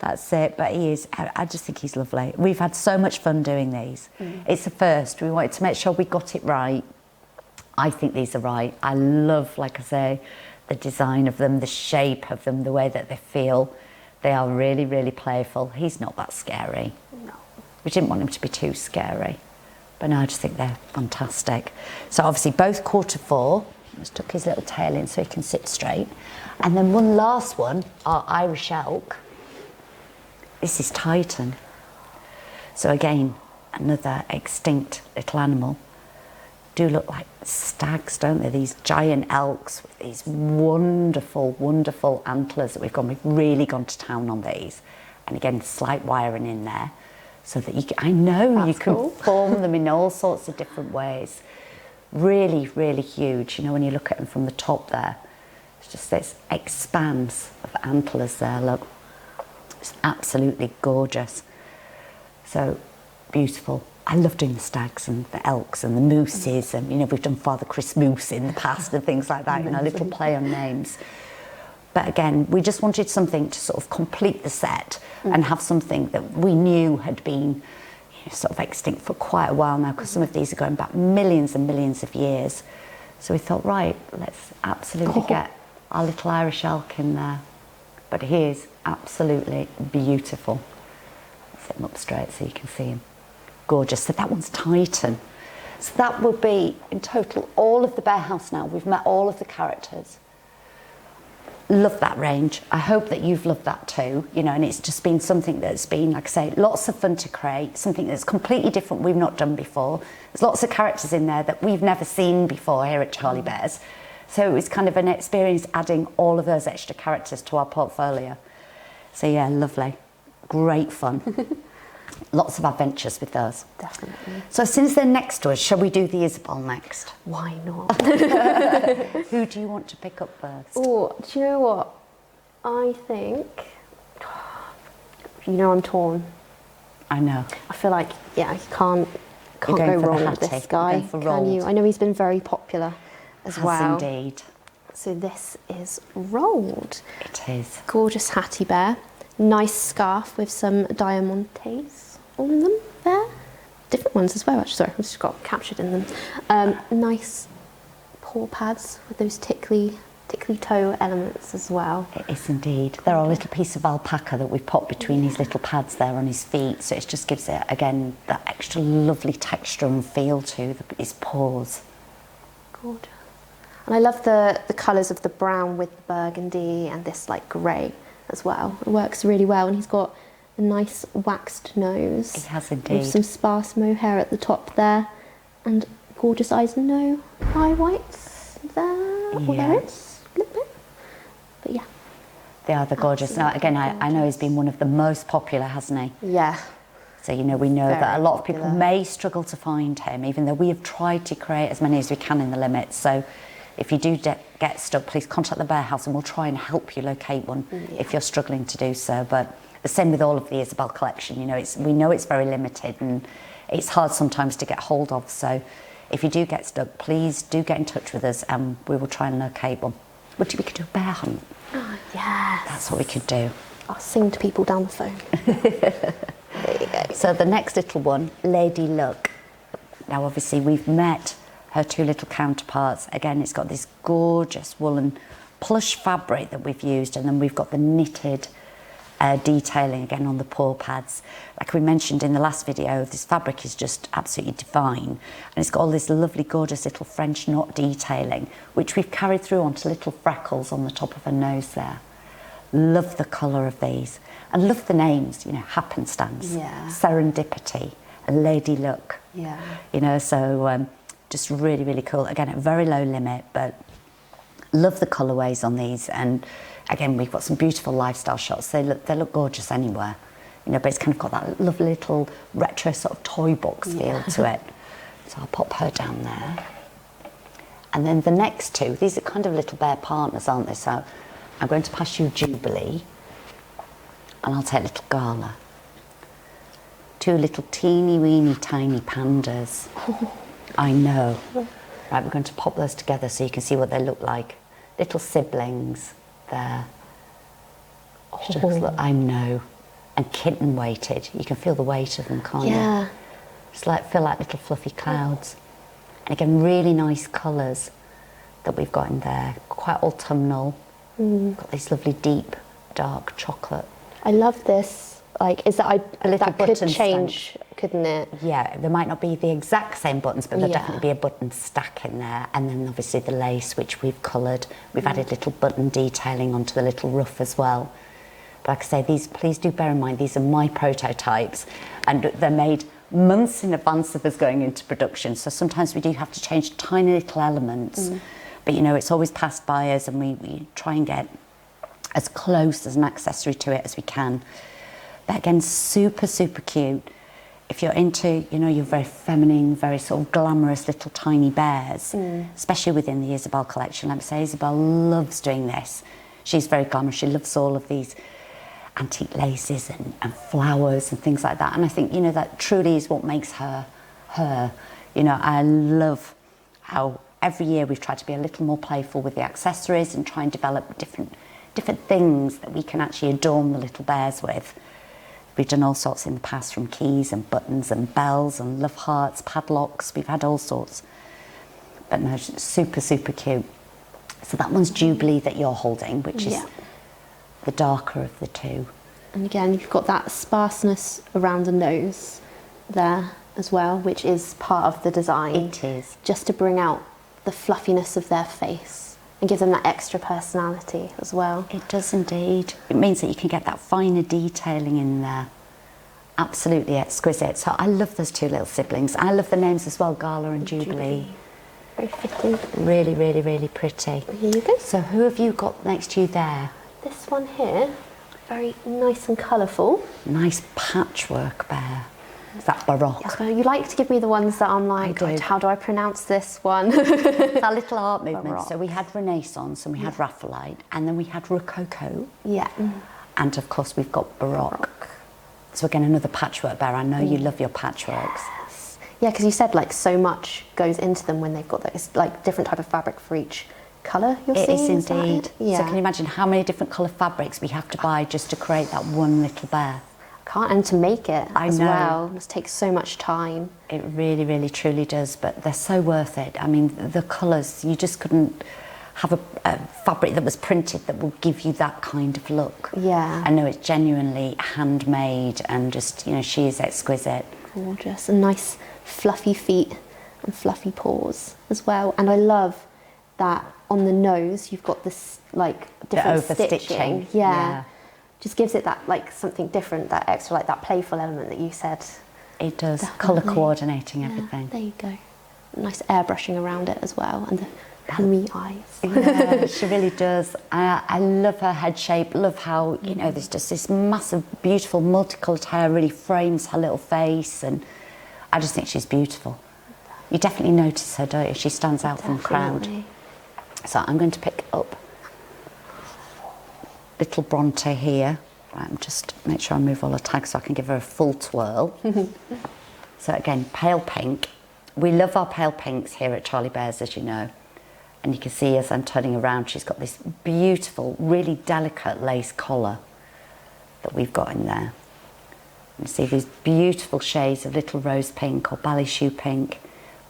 That's it, but he is, I just think he's lovely. We've had so much fun doing these. It's a first. We wanted to make sure we got it right. I think these are right. I love, like I say, the design of them, the shape of them, the way that they feel. They are really, really playful. He's not that scary. No. We didn't want him to be too scary. But no, I just think they're fantastic. So obviously both Q4. Just tuck his little tail in so he can sit straight. And then one last one, our Irish elk. This is Titan. So again, another extinct little animal. Do look like stags, don't they? These giant elks with these wonderful, wonderful antlers that we've really gone to town on these. And again, slight wiring in there. So that you can, I know that's you can cool. Form them in all sorts of different ways. Really, really huge. You know, when you look at them from the top there, it's just this expanse of antlers there, look. It's absolutely gorgeous. So beautiful. I love doing the stags and the elks and the mooses, and you know, we've done Father Chris Moose in the past and things like that, you know, little play on names. But again, we just wanted something to sort of complete the set and have something that we knew had been sort of extinct for quite a while now, because some of these are going back millions and millions of years. So we thought, right, let's absolutely get our little Irish elk in there. But he is absolutely beautiful. Set him up straight so you can see him. Gorgeous. So that one's Titan. So that will be, in total, all of the bear house now. We've met all of the characters. Love that range. I hope that you've loved that too, and it's just been something that's been, like I say, lots of fun to create, something that's completely different we've not done before. There's lots of characters in there that we've never seen before here at Charlie Bears. So it was kind of an experience adding all of those extra characters to our portfolio. So yeah, lovely. Great fun. Lots of adventures with those. Definitely. So since they're next to us, shall we do the Isabelle next? Why not? Who do you want to pick up first? Oh, do you know what? I think, I'm torn. I know. I feel like, yeah, you can't go wrong with this guy, can you? I know he's been very popular as well. Yes, indeed. So this is Rolled. It is. Gorgeous hattie bear. Nice scarf with some diamantes on them there. Different ones as well, actually. Sorry, I've just got captured in them. Nice paw pads with those tickly toe elements as well. It is indeed. They're a little piece of alpaca that we've popped between his little pads there on his feet, so it just gives it, again, that extra lovely texture and feel to his paws. Gorgeous. And I love the colours of the brown with the burgundy and this like grey as well. It works really well, and he's got a nice waxed nose. He has indeed. With some sparse mohair at the top there, and gorgeous eyes. No eye whites there, or there is a little bit. But yeah. They are gorgeous. Now, again, I know he's been one of the most popular, hasn't he? Yeah. So, we know that a lot of people may struggle to find him, even though we have tried to create as many as we can in the limits. So if you do get stuck, please contact the Bear House and we'll try and help you locate one if you're struggling to do so. But the same with all of the Isabelle collection, we know it's very limited and it's hard sometimes to get hold of. So if you do get stuck, please do get in touch with us and we will try and locate one. We could do a bear hunt. Oh, yes. That's what we could do. I'll sing to people down the phone. There you go. So the next little one, Lady Luck. Now obviously we've met her two little counterparts. Again, it's got this gorgeous woolen plush fabric that we've used, and then we've got the knitted detailing again on the paw pads. Like we mentioned in the last video, this fabric is just absolutely divine, and it's got all this lovely gorgeous little French knot detailing which we've carried through onto little freckles on the top of her nose there. Love the colour of these, and love the names, happenstance, serendipity, and Lady Luck. Yeah. So just really, really cool. Again, at very low limit, but love the colourways on these. And again, we've got some beautiful lifestyle shots. They look gorgeous anywhere, but it's kind of got that lovely little retro sort of toy box feel to it. So I'll pop her down there. And then the next two, these are kind of little bear partners, aren't they? So I'm going to pass you Jubilee, and I'll take little Gala. Two little teeny weeny tiny pandas. I know. Right, we're going to pop those together so you can see what they look like. Little siblings there. I know. And kitten weighted. You can feel the weight of them, can't you? Just feel like little fluffy clouds. And again, really nice colours that we've got in there. Quite autumnal. Got this lovely deep, dark chocolate. I love this. Is that a little that button could change, couldn't it? Yeah, there might not be the exact same buttons, but there'll definitely be a button stack in there. And then obviously the lace, which we've coloured. We've added little button detailing onto the little ruff as well. But like I say, these, please do bear in mind, these are my prototypes, and they're made months in advance of us going into production. So sometimes we do have to change tiny little elements. But it's always passed by us, and we try and get as close as an accessory to it as we can. But again, super, super cute. If you're into, your very feminine, very sort of glamorous little tiny bears, especially within the Isabelle collection. Like I say, Isabelle loves doing this. She's very glamorous. She loves all of these antique laces and flowers and things like that. And I think, that truly is what makes her, her. I love how every year we've tried to be a little more playful with the accessories and try and develop different different things that we can actually adorn the little bears with. We've done all sorts in the past, from keys and buttons and bells and love hearts, padlocks. We've had all sorts. But no, super, super cute. So that one's Jubilee that you're holding, which is the darker of the two. And again, you've got that sparseness around the nose there as well, which is part of the design. It is. Just to bring out the fluffiness of their face and give them that extra personality as well. It does indeed. It means that you can get that finer detailing in there. Absolutely exquisite. So I love those two little siblings. I love the names as well, Gala and Jubilee. Very fitting. Really, really, really pretty. Here you go. So who have you got next to you there? This one here, very nice and colourful. Nice patchwork bear. Is that Baroque? Yes, well, you like to give me the ones that I'm like, right, how do I pronounce this one? It's our little art movement. Baroque. So we had Renaissance and we had Raphaelite, and then we had Rococo. Yeah. And of course we've got Baroque. So again, another patchwork bear. I know you love your patchworks. Yes. Yeah, because you said like so much goes into them when they've got that. It's like different type of fabric for each colour you're seeing. It is indeed. Yeah. So can you imagine how many different colour fabrics we have to buy just to create that one little bear? And to make it as know. well. It must take so much time. It really, really, truly does, but they're so worth it. I mean, the colours, you just couldn't have a fabric that was printed that will give you that kind of look. Yeah. I know it's genuinely handmade and just, you know, she is exquisite. Gorgeous. And nice fluffy feet and fluffy paws as well. And I love that on the nose you've got this like different stitching. Yeah. Just gives it that like something different, that extra like that playful element that you said. It does. Colour coordinating everything. There you go. Nice airbrushing around it as well, and the plummy eyes. Yeah, she really does. I love her head shape. Love how, you know, there's just this massive, beautiful, multicoloured hair really frames her little face, and I just think she's beautiful. You definitely notice her, don't you? She stands out from the crowd. So I'm going to pick up little Bronte here. Right, just make sure I move all the tags so I can give her a full twirl. So again, pale pink. We love our pale pinks here at Charlie Bears, as you know. And you can see as I'm turning around, she's got this beautiful, really delicate lace collar that we've got in there. You see these beautiful shades of little rose pink or ballet shoe pink.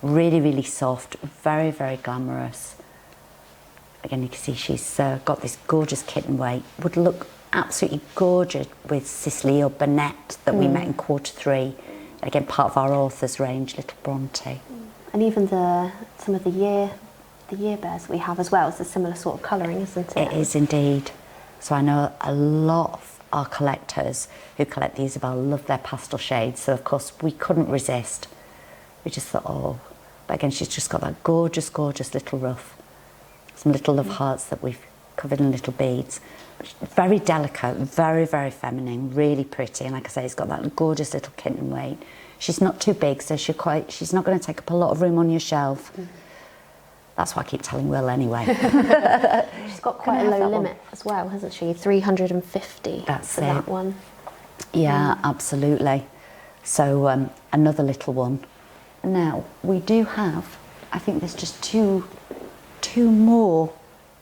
Really, really soft, very, very glamorous. Again, you can see she's got this gorgeous kitten weight. Would look absolutely gorgeous with Cicely or Burnett that we met in Q3. Again, part of our author's range, Little Bronte. And even some of the year bears we have as well. It's a similar sort of colouring, isn't it? It is indeed. So I know a lot of our collectors who collect the Isabelle love their pastel shades. So of course we couldn't resist. We just thought, oh, but again, she's just got that gorgeous, gorgeous little ruff. Some little love hearts that we've covered in little beads. Very delicate, very, very feminine, really pretty. And like I say, it's got that gorgeous little kitten weight. She's not too big, so she's not going to take up a lot of room on your shelf. That's what I keep telling Will anyway. She's got quite a low limit as well, hasn't she? 350 That's for that one. Yeah, absolutely. So another little one. Now, we do have, I think there's just two more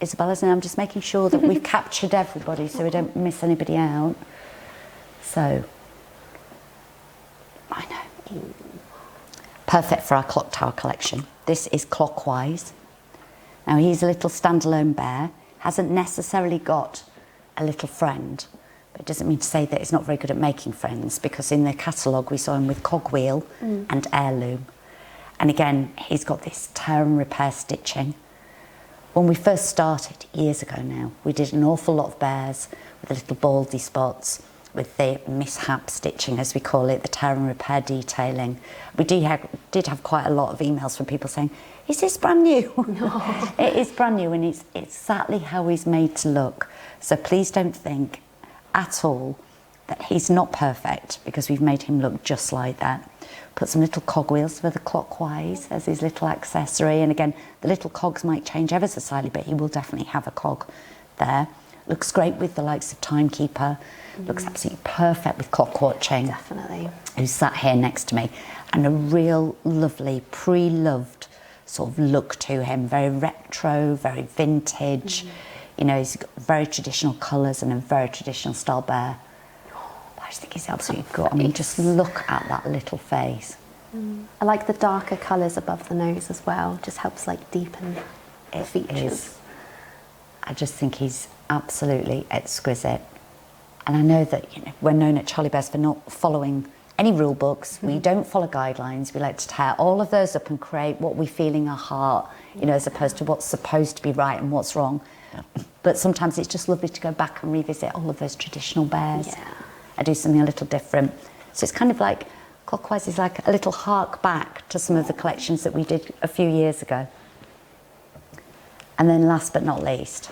Isabellas, and I'm just making sure that we've captured everybody so we don't miss anybody out. So, I know. Perfect for our clock tower collection. This is Clockwise. Now, he's a little standalone bear, hasn't necessarily got a little friend, but it doesn't mean to say that he's not very good at making friends, because in the catalogue we saw him with Cogwheel and Heirloom. And again, he's got this tear and repair stitching. When we first started, years ago now, we did an awful lot of bears with the little baldy spots, with the mishap stitching, as we call it, the tear and repair detailing. We did have quite a lot of emails from people saying, is this brand new? No. It is brand new, and it's exactly how he's made to look. So please don't think at all that he's not perfect, because we've made him look just like that. Put some little cogwheels for the Clockwise as his little accessory, and again, the little cogs might change ever so slightly, but he will definitely have a cog there. Looks great with the likes of Timekeeper. Looks absolutely perfect with Clock Watching. Definitely. Who's sat here next to me. And a real lovely, pre-loved sort of look to him. Very retro, very vintage. You know, he's got very traditional colours and a very traditional style bear. I just think he's absolutely good. I mean, just look at that little face. I like the darker colours above the nose as well. Just helps like deepen the features. I just think he's absolutely exquisite. And I know that, you know, we're known at Charlie Bears for not following any rule books. We don't follow guidelines. We like to tear all of those up and create what we feel in our heart, you know, as opposed to what's supposed to be right and what's wrong. But sometimes it's just lovely to go back and revisit all of those traditional bears. Yeah. I do something a little different. So it's kind of like, Clockwise is like a little hark back to some of the collections that we did a few years ago. And then last but not least,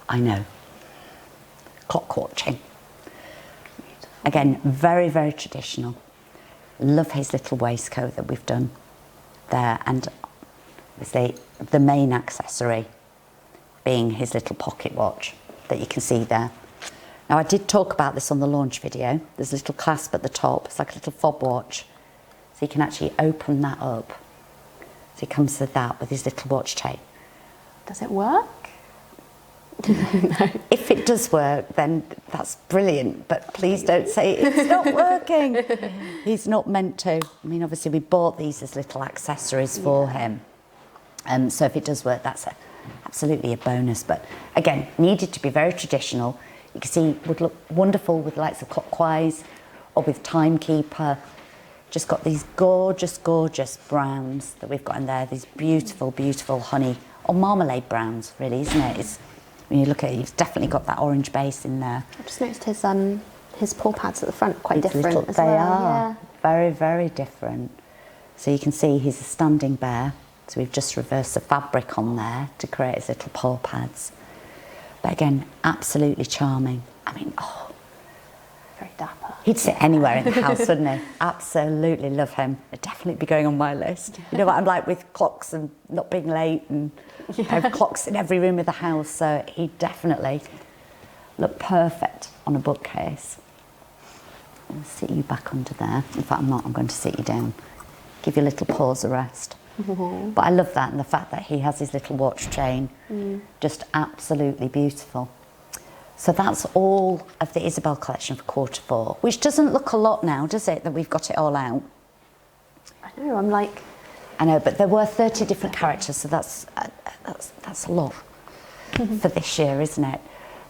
I know, clock watching. Again, very, very traditional. Love his little waistcoat that we've done there, and the main accessory being his little pocket watch that you can see there. Now, I did talk about this on the launch video. There's a little clasp at the top. It's like a little fob watch. So you can actually open that up. So he comes with that, with his little watch chain. Does it work? No. If it does work, then that's brilliant. But please don't say it's not working. He's not meant to. I mean, obviously, we bought these as little accessories for him. So if it does work, that's absolutely a bonus. But again, needed to be very traditional. You can see would look wonderful with the likes of Clockwise or with Timekeeper. Just got these gorgeous, gorgeous browns that we've got in there. These beautiful, beautiful honey or marmalade browns, really, isn't it? It's, when you look at it, you've definitely got that orange base in there. I just noticed his paw pads at the front quite different as they well. They are very, very different. So you can see he's a standing bear. So we've just reversed the fabric on there to create his little paw pads. But again, absolutely charming. I mean, very dapper. He'd sit anywhere in the house, wouldn't he? Absolutely love him. He'd definitely be going on my list. You know what I'm like with clocks and not being late, and I have clocks in every room of the house, so he'd definitely look perfect on a bookcase. I'll sit you back under there. In fact, I'm not. I'm going to sit you down. Give your little paws a rest. But I love that, and the fact that he has his little watch chain. Just absolutely beautiful. So that's all of the Isabelle collection for Q4, which doesn't look a lot now, does it, that we've got it all out? I know, I'm like... I know, but there were 30 different characters, so that's a lot for this year, isn't it?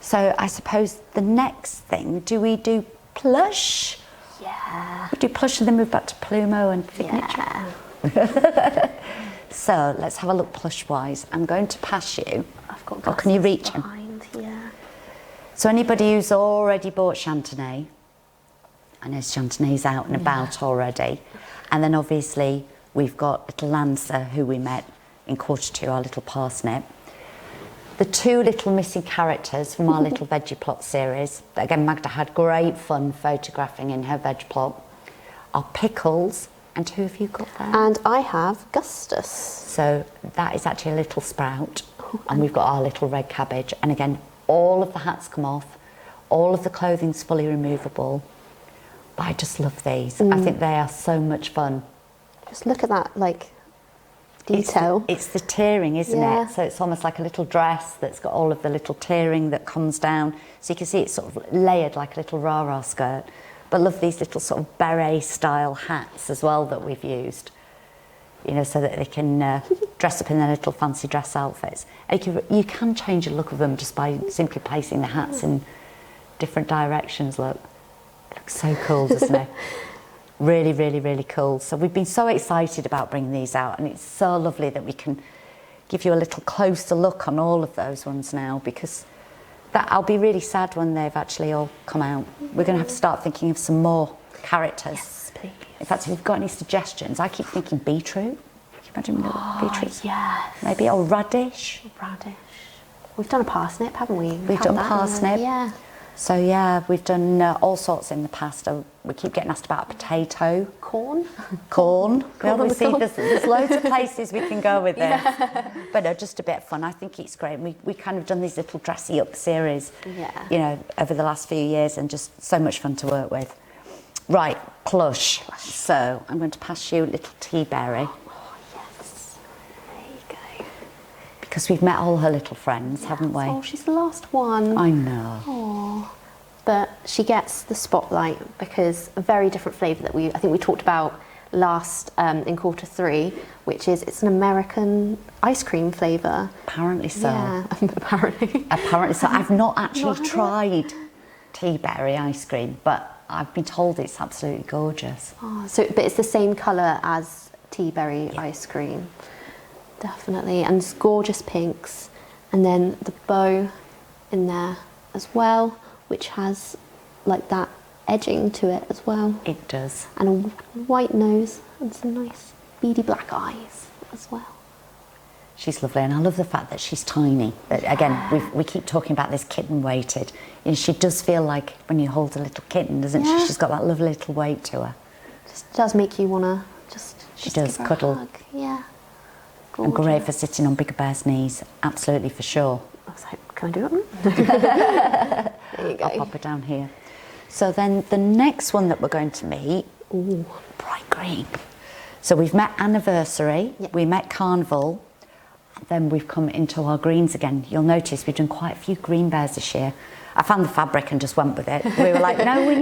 So I suppose the next thing, do we do Plush? Yeah. We do Plush and then move back to Plumo and Signature? Yeah. So let's have a look Plush-wise. I'm going to pass you. I've got Oh, can you reach him? behind, yeah. So anybody who's already bought Chantenay, I know Chantenay's out and about already. And then obviously we've got little Lancer, who we met in Q2, our little parsnip. The two little missing characters from our little veggie plot series, that again Magda had great fun photographing in her veg plot, are Pickles, and who have you got there? And I have Gustus. So that is actually a little Sprout, and we've got our little red cabbage. And again, all of the hats come off, all of the clothing's fully removable. But I just love these. I think they are so much fun. Just look at that, like, detail. It's the tiering, isn't Yeah. it? So it's almost like a little dress that's got all of the little tiering that comes down. So you can see it's sort of layered like a little rah-rah skirt. But love these little sort of beret-style hats as well that we've used. You know, so that they can dress up in their little fancy dress outfits. And you can change the look of them just by simply placing the hats in different directions. Look, it looks so cool, doesn't it? Really, really, really cool. So we've been so excited about bringing these out, and it's so lovely that we can give you a little closer look on all of those ones now, because I'll be really sad when they've actually all come out. We're going to have to start thinking of some more characters. Yes, please. In fact, if you've got any suggestions, I keep thinking beetroot. Can you imagine beetroot? Yes. Maybe, or radish. Radish. We've done a parsnip, haven't we? We've done parsnip. Yeah. So yeah, we've done all sorts in the past. We keep getting asked about a potato. Corn. Corn. Corn on the cob. There's loads of places we can go with this. But no, just a bit of fun. I think it's great. We kind of done these little dressy up series, you know, over the last few years, and just so much fun to work with. Right, Plush. So I'm going to pass you a little tea berry. Oh, yes. There you go. because we've met all her little friends, haven't we? Oh, she's the last one. I know. Oh, but she gets the spotlight because a very different flavour that I think we talked about last in quarter 3, which is it's an American ice cream flavour. Apparently so. Yeah, apparently. Apparently so. I've not actually tried tea berry ice cream, but I've been told it's absolutely gorgeous. Oh, but it's the same colour as tea berry ice cream, definitely, and it's gorgeous pinks, and then the bow in there as well, which has like that edging to it as well. It does. And a white nose and some nice beady black eyes as well. She's lovely, and I love the fact that she's tiny. But again, we keep talking about this kitten weighted. You know, she does feel like when you hold a little kitten, doesn't she? She's got that lovely little weight to her. Just does make you want to She does cuddle. A hug. Yeah. Gorgeous. And great for sitting on Bigger Bear's knees, absolutely for sure. I was like, can I do it? There you go. I'll pop it down here. So then the next one that we're going to meet, ooh, bright green. So we've met Anniversary, we met Carnival, and then we've come into our greens again. You'll notice we've done quite a few green bears this year. I found the fabric and just went with it. We were like, no, we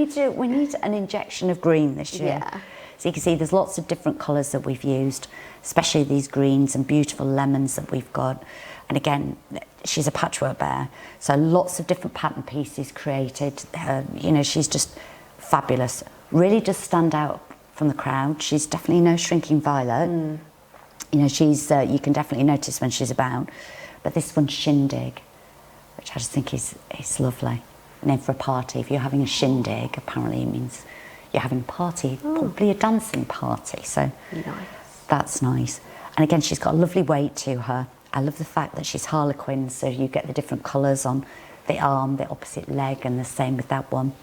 need an injection of green this year. Yeah. So you can see there's lots of different colours that we've used, especially these greens and beautiful lemons that we've got. And again, she's a patchwork bear, so lots of different pattern pieces created. You know, she's just fabulous. Really does stand out from the crowd. She's definitely no shrinking violet. You know, she's you can definitely notice when she's about. But this one's Shindig, which I just think is lovely. Name for a party. If you're having a shindig, apparently it means you're having a party, probably a dancing party. So that's nice. And again, she's got a lovely weight to her. I love the fact that she's Harlequin, so you get the different colours on the arm, the opposite leg, and the same with that one.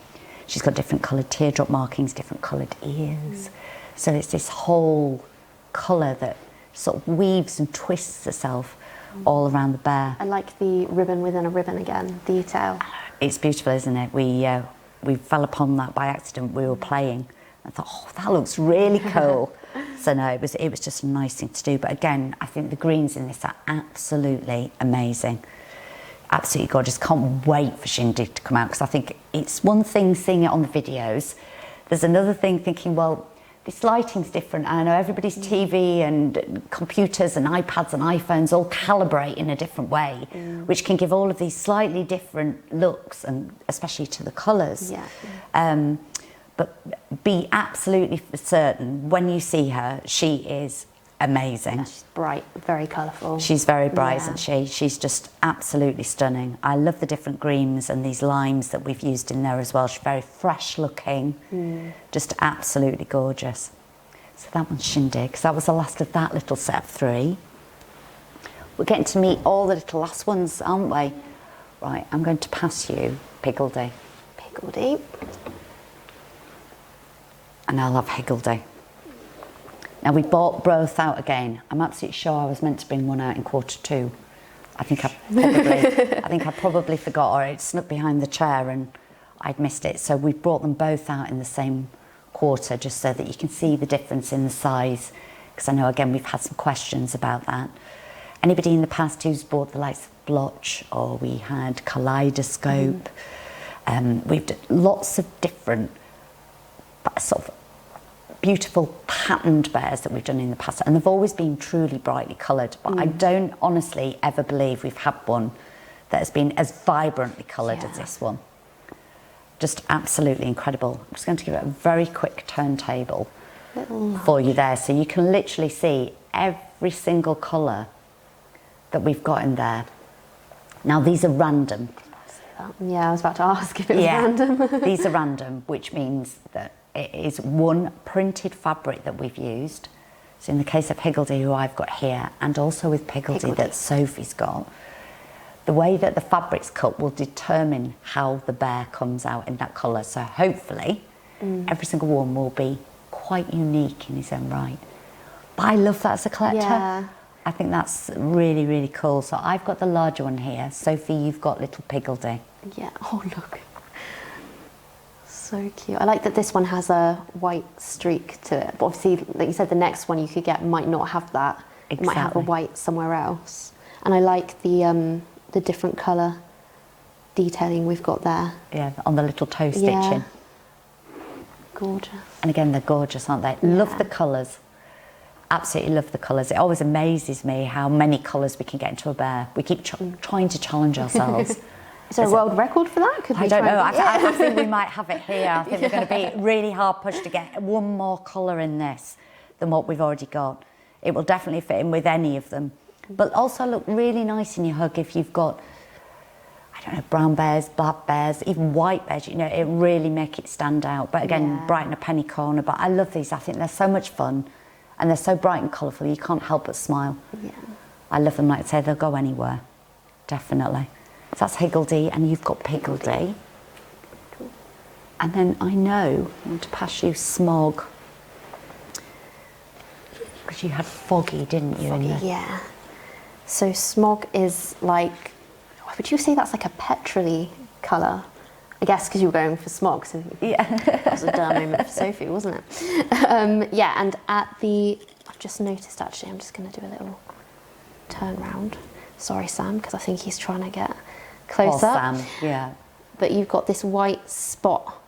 She's got different coloured teardrop markings, different coloured ears. So it's this whole colour that sort of weaves and twists herself all around the bear. I like the ribbon within a ribbon again, detail. It's beautiful, isn't it? We fell upon that by accident. We were playing. I thought, oh, that looks really cool. So no, it was just a nice thing to do. But again, I think the greens in this are absolutely amazing. Absolutely gorgeous. Can't wait for Shindig to come out, because I think it's one thing seeing it on the videos. There's another thing thinking, well, this lighting's different. And I know everybody's TV and computers and iPads and iPhones all calibrate in a different way, which can give all of these slightly different looks, and especially to the colours. But be absolutely certain when you see her, she is amazing. She's bright, very colourful. She's very bright, isn't she? She's just absolutely stunning. I love the different greens and these limes that we've used in there as well. She's very fresh looking, just absolutely gorgeous. So that one's Shindig, because that was the last of that little set of 3. We're getting to meet all the little last ones, aren't we? Right, I'm going to pass you Piggledy. Piggledy. And I'll have Higgledy. Now we bought both out again. I'm absolutely sure I was meant to bring one out in quarter 2. I think I probably forgot, or it snuck behind the chair and I'd missed it. So we brought them both out in the same quarter, just so that you can see the difference in the size. Because I know, again, we've had some questions about that. Anybody in the past who's bought the likes of Plush, or we had Kaleidoscope. We've done lots of different sort of beautiful patterned bears that we've done in the past, and they've always been truly brightly coloured, but I don't honestly ever believe we've had one that has been as vibrantly coloured as this one. Just absolutely incredible. I'm just going to give it a very quick turntable for you there, so you can literally see every single colour that we've got in there. Now these are random. Yeah, I was about to ask if it was random. These are random, which means that it is one printed fabric that we've used. So in the case of Higgledy, who I've got here, and also with Piggledy that Sophie's got, the way that the fabric's cut will determine how the bear comes out in that colour. So hopefully, every single one will be quite unique in his own right. But I love that as a collector. Yeah. I think that's really, really cool. So I've got the larger one here. Sophie, you've got little Piggledy. Yeah, oh look. So cute. I like that this one has a white streak to it. But obviously, like you said, the next one you could get might not have that. It might have a white somewhere else. And I like the different colour detailing we've got there. Yeah, on the little toe stitching. Yeah. Gorgeous. And again, they're gorgeous, aren't they? Yeah. Love the colours. Absolutely love the colours. It always amazes me how many colours we can get into a bear. We keep trying to challenge ourselves. Is there a world record for that? I don't know. I think we might have it here. I think we're going to be really hard pushed to get one more colour in this than what we've already got. It will definitely fit in with any of them. But also look really nice in your hug if you've got, I don't know, brown bears, black bears, even white bears, you know, it really make it stand out. But again, brighten a penny corner. But I love these. I think they're so much fun and they're so bright and colourful. You can't help but smile. Yeah. I love them. Like I say, they'll go anywhere. Definitely. So that's Higgledy and you've got Piggledy. Cool. And then I know I want to pass you Smog. Because you had Foggy, didn't you? Foggy, yeah. So Smog is like, would you say that's like a petrol-y colour? I guess because you were going for smog, so yeah. That was a dumb moment for Sophie, wasn't it? Yeah, and at the, I've just noticed actually, I'm just going to do a little turn round. Sorry, Sam, because I think he's trying to get closer. Oh, Sam, yeah. But you've got this white spot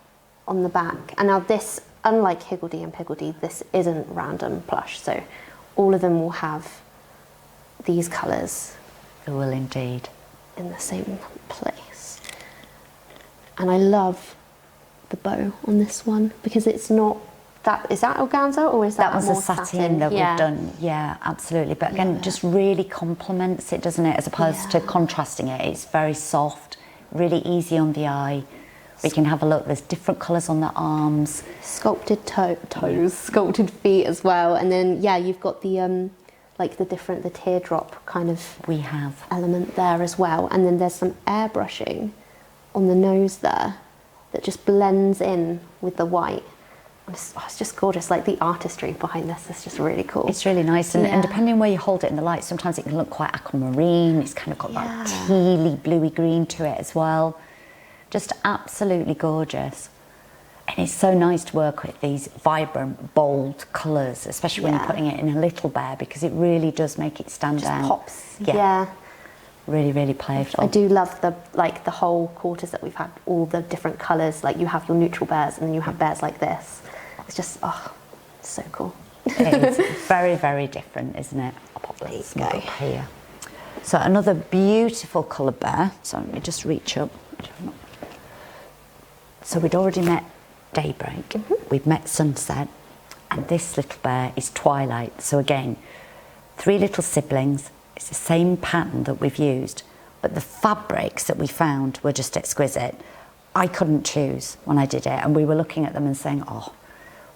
on the back. And now this, unlike Higgledy and Piggledy, this isn't random plush. So all of them will have these colours. They will indeed. In the same place. And I love the bow on this one because it's not that, is that organza or is that was more a satin that we've done? Yeah, absolutely. But again, just really complements it, doesn't it? As opposed to contrasting it. It's very soft, really easy on the eye. We can have a look. There's different colours on the arms. Sculpted toes, sculpted feet as well. And then, yeah, you've got the, like the teardrop kind of element there as well. And then there's some airbrushing on the nose there that just blends in with the white. It's just gorgeous. Like the artistry behind this is just really cool. It's really nice. And depending on where you hold it in the light, sometimes it can look quite aquamarine. It's kind of got that tealy, bluey green to it as well. Just absolutely gorgeous. And it's so nice to work with these vibrant, bold colours, especially when you're putting it in a little bear, because it really does make it stand out. Just pops. Yeah. Really, really playful. I do love the whole quarters that we've had, all the different colours. Like you have your neutral bears and then you have bears like this. It's just, it's so cool. It is very, very different, isn't it? I'll pop that Smog up here. So another beautiful colour bear. So let me just reach up. So we'd already met Daybreak, we've met Sunset, and this little bear is Twilight. So again, 3 little siblings. It's the same pattern that we've used, but the fabrics that we found were just exquisite. I couldn't choose when I did it, and we were looking at them and saying, oh,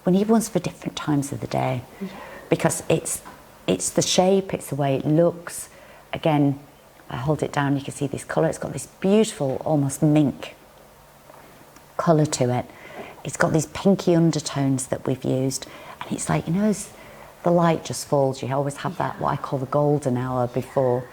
we need ones for different times of the day, because it's the shape, it's the way it looks. Again, I hold it down, you can see this colour. It's got this beautiful, almost mink colour to it. It's got these pinky undertones that we've used, and it's like, you know, as the light just falls, you always have that, what I call the golden hour before.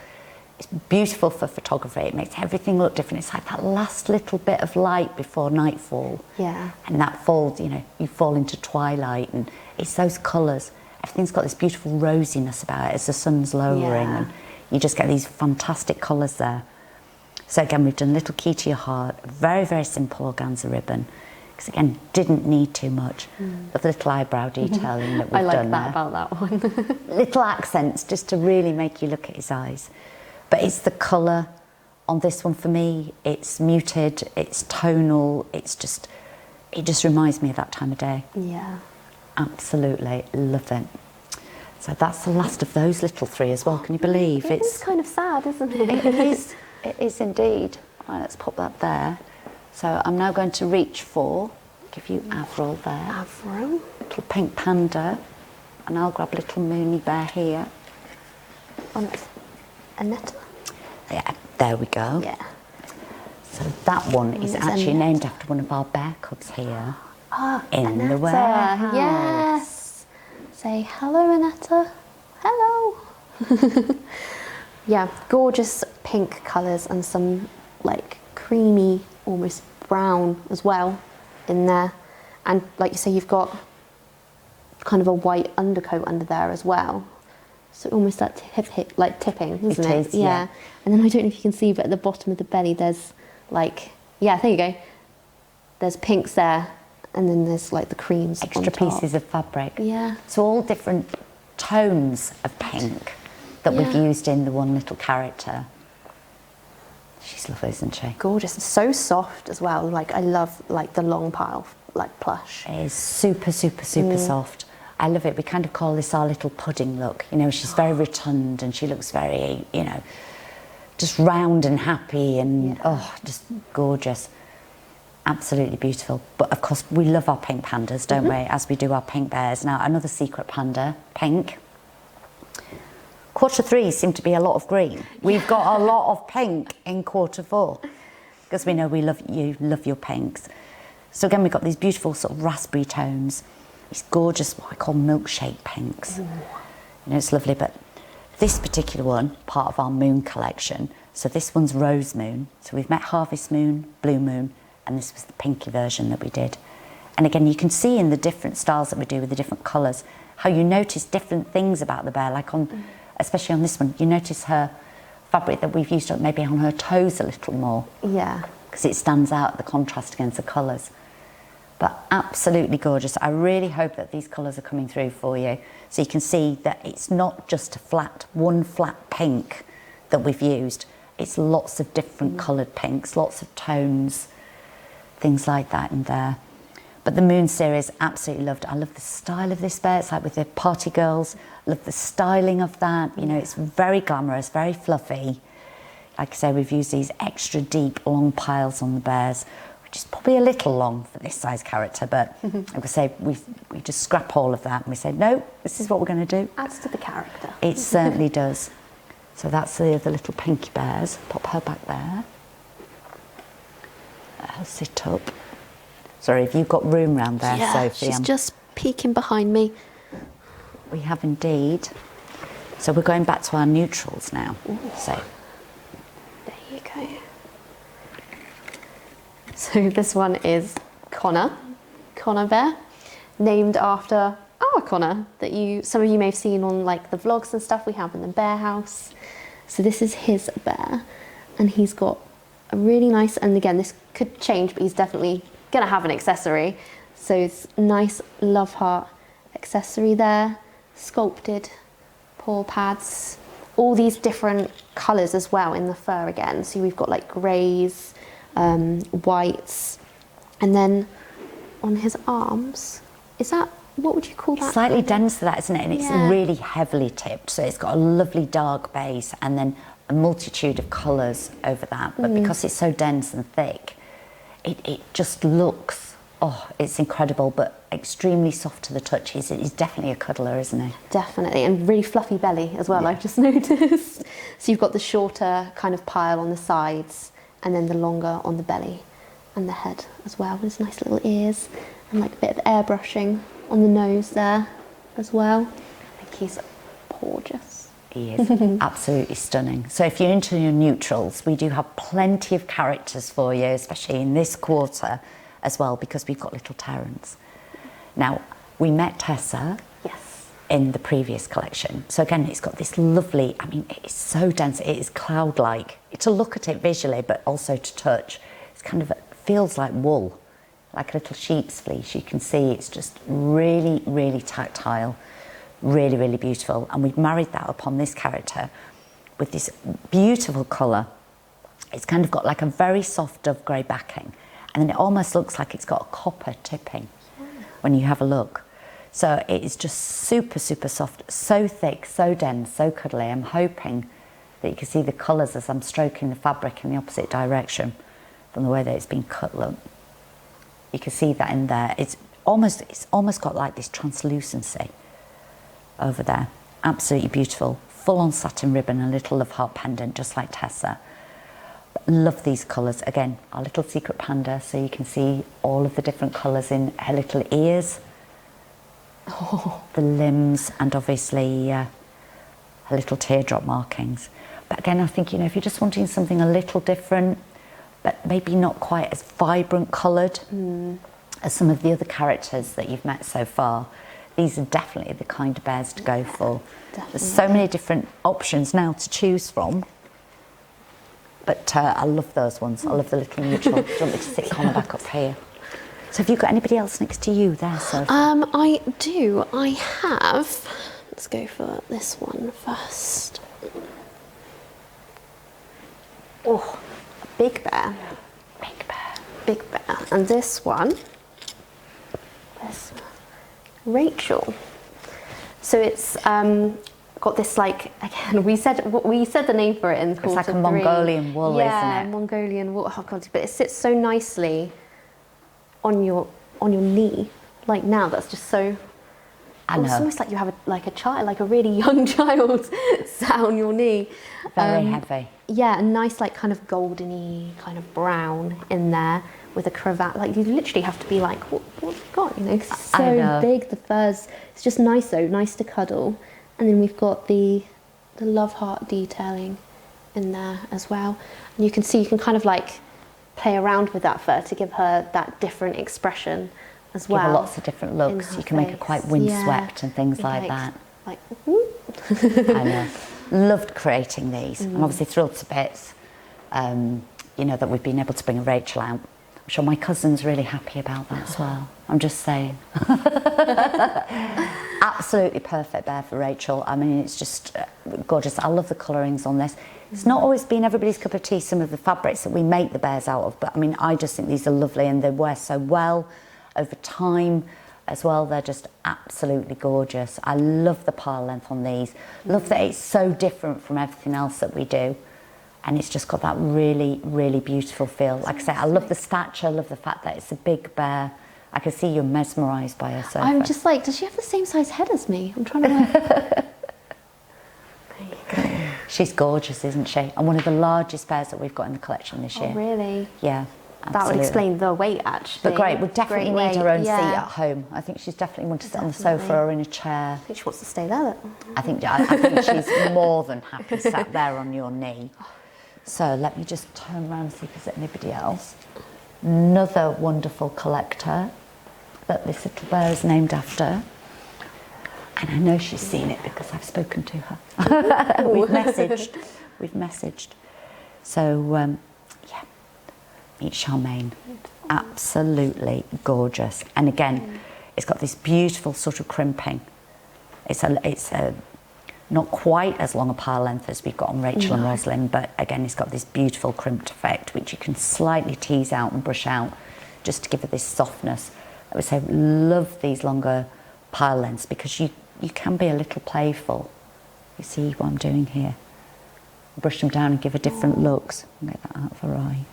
It's beautiful for photography. It makes everything look different. It's like that last little bit of light before nightfall. Yeah. And that falls, you know, you fall into twilight, and it's those colours. Everything's got this beautiful rosiness about it as the sun's lowering, and you just get these fantastic colours there. So again, we've done Little Key to Your Heart, very, very simple organza ribbon. Because again, didn't need too much of the little eyebrow detailing that we've done. I like that about that one. Little accents just to really make you look at his eyes. But it's the colour on this one for me. It's muted, it's tonal, it's just, it just reminds me of that time of day. Yeah. Absolutely, love it. So that's the last of those little 3 as well, can you believe? It's kind of sad, isn't it? It is indeed. Right, let's pop that there. So I'm now going to reach for, give you Avril there. Avril. Little pink panda. And I'll grab little Moony Bear here. On Annetta? Yeah, there we go. Yeah. So that one is actually named after one of our bear cubs here. In Annetta. the warehouse. Yes. Say hello, Annetta. Hello. Yeah, gorgeous pink colours and some like creamy, almost brown as well in there. And like you say, you've got kind of a white undercoat under there as well. So almost that like tipping, isn't it? It is, yeah. And then I don't know if you can see, but at the bottom of the belly there's like, yeah, there you go. There's pinks there, and then there's like the creams Extra on top. pieces of fabric. Yeah. So all different tones of pink that we've used in the one little character. She's lovely, isn't she? Gorgeous. So soft as well. Like, I love like the long pile, like plush. It is super, super, super soft. I love it. We kind of call this our little pudding look. You know, she's very rotund and she looks very, you know, just round and happy and, oh, just gorgeous. Absolutely beautiful. But of course, we love our pink pandas, don't we? As we do our pink bears. Now, another secret panda, pink. Quarter 3 seem to be a lot of green. We've got a lot of pink in quarter 4 because we know we love your pinks. So again, we've got these beautiful sort of raspberry tones, these gorgeous what I call milkshake pinks. You know, it's lovely. But this particular one, part of our moon collection. So this one's rose moon. So we've met harvest moon, blue moon, and this was the pinky version that we did. And again, you can see in the different styles that we do with the different colours how you notice different things about the bear, like on. Especially on this one, you notice her fabric that we've used maybe on her toes a little more. Yeah. Because it stands out, the contrast against the colours. But absolutely gorgeous. I really hope that these colours are coming through for you. So you can see that it's not just one flat pink that we've used. It's lots of different coloured pinks, lots of tones, things like that in there. But the Moon series, absolutely loved. I love the style of this bear. It's like with the party girls. Love the styling of that. You know, it's very glamorous, very fluffy. Like I say, we've used these extra deep, long piles on the bears, which is probably a little long for this size character. But like I say, we just scrap all of that and we say, no, this is what we're going to do. Adds to the character. It certainly does. So that's the other little pinky bears. Pop her back there. Let her sit up. Sorry, have you got room round there, Sophie? She's just peeking behind me. We have indeed. So we're going back to our neutrals now. Ooh. So there you go. So this one is Connor Bear, named after our Connor that some of you may have seen on like the vlogs and stuff we have in the bear house. So this is his bear, and he's got a really nice, and again this could change, but he's definitely gonna have an accessory. So it's nice love heart accessory there, sculpted paw pads, all these different colours as well in the fur again. So we've got like greys, whites, and then on his arms, is that, what would you call that? Slightly dense to that, isn't it? And it's really heavily tipped. So it's got a lovely dark base and then a multitude of colours over that. But because it's so dense and thick, it just looks, oh, it's incredible, but extremely soft to the touch. He's definitely a cuddler, isn't he? Definitely, and really fluffy belly as well, I've just noticed. So you've got the shorter kind of pile on the sides and then the longer on the belly and the head as well, with his nice little ears and like a bit of airbrushing on the nose there as well. I think he's gorgeous. He is absolutely stunning. So if you're into your neutrals, we do have plenty of characters for you, especially in this quarter as well, because we've got little Terrans. Now, we met Tessa in the previous collection. So again, it's got this lovely, I mean, it's so dense, it is cloud-like. To look at it visually, but also to touch, it's kind of, feels like wool, like a little sheep's fleece. You can see it's just really, really tactile. Really, really beautiful. And we've married that up on this character with this beautiful colour. It's kind of got like a very soft dove grey backing, and then it almost looks like it's got a copper tipping when you have a look. So it is just super, super soft, so thick, so dense, so cuddly. I'm hoping that you can see the colours as I'm stroking the fabric in the opposite direction from the way that it's been cut, look. You can see that in there. It's almost got like this translucency over there. Absolutely beautiful. Full on satin ribbon, a little love heart pendant, just like Tessa. Love these colours. Again, our little secret panda, so you can see all of the different colours in her little ears, the limbs, and obviously her little teardrop markings. But again, I think, you know, if you're just wanting something a little different, but maybe not quite as vibrant coloured as some of the other characters that you've met so far, these are definitely the kind of bears to go for. Definitely. There's so many different options now to choose from. But I love those ones. I love the little neutral. Do you want me to sit Connor back up here? So have you got anybody else next to you there, Sophie? I do. I have. Let's go for this one first. Oh, a big bear. Big bear. Big bear. And this one, Rachel. So it's got this, like, again, we said the name for it in quarter 3. It's like a Mongolian wool, isn't it? Yeah, Mongolian wool. Oh god, but it sits so nicely on your knee. Like now, that's just so. I know. It's almost like you have a child, like a really young child, sat on your knee. Very heavy. Yeah, a nice, like, kind of goldeny, kind of brown in there with a cravat. Like, you literally have to be like, what have you got? You know, 'cause it's so big. The fur's, it's just nice though, nice to cuddle. And then we've got the love heart detailing in there as well. And you can see, you can kind of like play around with that fur to give her that different expression as well. Give her lots of different looks. You can make her quite windswept and things like that. Like, I know. Loved creating these. I'm obviously thrilled to bits, you know, that we've been able to bring Rachel out. I'm sure my cousin's really happy about that as well. I'm just saying. Absolutely perfect bear for Rachel. I mean, it's just gorgeous. I love the colourings on this. It's not always been everybody's cup of tea, some of the fabrics that we make the bears out of, but I mean, I just think these are lovely and they wear so well over time as well. They're just absolutely gorgeous. I love the pile length on these. Love that it's so different from everything else that we do. And it's just got that really, really beautiful feel. Like I say, I love the stature, I love the fact that it's a big bear. I can see you're mesmerised by her, Sophie. I'm just like, does she have the same size head as me? I'm trying to like... There you go. She's gorgeous, isn't she? And one of the largest bears that we've got in the collection this year. Oh, really? Yeah, absolutely. That would explain the weight, actually. But great, we'd definitely need her own seat at home. I think she's definitely want to sit on the sofa or in a chair. I think she wants to stay there. I think she's more than happy sat there on your knee. So let me just turn around and see if there's anybody else. Another wonderful collector that this little bear is named after. And I know she's seen it because I've spoken to her. We've messaged. So, yeah, meet Charmaine. Absolutely gorgeous. And again, it's got this beautiful sort of crimping. It's a not quite as long a pile length as we've got on Rachel and Roslyn, but again, it's got this beautiful crimped effect, which you can slightly tease out and brush out just to give it this softness. I would say love these longer pile lengths because you can be a little playful. You see what I'm doing here? Brush them down and give her different looks. Get that out of her eye.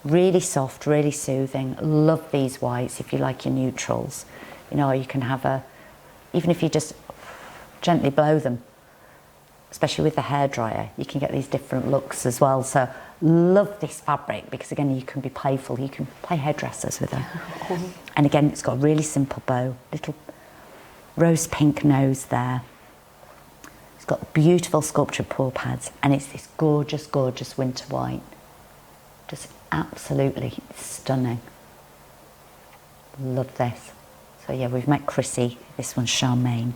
Really soft, really soothing. Love these whites if you like your neutrals. You know, you can have even if you just gently blow them, especially with the hairdryer, you can get these different looks as well. So love this fabric because again, you can be playful, you can play hairdressers with her. And again, it's got a really simple bow, little rose pink nose there. It's got beautiful sculptured paw pads and it's this gorgeous, gorgeous winter white. Just absolutely stunning. Love this. So yeah, we've met Chrissy, this one's Charmaine.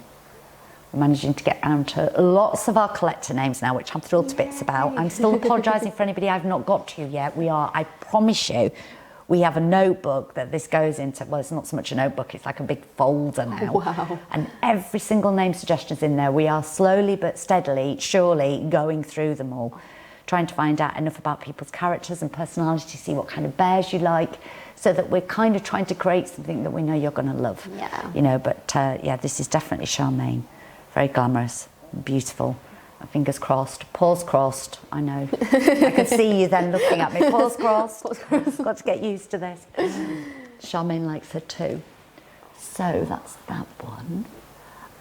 We're managing to get around to lots of our collector names now, which I'm thrilled to bits about. I'm still apologising for anybody I've not got to yet. I promise you, we have a notebook that this goes into. Well, it's not so much a notebook, it's like a big folder now. Wow. And every single name suggestion's in there. We are slowly but steadily, surely going through them all, trying to find out enough about people's characters and personality to see what kind of bears you like, so that we're kind of trying to create something that we know you're going to love. Yeah. You know, but yeah, this is definitely Charmaine. Very glamorous, beautiful. Fingers crossed, paws crossed. I know. I can see you then looking at me. Paws crossed. Got to get used to this. Charmaine likes her too. So that's that one.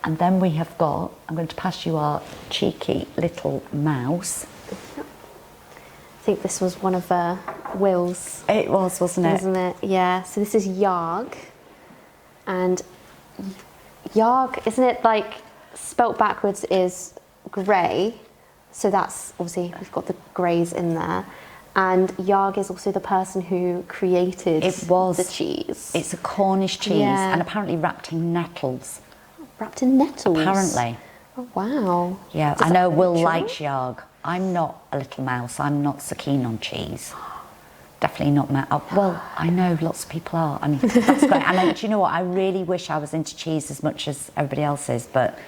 And then we have got, I'm going to pass you our cheeky little mouse. I think this was one of Will's. It was, wasn't it? Wasn't it? Yeah. So this is Yarg. And Yarg, isn't it like spelt backwards is grey? So that's obviously, we've got the greys in there. And Yarg is also the person who created the cheese. It's a Cornish cheese and apparently wrapped in nettles. wrapped in nettles. Apparently. Oh, wow. Yeah, Does I that know Will enjoy? likes yarg. I'm not a little mouse. I'm not so keen on cheese. Definitely not well, I know lots of people are, and that's great. And do you know what? I really wish I was into cheese as much as everybody else is, but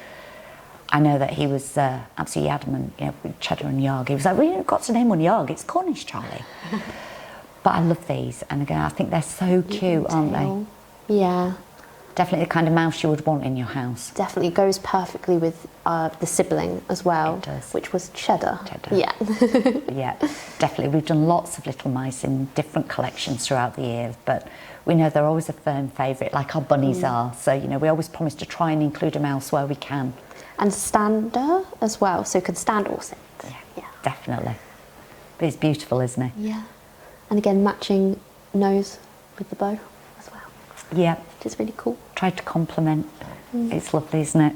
I know that he was absolutely adamant, you know, with cheddar and yarg. He was like, well, you've got to name one yarg. It's Cornish, Charlie. But I love these, and again, I think they're so cute, aren't they? Yeah. Definitely the kind of mouse you would want in your house. Definitely goes perfectly with the sibling as well, It does. which was cheddar. Cheddar. Yeah. Yeah, definitely. We've done lots of little mice in different collections throughout the years, but we know they're always a firm favourite, like our bunnies are. So, you know, we always promise to try and include a mouse where we can. And stander as well, so could stand or sit. Yeah, definitely. But he's beautiful, isn't he? Yeah. And again, matching nose with the bow as well. Yeah. Which is really cool. Tried to compliment. It's lovely, isn't it?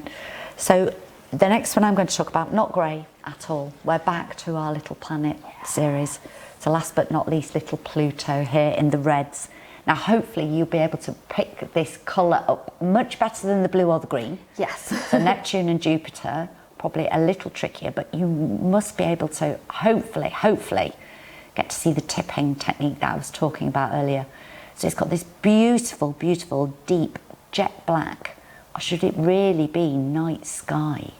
So the next one I'm going to talk about, not grey at all. We're back to our Little Planet series. So last but not least, little Pluto here in the reds. Now hopefully you'll be able to pick this colour up much better than the blue or the green. Yes. So Neptune and Jupiter, probably a little trickier, but you must be able to hopefully get to see the tipping technique that I was talking about earlier. So it's got this beautiful, beautiful, deep jet black, or should it really be night sky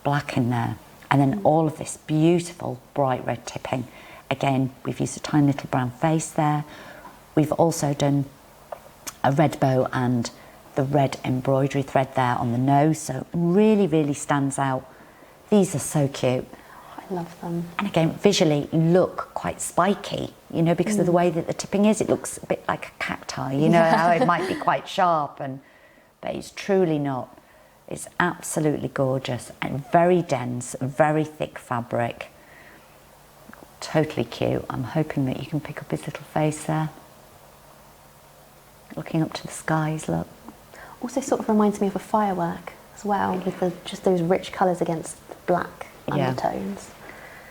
black in there, and then all of this beautiful bright red tipping. Again, we've used a tiny little brown face there. We've also done a red bow and the red embroidery thread there on the nose, so really, really stands out. These are so cute. I love them. And again, visually look quite spiky, you know, because of the way that the tipping is. It looks a bit like a cacti, you know, how it might be quite sharp, but it's truly not. It's absolutely gorgeous and very dense, very thick fabric. Totally cute. I'm hoping that you can pick up his little face there. Looking up to the skies, look. Also sort of reminds me of a firework as well, with just those rich colours against the black undertones.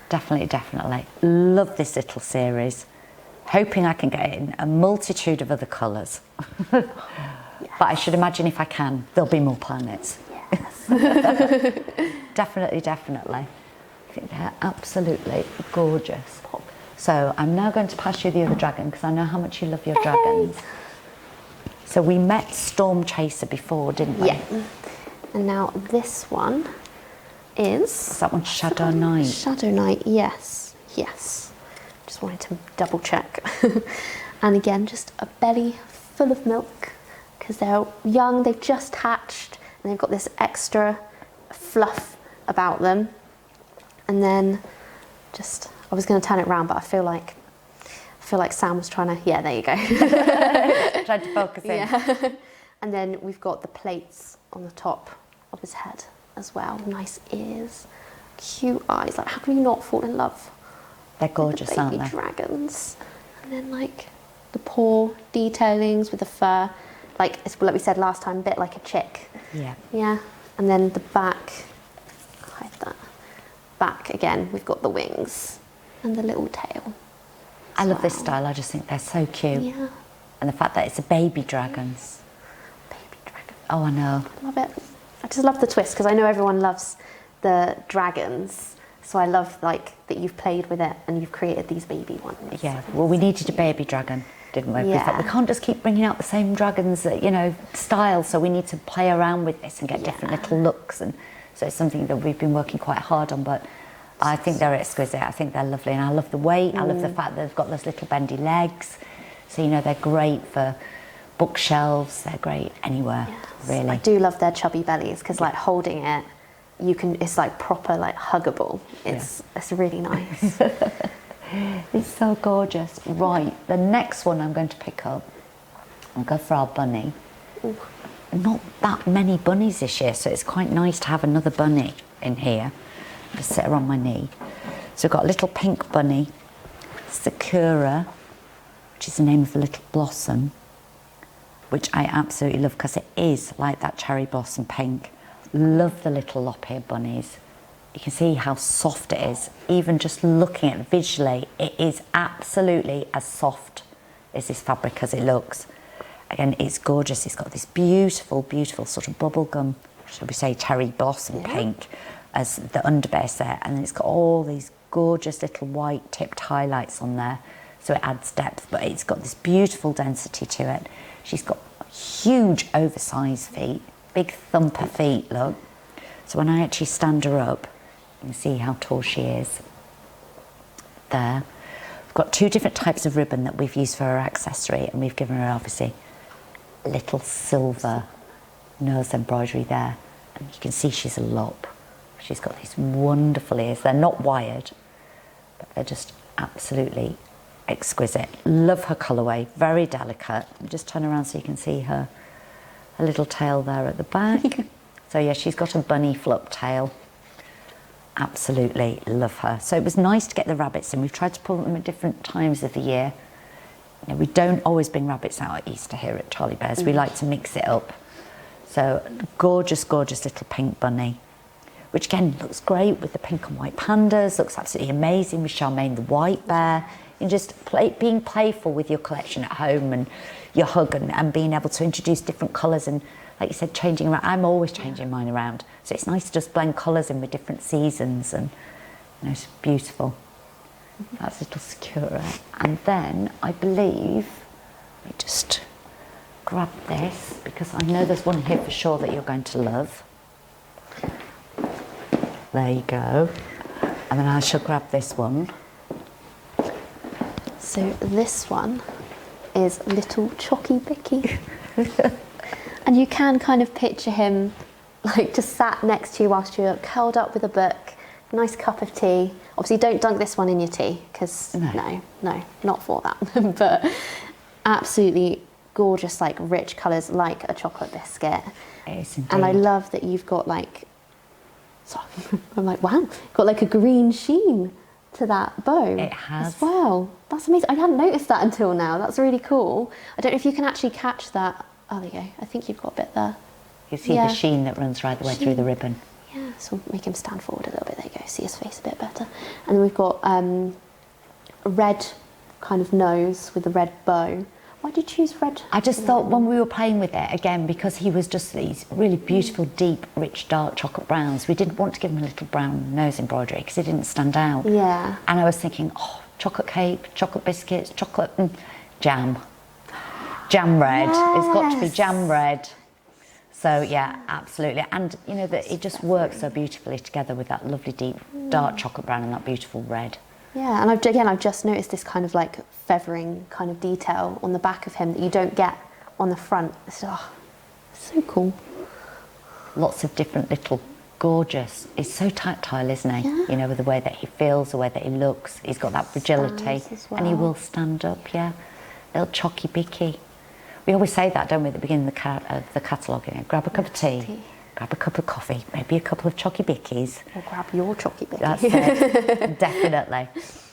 Definitely, definitely. Love this little series. Hoping I can get in a multitude of other colours. But I should imagine if I can, there'll be more planets. Yes. Definitely, definitely. I think they're absolutely gorgeous. So I'm now going to pass you the other dragon because I know how much you love your dragons. So we met Storm Chaser before, didn't we? Yeah. And now this one is that one Shadow Knight? Shadow Knight, yes. Yes. Just wanted to double check. And again, just a belly full of milk because they're young, they've just hatched, and they've got this extra fluff about them. And then just, I was going to turn it around, but I feel like Sam was trying to, yeah, there you go. Tried to focus in. Yeah. And then we've got the plates on the top of his head as well. Nice ears, cute eyes. Like, how can you not fall in love? They're gorgeous, with the baby aren't they? Dragons. And then like the paw detailings with the fur, like we said last time, a bit like a chick. Yeah. Yeah. And then the back, hide that. Back again, we've got the wings and the little tail. I love this style. I just think they're so cute. Yeah. And the fact that it's a baby dragons. Baby dragon. Oh, I know. I love it. I just love the twist because I know everyone loves the dragons. So I love like that you've played with it and you've created these baby ones. Yeah. Well, we needed a baby dragon, didn't we? We Yeah. thought we can't just keep bringing out the same dragons, you know, style. So we need to play around with this and get different little looks. And so it's something that we've been working quite hard on. But I think they're exquisite. I think they're lovely, and I love the weight. I love the fact that they've got those little bendy legs. So, you know, they're great for bookshelves. They're great anywhere, really. I do love their chubby bellies because, like, holding it, you can. It's like proper, like huggable. It's really nice. It's so gorgeous. Right, the next one I'm going to pick up. I'll go for our bunny. Ooh. Not that many bunnies this year, so it's quite nice to have another bunny in here. Just sit her on my knee. So we've got a little pink bunny, Sakura, which is the name of a little blossom, which I absolutely love because it is like that cherry blossom pink. Love the little lop-eared bunnies. You can see how soft it is. Even just looking at it visually, it is absolutely as soft as this fabric as it looks. Again, it's gorgeous. It's got this beautiful, beautiful sort of bubblegum, should we say cherry blossom pink as the underbase there. And then it's got all these gorgeous little white tipped highlights on there. So it adds depth, but it's got this beautiful density to it. She's got huge oversized feet, big thumper feet, look. So when I actually stand her up, you can see how tall she is. There. We've got 2 different types of ribbon that we've used for her accessory, and we've given her obviously a little silver nose embroidery there. And you can see she's a lop. She's got these wonderful ears. They're not wired, but they're just absolutely exquisite. Love her colourway, very delicate. Just turn around so you can see her little tail there at the back. So yeah, she's got a bunny flop tail. Absolutely love her. So it was nice to get the rabbits in. We've tried to pull them at different times of the year. You know, we don't always bring rabbits out at Easter here at Charlie Bear's. We like to mix it up. So gorgeous, gorgeous little pink bunny, which again looks great with the pink and white pandas, looks absolutely amazing with Charmaine the white bear. And just being playful with your collection at home and your hug, and being able to introduce different colours and, like you said, changing around. I'm always changing mine around. So it's nice to just blend colours in with different seasons, and you know, it's beautiful. That's a little secure. And then I believe, let me just grab this, because I know there's one here for sure that you're going to love. There you go. And then I shall grab this one. So this one is little Chocky Bicky. And you can kind of picture him like just sat next to you whilst you're curled up with a book, nice cup of tea. Obviously don't dunk this one in your tea, because no, not for that. But absolutely gorgeous, like rich colours, like a chocolate biscuit. It is indeed. And I love that you've got like, sorry, I'm like, wow, got like a green sheen to that bow. It has. As well. That's amazing. I hadn't noticed that until now. That's really cool. I don't know if you can actually catch that. Oh, there you go. I think you've got a bit there. You see the sheen that runs right the way through the ribbon. Yeah, so make him stand forward a little bit. There you go. See his face a bit better. And then we've got a red kind of nose with a red bow. Why did you choose red? I just thought when we were playing with it, again, because he was just these really beautiful, deep, rich, dark chocolate browns, we didn't want to give him a little brown nose embroidery because it didn't stand out. Yeah. And I was thinking, oh, chocolate cake, chocolate biscuits, chocolate jam. Jam red. Yes. It's got to be jam red. So yeah, absolutely. And you know, that it just works so beautifully together with that lovely deep dark chocolate brown and that beautiful red. Yeah, and I've just noticed this kind of like feathering kind of detail on the back of him that you don't get on the front. It's so cool. Lots of different little gorgeous. He's so tactile, isn't he? Yeah. You know, with the way that he feels, the way that he looks. He's got that fragility, and he will stand up. Yeah, little chocky bicky. We always say that, don't we, at the beginning of the catalogue? You know, grab a cup of tea, grab a cup of coffee, maybe a couple of chocky bickies. Or grab your chocky bicky. That's it, definitely.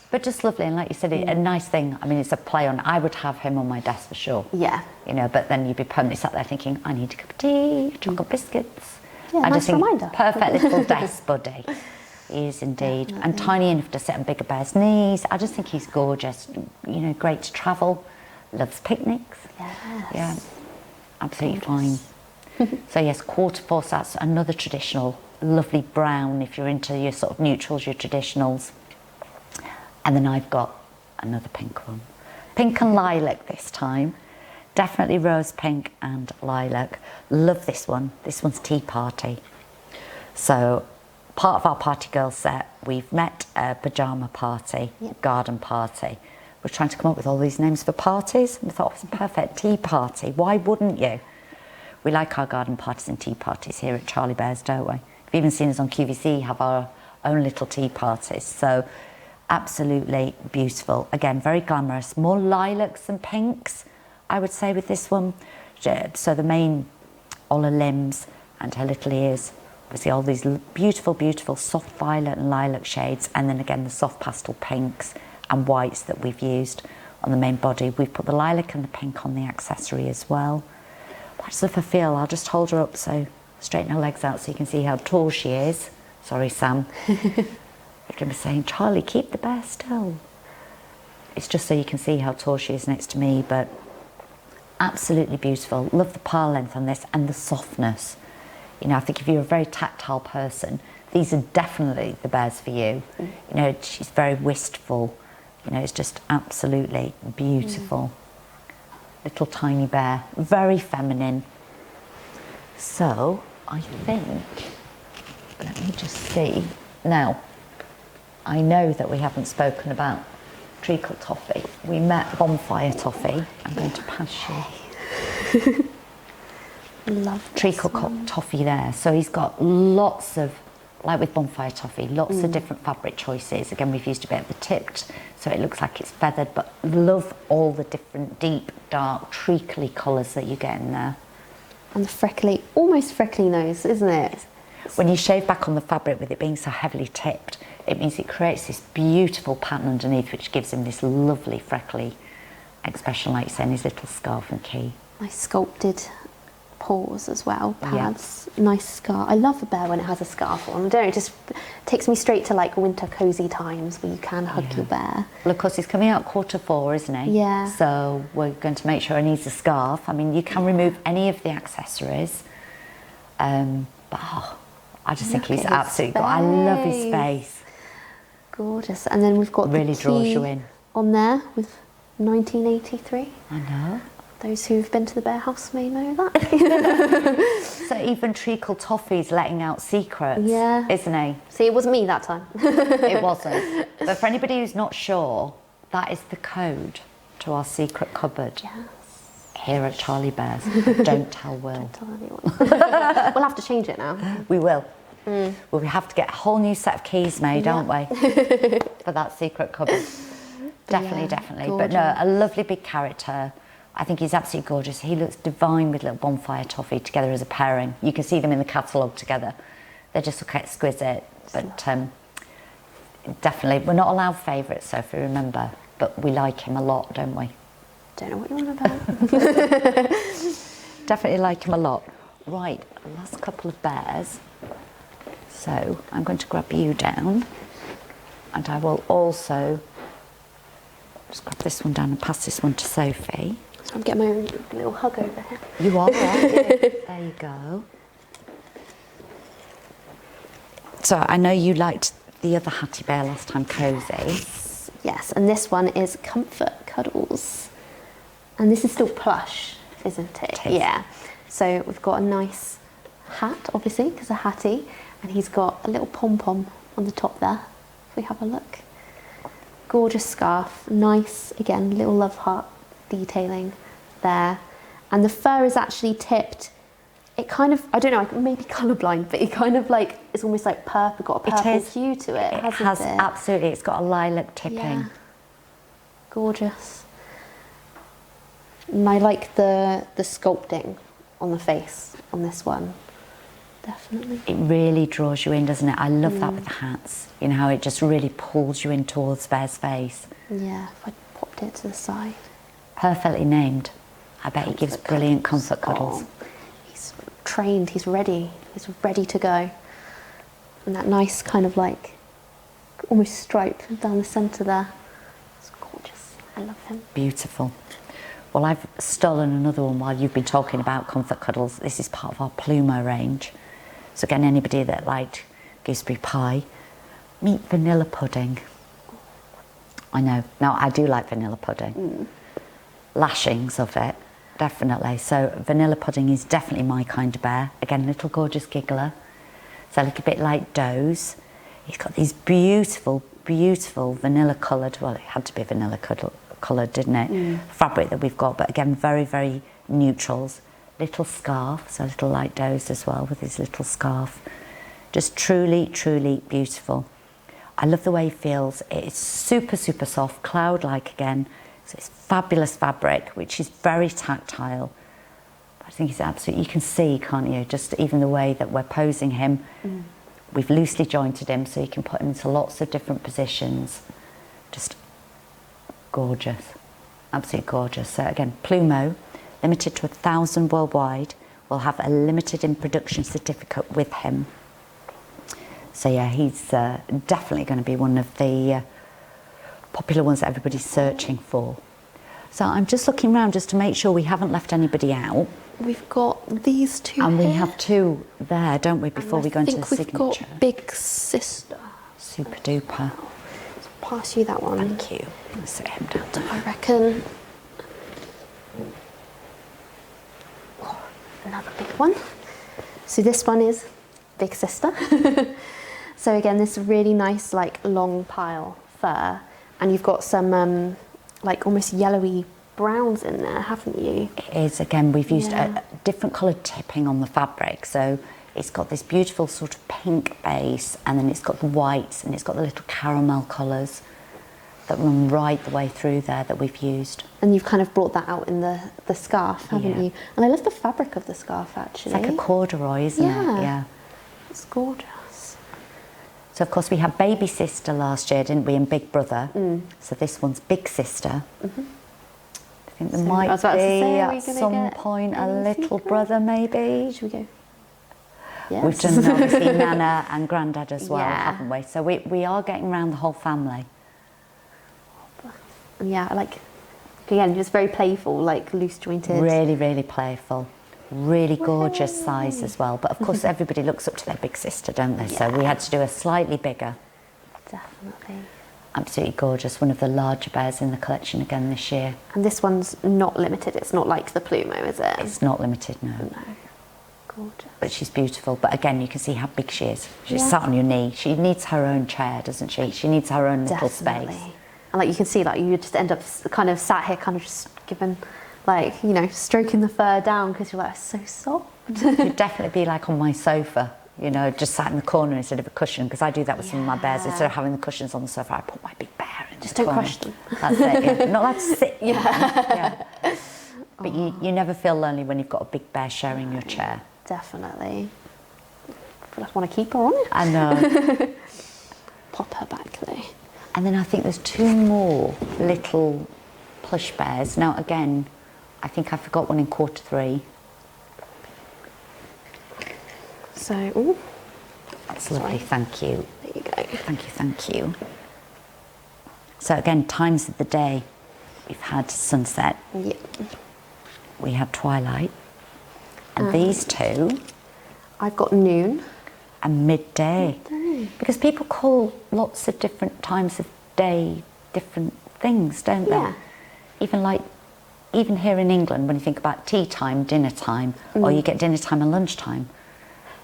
But just lovely, and like you said, a nice thing. I mean, it's a play on. I would have him on my desk for sure. Yeah. You know, but then you'd be permanently sat there thinking, I need a cup of tea, chocolate biscuits. Yeah, I nice just think reminder. Perfect little desk buddy. He is indeed, and tiny enough to sit on Bigger Bear's knees. I just think he's gorgeous. You know, great to travel. Loves picnics. Yes. Yeah, absolutely fine. So yes, quarter force, that's another traditional, lovely brown if you're into your sort of neutrals, your traditionals. And then I've got another pink one. Pink and lilac this time. Definitely rose pink and lilac. Love this one. This one's Tea Party. So part of our party girl set, we've met a pyjama party, garden party. We're trying to come up with all these names for parties. We thought, oh, it's perfect, tea party. Why wouldn't you? We like our garden parties and tea parties here at Charlie Bear's, don't we? You've even seen us on QVC have our own little tea parties. So absolutely beautiful. Again, very glamorous. More lilacs than pinks, I would say, with this one. So the main, all her limbs and her little ears. Obviously all these beautiful, beautiful soft violet and lilac shades. And then again, the soft pastel pinks and whites that we've used on the main body. We've put the lilac and the pink on the accessory as well. But I just love her feel. I'll just hold her up, so straighten her legs out so you can see how tall she is. Sorry, Sam. You're going to be saying, Charlie, keep the bear still. It's just so you can see how tall she is next to me, but Absolutely beautiful. Love the pile length on this and the softness. You know, I think if you're a very tactile person, these are definitely the bears for you. You know, she's very wistful. You know, it's just absolutely beautiful. Little tiny bear, very feminine. So, I think, let me just see. Now, I know that we haven't spoken about treacle toffee. We met bonfire toffee. I'm going to pass you. Love Treacle toffee there. So he's got lots of, like with bonfire toffee, lots of different fabric choices. Again, we've used a bit of the tipped, so it looks like it's feathered, but love all the different deep, dark, treacly colours that you get in there. And the freckly, almost freckly nose, isn't it? When you shave back on the fabric with it being so heavily tipped, it means it creates this beautiful pattern underneath, which gives him this lovely freckly expression, like you say, in his little scarf and key. Nice sculpted paws as well, pads, nice scarf. I love a bear when it has a scarf on. I don't know, it just takes me straight to like winter cosy times where you can hug your bear. Well, of course, he's coming out Q4, isn't he? Yeah. So we're going to make sure he needs a scarf. I mean, you can remove any of the accessories, but I just think he's absolutely good. I love his face. Gorgeous. And then we've got really the draws key you in on there with 1983. I know. Those who've been to the bear house may know that. So even treacle toffee's letting out secrets, isn't he? See, it wasn't me that time. It wasn't. But for anybody who's not sure, that is the code to our secret cupboard. Yes. Here at Charlie Bears. Don't tell Will. Don't tell anyone. We'll have to change it now. We will. Well, we have to get a whole new set of keys made, aren't we? For that secret cupboard. Definitely, definitely. Gorgeous. But no, a lovely big character. I think he's absolutely gorgeous. He looks divine with little bonfire toffee together as a pairing. You can see them in the catalogue together. They just look exquisite. But definitely, we're not allowed favourites, Sophie, remember. But we like him a lot, don't we? Don't know what you're on about. Definitely like him a lot. Right, last couple of bears. So I'm going to grab you down. And I will also just grab this one down and pass this one to Sophie. I'm getting my own little hug over here. You are, right? There you go. So I know you liked the other Hattie Bear last time, Cozy. Yes, and this one is Comfort Cuddles. And this is still plush, isn't it? It is. Yeah. So we've got a nice hat, obviously, because a Hattie, and he's got a little pom-pom on the top there, if we have a look. Gorgeous scarf, nice, again, little love heart detailing there. And the fur is actually tipped. It kind of, I don't know, maybe colourblind, but it kind of like, it's almost like purple, got a purple hue to it, hasn't it? Absolutely, it's got a lilac tipping. Yeah. Gorgeous. And I like the sculpting on the face on this one, definitely. It really draws you in, doesn't it? I love that with the hats. You know how it just really pulls you in towards Bear's face. Yeah, if I popped it to the side. Perfectly named. I bet he gives brilliant comfort cuddles. Oh, he's trained, he's ready to go. And that nice kind of like, almost stripe down the centre there. It's gorgeous, I love him. Beautiful. Well, I've stolen another one while you've been talking about comfort cuddles. This is part of our Plumo range. So again, anybody that liked gooseberry pie, meet vanilla pudding. I know. Now, I do like vanilla pudding. Lashings of it, definitely. So vanilla pudding is definitely my kind of bear. Again, little gorgeous giggler. So a little bit like Doze. He's got these beautiful, beautiful vanilla coloured, well, it had to be vanilla coloured, didn't it? Fabric that we've got, but again, very, very neutrals. Little scarf, so a little light Doze as well with his little scarf. Just truly, truly beautiful. I love the way he feels. It's super, super soft, cloud-like again. So it's fabulous fabric, which is very tactile. I think it's absolutely, you can see, can't you, just even the way that we're posing him. We've loosely jointed him so you can put him into lots of different positions. Just gorgeous, absolutely gorgeous. So again, Plumo, limited to 1,000 worldwide, will have a limited in production certificate with him. So yeah, he's definitely going to be one of the popular ones that everybody's searching for. So I'm just looking around just to make sure we haven't left anybody out. We've got these two And here. we have two there, don't we, before we go into the signature? I think we've got Big Sister. Super duper. Let's pass you that one. Thank you. Let's sit him down. I reckon. Oh, another big one. So this one is Big Sister. So again, this really nice, like, long pile fur, and you've got some like almost yellowy browns in there, haven't you? It is. Again, we've used a different coloured tipping on the fabric, so it's got this beautiful sort of pink base, and then it's got the whites, and it's got the little caramel colours that run right the way through there that we've used. And you've kind of brought that out in the scarf, haven't you? And I love the fabric of the scarf, actually. It's like a corduroy, isn't it? Yeah. It's gorgeous. So of course we had Baby Sister last year, didn't we, and Big Brother. So this one's Big Sister. I think there might be at some point a little brother, maybe. Should we go? Yes. We've done obviously Nana and Grandad as well, haven't we? So we are getting around the whole family. Yeah, like, again, just very playful, like loose jointed. Really, really playful. Really gorgeous size as well. But of course everybody looks up to their big sister, don't they? So we had to do a slightly bigger. Definitely. Absolutely gorgeous. One of the larger bears in the collection again this year. And this one's not limited. It's not like the Plumo, is it? It's not limited, no. No. Gorgeous. But she's beautiful. But again, you can see how big she is. She's sat on your knee. She needs her own chair, doesn't she? She needs her own little space. And like you can see, like you just end up kind of sat here, kind of just giving, like, you know, stroking the fur down because you're like, it's so soft. You'd definitely be like on my sofa, you know, just sat in the corner instead of a cushion, because I do that with some of my bears. Instead of having the cushions on the sofa, I put my big bear in. Just don't crush them. That's it. Yeah. Not allowed to sit. Yeah. But you never feel lonely when you've got a big bear sharing your chair. Definitely. I feel like I want to keep her on it. I know. Pop her back though. And then I think there's two more little plush bears. Now again, I think I forgot one in Q3. So, ooh. That's lovely, thank you. There you go. Thank you. So again, times of the day. We've had sunset. Yeah. We had twilight. And these two. I've got noon. And midday. Because people call lots of different times of day different things, don't they? Yeah. Even here in England, when you think about tea time, dinner time, or you get dinner time and lunchtime.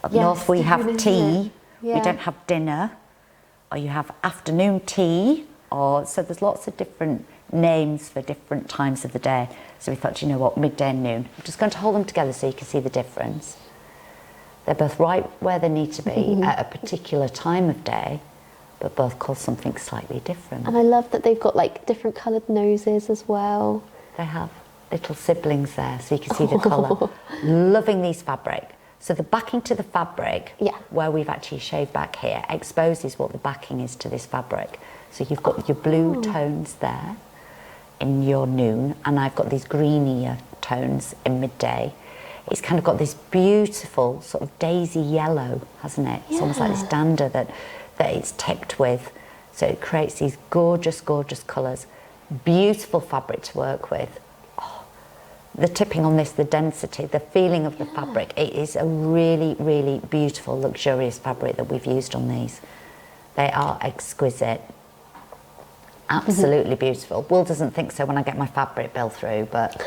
Up north we have tea, we don't have dinner, or you have afternoon tea, so there's lots of different names for different times of the day. So we thought, you know what, midday and noon. I'm just going to hold them together so you can see the difference. They're both right where they need to be at a particular time of day, but both called something slightly different. And I love that they've got like different coloured noses as well. They have little siblings there, so you can see the colour. Loving these fabric. So the backing to the fabric, where we've actually shaved back here, exposes what the backing is to this fabric. So you've got your blue tones there in your noon, and I've got these greenier tones in midday. It's kind of got this beautiful sort of daisy yellow, hasn't it? It's almost like this dander that it's tipped with. So it creates these gorgeous, gorgeous colours. Beautiful fabric to work with. Oh, the tipping on this, the density, the feeling of the fabric. It is a really, really beautiful, luxurious fabric that we've used on these. They are exquisite. Absolutely beautiful. Will doesn't think so when I get my fabric bill through, but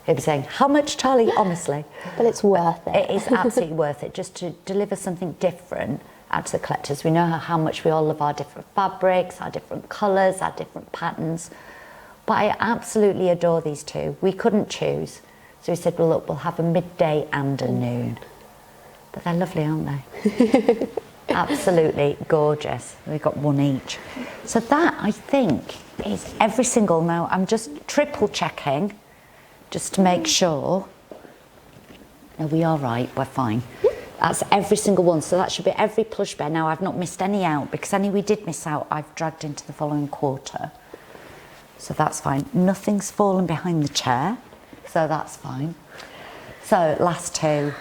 he'll be saying, how much, Charlie? Honestly. But it's worth it. It is absolutely worth it, just to deliver something different out to the collectors. We know how much we all love our different fabrics, our different colours, our different patterns. But I absolutely adore these two. We couldn't choose. So we said, well, look, we'll have a midday and a noon. But they're lovely, aren't they? Absolutely gorgeous. We've got one each. So that, I think, is every single. Now, I'm just triple checking, just to make sure. No, we are right, we're fine. That's every single one, so that should be every plush bear. Now, I've not missed any out, because any we did miss out, I've dragged into the following quarter. So that's fine. Nothing's fallen behind the chair, so that's fine. So, last two.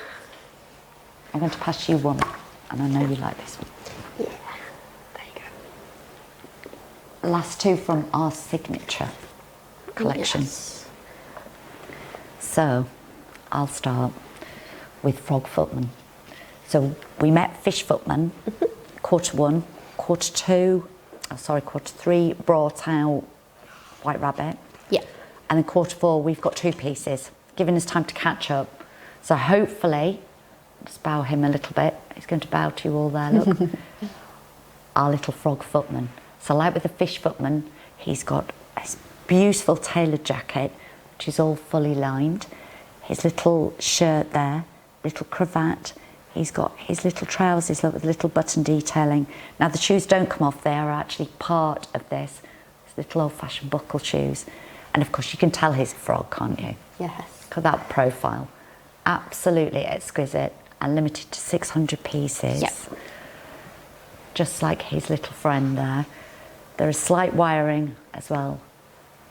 I'm going to pass you one, and I know you like this one. Yeah, there you go. Last two from our signature. collection. Yes. So I'll start with frog footman. So we met fish footman, quarter one, quarter three brought out white rabbit. Yeah. And then quarter four, we've got 2 pieces, giving us time to catch up. So hopefully, just bow him a little bit. He's going to bow to you all there, look. Our little frog footman. So like with the fish footman, he's got his beautiful tailored jacket, which is all fully lined. His little shirt there, little cravat. He's got his little trousers with little button detailing. Now the shoes don't come off, they are actually part of this. His little old-fashioned buckle shoes. And of course you can tell he's a frog, can't you? Yes. Look at that profile. Absolutely exquisite and limited to 600 pieces. Yep. Just like his little friend there. There is slight wiring as well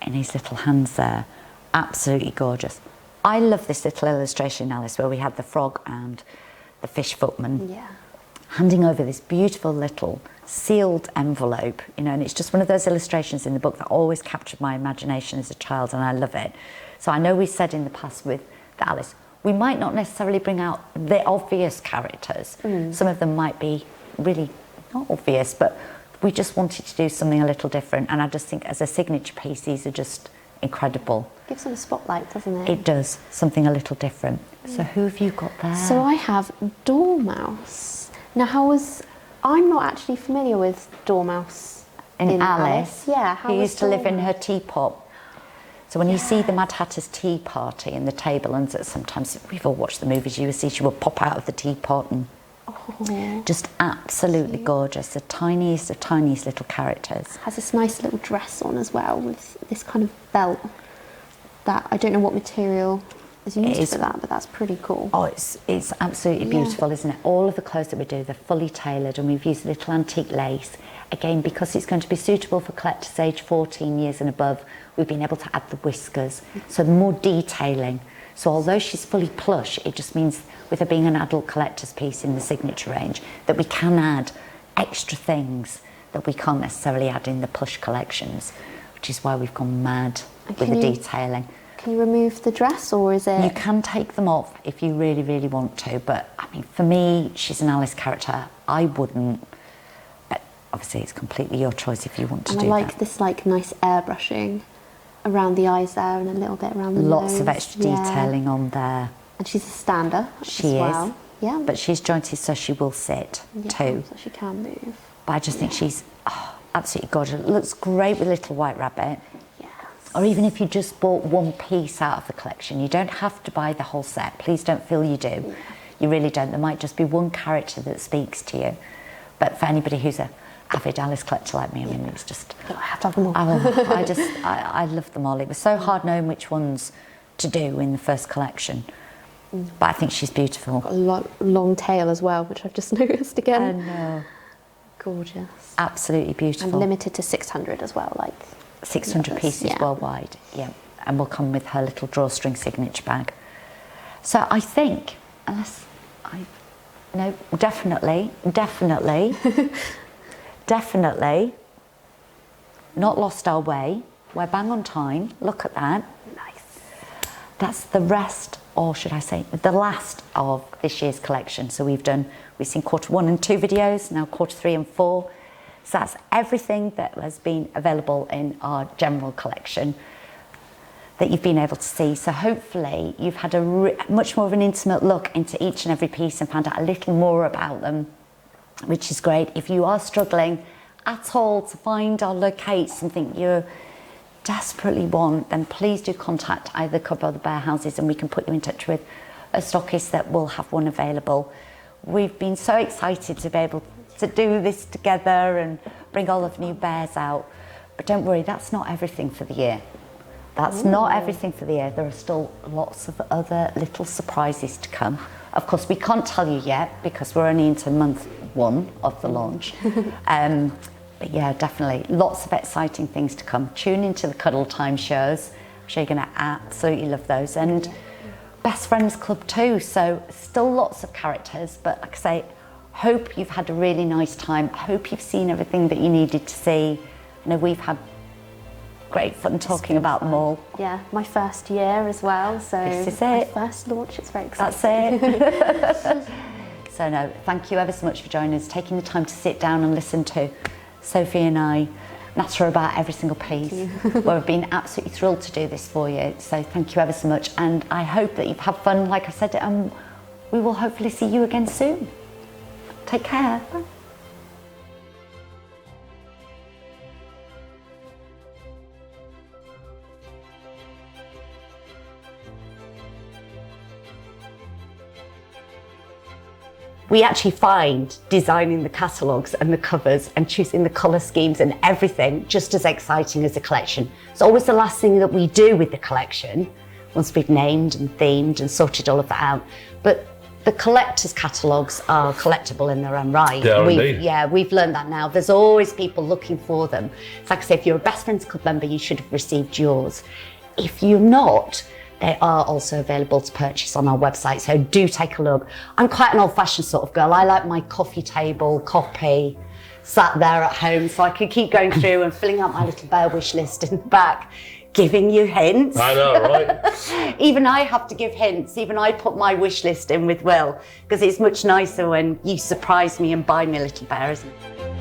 in his little hands there. Absolutely gorgeous. I love this little illustration, Alice, where we had the frog and the fish footman. Yeah. Handing over this beautiful little sealed envelope, you know, and it's just one of those illustrations in the book that always captured my imagination as a child, and I love it. So I know we said in the past with Alice, we might not necessarily bring out the obvious characters. Some of them might be really not obvious, but we just wanted to do something a little different, and I just think as a signature piece, these are just incredible. Gives them a spotlight, doesn't it? It does, something a little different. So who have you got there? So I have Dormouse. Now, I'm not actually familiar with Dormouse in Alice. Yeah, who used to live in her teapot. So when you see the Mad Hatter's tea party and the table, and sometimes we've all watched the movies, you will see she will pop out of the teapot and just absolutely gorgeous. The tiniest of tiniest little characters. Has this nice little dress on as well with this kind of belt that I don't know what material is used for that, but that's pretty cool. Oh, it's absolutely beautiful, isn't it? All of the clothes that we do, they're fully tailored, and we've used little antique lace. Again, because it's going to be suitable for collectors age 14 years and above, we've been able to add the whiskers, so more detailing. So although she's fully plush, it just means with her being an adult collector's piece in the signature range, that we can add extra things that we can't necessarily add in the Plush collections, which is why we've gone mad with the detailing. Can you remove the dress, or is it? You can take them off if you really, really want to, but I mean, for me, she's an Alice character. I wouldn't, but obviously it's completely your choice if you want to do that. I like this nice airbrushing around the eyes there and a little bit around the nose. Lots of extra detailing on there. And she's a stander she as well. Is. Yeah. But she's jointed so she will sit too. So she can move. But I just think she's absolutely gorgeous. It looks great with Little White Rabbit. Yes. Or even if you just bought one piece out of the collection, you don't have to buy the whole set. Please don't feel you do. Yeah. You really don't. There might just be one character that speaks to you. But for anybody who's a avid Alice collector like me, I mean, it's just... I have to have them all. I love them all. It was so hard knowing which ones to do in the first collection. But I think she's beautiful. Got a long tail as well, which I've just noticed again. I know. Gorgeous. Absolutely beautiful. And limited to 600 as well, 600 pieces worldwide, yeah. And will come with her little drawstring signature bag. So I think, definitely, definitely not lost our way. We're bang on time. Look at that. Nice. That's the rest, or should I say, the last of this year's collection. So we've seen quarter 1 and 2 videos, now quarter 3 and 4. So that's everything that has been available in our general collection that you've been able to see. So hopefully you've had a much more of an intimate look into each and every piece and found out a little more about them, which is great. If you are struggling at all to find or locate something you desperately want, then please do contact either Cub or the Bear houses and we can put you in touch with a stockist that will have one available. We've been so excited to be able to do this together and bring all of new bears out. But don't worry, that's not everything for the year. That's not everything for the year. There are still lots of other little surprises to come. Of course, we can't tell you yet because we're only into month 1 of the launch. But yeah, definitely lots of exciting things to come. Tune into the Cuddle Time shows. I'm sure you're going to absolutely love those. And Best Friends Club too. So still lots of characters, but like I say, hope you've had a really nice time. I hope you've seen everything that you needed to see. I know we've had great fun talking about them all. Yeah, my first year as well, so This is my it. first launch, it's very exciting. That's it. So no, thank you ever so much for joining us, taking the time to sit down and listen to Sophie and I natter about every single piece. Well, we've been absolutely thrilled to do this for you, so thank you ever so much, and I hope that you've had fun, like I said, and we will hopefully see you again soon. Take care. Bye. We actually find designing the catalogues and the covers and choosing the colour schemes and everything just as exciting as the collection. It's always the last thing that we do with the collection once we've named and themed and sorted all of that out. But the collectors' catalogues are collectible in their own right. They are indeed. Yeah, we've learned that now. There's always people looking for them. It's like I say, if you're a Best Friends Club member, you should have received yours. If you're not, they are also available to purchase on our website, so do take a look. I'm quite an old-fashioned sort of girl. I like my coffee table copy sat there at home, so I can keep going through and filling out my little bear wish list in the back, giving you hints. I know, right? Even I have to give hints. Even I put my wish list in with Will, because it's much nicer when you surprise me and buy me a little bear, isn't it?